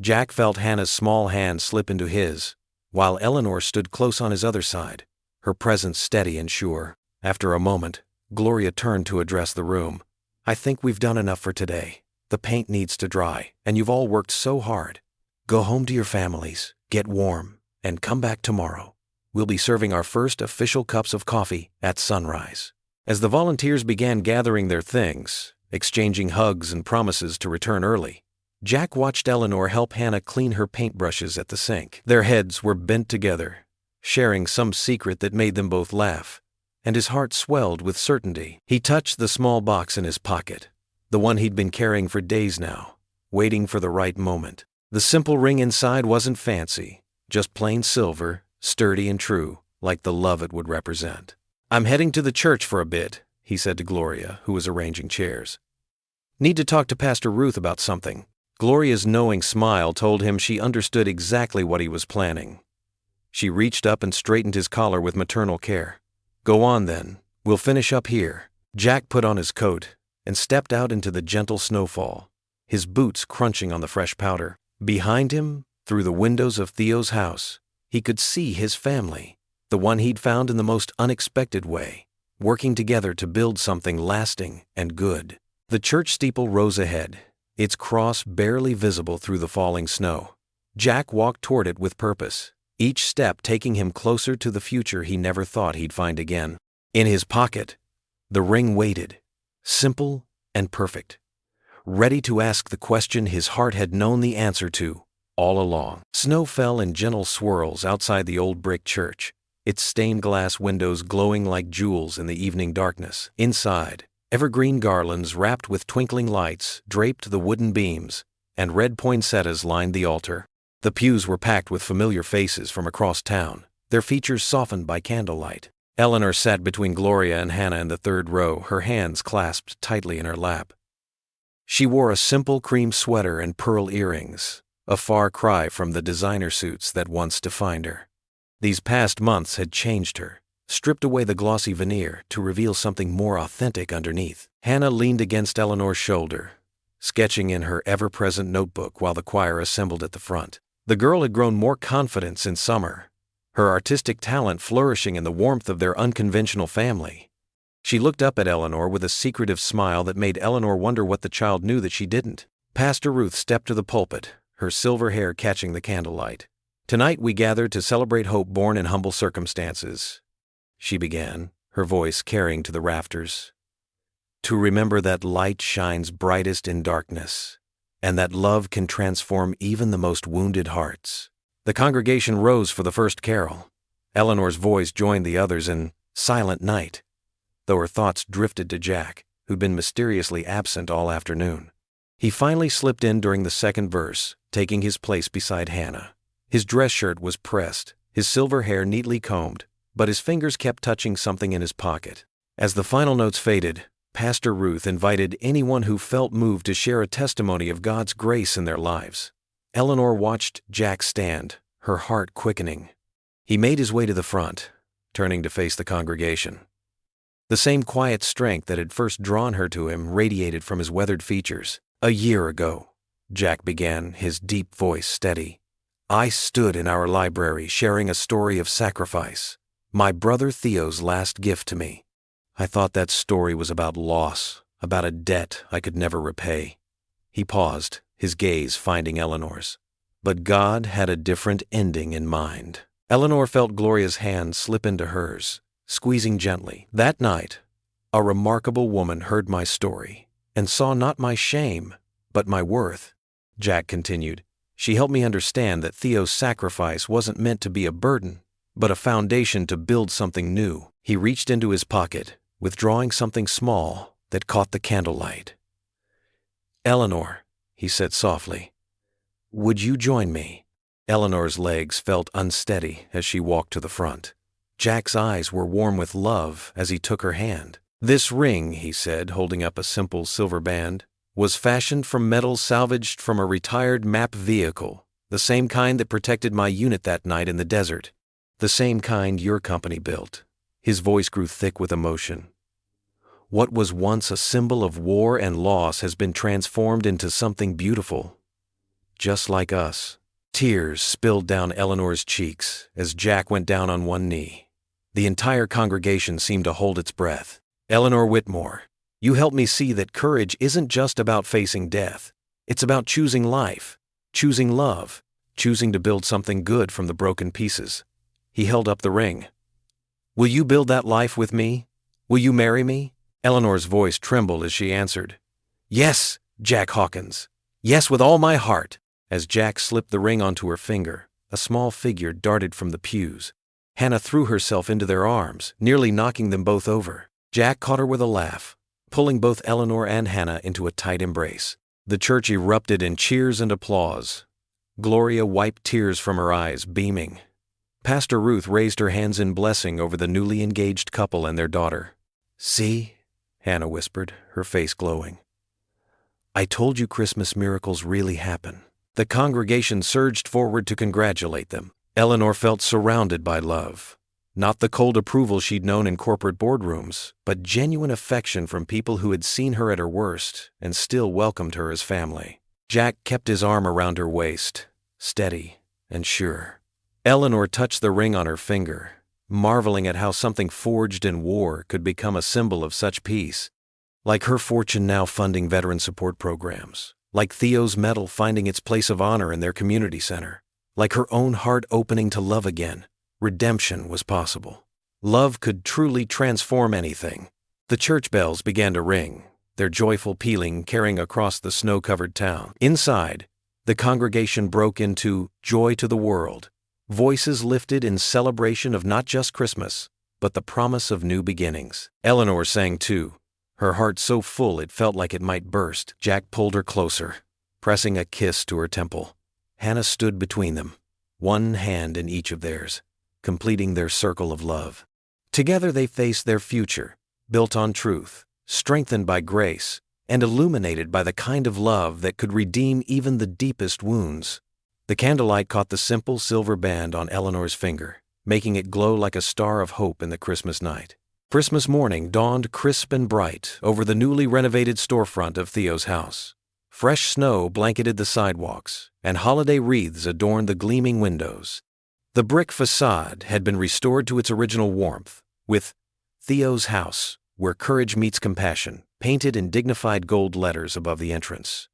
Jack felt Hannah's small hand slip into his, while Eleanor stood close on his other side, her presence steady and sure. After a moment, Gloria turned to address the room. "I think we've done enough for today. The paint needs to dry, and you've all worked so hard. Go home to your families, get warm, and come back tomorrow. We'll be serving our first official cups of coffee at sunrise." As the volunteers began gathering their things, exchanging hugs and promises to return early, Jack watched Eleanor help Hannah clean her paintbrushes at the sink. Their heads were bent together, sharing some secret that made them both laugh, and his heart swelled with certainty. He touched the small box in his pocket, the one he'd been carrying for days now, waiting for the right moment. The simple ring inside wasn't fancy, just plain silver, sturdy and true, like the love it would represent. "I'm heading to the church for a bit," he said to Gloria, who was arranging chairs. "Need to talk to Pastor Ruth about something." Gloria's knowing smile told him she understood exactly what he was planning. She reached up and straightened his collar with maternal care. "Go on then, we'll finish up here." Jack put on his coat and stepped out into the gentle snowfall, his boots crunching on the fresh powder. Behind him, through the windows of Theo's house, he could see his family, the one he'd found in the most unexpected way, working together to build something lasting and good. The church steeple rose ahead, its cross barely visible through the falling snow. Jack walked toward it with purpose, each step taking him closer to the future he never thought he'd find again. In his pocket, the ring waited, simple and perfect, ready to ask the question his heart had known the answer to all along. Snow fell in gentle swirls outside the old brick church, its stained glass windows glowing like jewels in the evening darkness. Inside, evergreen garlands wrapped with twinkling lights draped the wooden beams, and red poinsettias lined the altar. The pews were packed with familiar faces from across town, their features softened by candlelight. Eleanor sat between Gloria and Hannah in the third row, her hands clasped tightly in her lap. She wore a simple cream sweater and pearl earrings, a far cry from the designer suits that once defined her. These past months had changed her, stripped away the glossy veneer to reveal something more authentic underneath. Hannah leaned against Eleanor's shoulder, sketching in her ever-present notebook while the choir assembled at the front. The girl had grown more confident since summer, her artistic talent flourishing in the warmth of their unconventional family. She looked up at Eleanor with a secretive smile that made Eleanor wonder what the child knew that she didn't. Pastor Ruth stepped to the pulpit, her silver hair catching the candlelight. "Tonight we gather to celebrate hope born in humble circumstances," she began, her voice carrying to the rafters. "To remember that light shines brightest in darkness, and that love can transform even the most wounded hearts. The congregation rose for the first carol. Eleanor's voice joined the others in Silent Night, though her thoughts drifted to Jack, who'd been mysteriously absent all afternoon. He finally slipped in during the second verse, taking his place beside Hannah. His dress shirt was pressed, his silver hair neatly combed, but his fingers kept touching something in his pocket. As the final notes faded, Pastor Ruth invited anyone who felt moved to share a testimony of God's grace in their lives. Eleanor watched Jack stand, her heart quickening. He made his way to the front, turning to face the congregation. The same quiet strength that had first drawn her to him radiated from his weathered features. "A year ago," Jack began, his deep voice steady, "I stood in our library sharing a story of sacrifice, my brother Theo's last gift to me. I thought that story was about loss, about a debt I could never repay." He paused, his gaze finding Eleanor's. But God had a different ending in mind. Eleanor felt Gloria's hand slip into hers, squeezing gently. "That night, a remarkable woman heard my story and saw not my shame, but my worth," Jack continued. "She helped me understand that Theo's sacrifice wasn't meant to be a burden, but a foundation to build something new." He reached into his pocket, withdrawing something small that caught the candlelight. "Eleanor," he said softly, "would you join me?" Eleanor's legs felt unsteady as she walked to the front. Jack's eyes were warm with love as he took her hand. "This ring," he said, holding up a simple silver band, "was fashioned from metal salvaged from a retired map vehicle, the same kind that protected my unit that night in the desert, the same kind your company built." His voice grew thick with emotion. "What was once a symbol of war and loss has been transformed into something beautiful, just like us." Tears spilled down Eleanor's cheeks as Jack went down on one knee. The entire congregation seemed to hold its breath. "Eleanor Whitmore, you helped me see that courage isn't just about facing death. It's about choosing life, choosing love, choosing to build something good from the broken pieces." He held up the ring. "Will you build that life with me? Will you marry me?" Eleanor's voice trembled as she answered, "Yes, Jack Hawkins. Yes, with all my heart." As Jack slipped the ring onto her finger, a small figure darted from the pews. Hannah threw herself into their arms, nearly knocking them both over. Jack caught her with a laugh, pulling both Eleanor and Hannah into a tight embrace. The church erupted in cheers and applause. Gloria wiped tears from her eyes, beaming. Pastor Ruth raised her hands in blessing over the newly engaged couple and their daughter. "See," Hannah whispered, her face glowing. "I told you Christmas miracles really happen." The congregation surged forward to congratulate them. Eleanor felt surrounded by love. Not the cold approval she'd known in corporate boardrooms, but genuine affection from people who had seen her at her worst and still welcomed her as family. Jack kept his arm around her waist, steady and sure. Eleanor touched the ring on her finger, marveling at how something forged in war could become a symbol of such peace. Like her fortune now funding veteran support programs. Like Theo's medal finding its place of honor in their community center. Like her own heart opening to love again, redemption was possible. Love could truly transform anything. The church bells began to ring, their joyful pealing carrying across the snow-covered town. Inside, the congregation broke into Joy to the World, voices lifted in celebration of not just Christmas, but the promise of new beginnings. Eleanor sang too, her heart so full it felt like it might burst. Jack pulled her closer, pressing a kiss to her temple. Hannah stood between them, one hand in each of theirs, completing their circle of love. Together they faced their future, built on truth, strengthened by grace, and illuminated by the kind of love that could redeem even the deepest wounds. The candlelight caught the simple silver band on Eleanor's finger, making it glow like a star of hope in the Christmas night. Christmas morning dawned crisp and bright over the newly renovated storefront of Theo's house. Fresh snow blanketed the sidewalks, and holiday wreaths adorned the gleaming windows. The brick facade had been restored to its original warmth, with Theo's House, Where Courage Meets Compassion, painted in dignified gold letters above the entrance.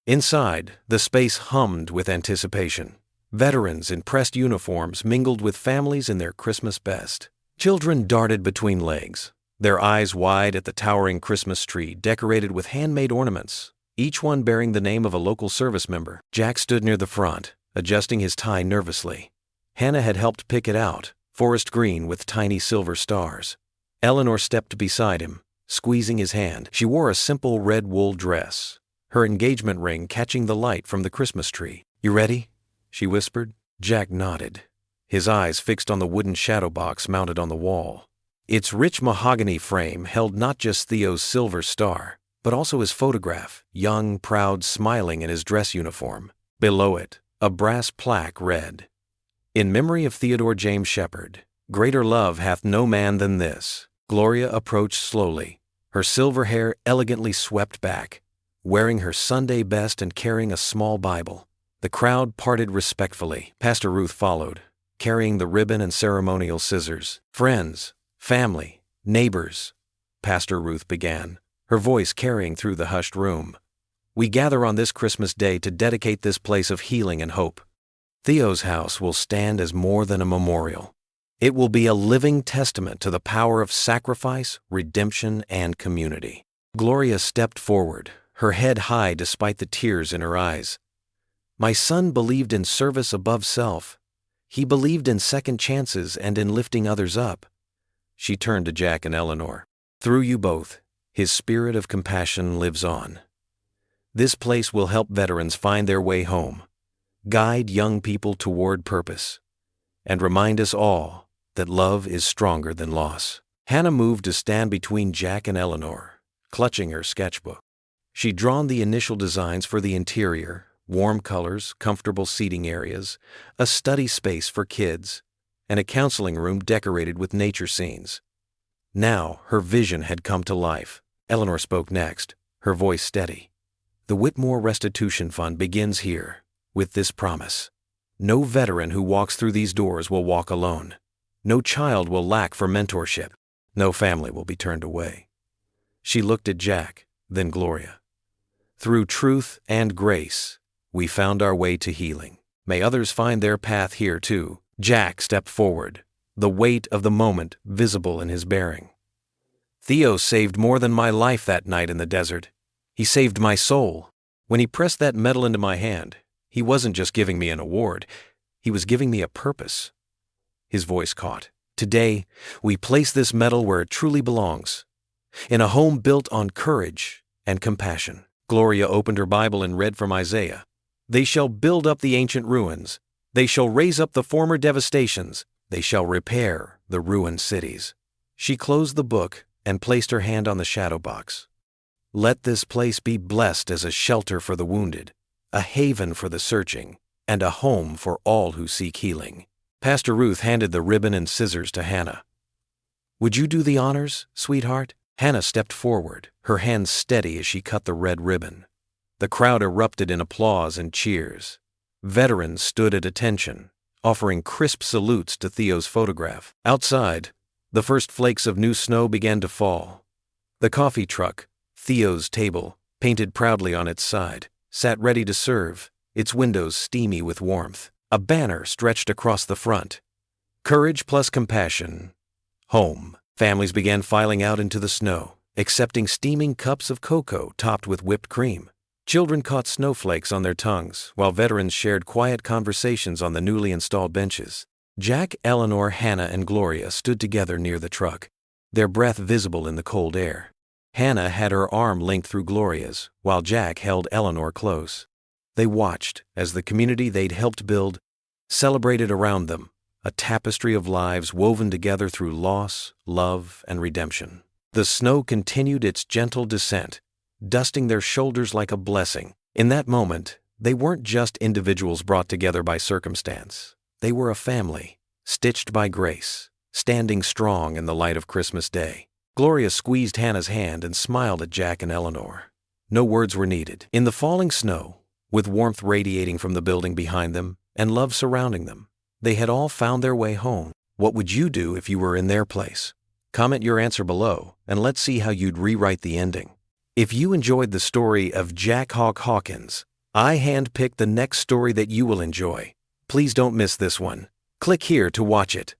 Inside, the space hummed with anticipation. Veterans in pressed uniforms mingled with families in their Christmas best. Children darted between legs, their eyes wide at the towering Christmas tree decorated with handmade ornaments. each one bearing the name of a local service member. Jack stood near the front, adjusting his tie nervously. Hannah had helped pick it out, forest green with tiny silver stars. Eleanor stepped beside him, squeezing his hand. She wore a simple red wool dress, her engagement ring catching the light from the Christmas tree. "You ready?" she whispered. Jack nodded, his eyes fixed on the wooden shadow box mounted on the wall. Its rich mahogany frame held not just Theo's silver star, but also his photograph, young, proud, smiling in his dress uniform. Below it, a brass plaque read, "In memory of Theodore James Shepard, greater love hath no man than this." Gloria approached slowly, her silver hair elegantly swept back, wearing her Sunday best and carrying a small Bible. The crowd parted respectfully. Pastor Ruth followed, carrying the ribbon and ceremonial scissors. "Friends, family, neighbors," Pastor Ruth began, her voice carrying through the hushed room. "We gather on this Christmas day to dedicate this place of healing and hope. Theo's house will stand as more than a memorial. It will be a living testament to the power of sacrifice, redemption, and community." Gloria stepped forward, her head high despite the tears in her eyes. "My son believed in service above self. He believed in second chances and in lifting others up." She turned to Jack and Eleanor. "Through you both, his spirit of compassion lives on. This place will help veterans find their way home, guide young people toward purpose, and remind us all that love is stronger than loss." Hannah moved to stand between Jack and Eleanor, clutching her sketchbook. She'd drawn the initial designs for the interior, warm colors, comfortable seating areas, a study space for kids, and a counseling room decorated with nature scenes. Now her vision had come to life. Eleanor spoke next, her voice steady. "The Whitmore Restitution Fund begins here, with this promise. No veteran who walks through these doors will walk alone. No child will lack for mentorship. No family will be turned away." She looked at Jack, then Gloria. "Through truth and grace, we found our way to healing. May others find their path here too." Jack stepped forward, the weight of the moment visible in his bearing. "Theo saved more than my life that night in the desert. He saved my soul. When he pressed that medal into my hand, he wasn't just giving me an award, he was giving me a purpose." His voice caught. "Today, we place this medal where it truly belongs, in a home built on courage and compassion." Gloria opened her Bible and read from Isaiah. "They shall build up the ancient ruins. They shall raise up the former devastations. They shall repair the ruined cities." She closed the book and placed her hand on the shadow box. "Let this place be blessed as a shelter for the wounded, a haven for the searching, and a home for all who seek healing." Pastor Ruth handed the ribbon and scissors to Hannah. "Would you do the honors, sweetheart?" Hannah stepped forward, her hands steady as she cut the red ribbon. The crowd erupted in applause and cheers. Veterans stood at attention, offering crisp salutes to Theo's photograph. Outside, the first flakes of new snow began to fall. The coffee truck, Theo's table, painted proudly on its side, sat ready to serve, its windows steamy with warmth. A banner stretched across the front. "Courage plus compassion. Home." Families began filing out into the snow, accepting steaming cups of cocoa topped with whipped cream. Children caught snowflakes on their tongues, while veterans shared quiet conversations on the newly installed benches. Jack, Eleanor, Hannah, and Gloria stood together near the truck, their breath visible in the cold air. Hannah had her arm linked through Gloria's, while Jack held Eleanor close. They watched as the community they'd helped build celebrated around them, a tapestry of lives woven together through loss, love, and redemption. The snow continued its gentle descent, dusting their shoulders like a blessing. In that moment, they weren't just individuals brought together by circumstance. They were a family, stitched by grace, standing strong in the light of Christmas Day. Gloria squeezed Hannah's hand and smiled at Jack and Eleanor. No words were needed. In the falling snow, with warmth radiating from the building behind them and love surrounding them, they had all found their way home. What would you do if you were in their place? Comment your answer below, and let's see how you'd rewrite the ending. If you enjoyed the story of Jack Hawk Hawkins, I handpicked the next story that you will enjoy. Please don't miss this one. Click here to watch it.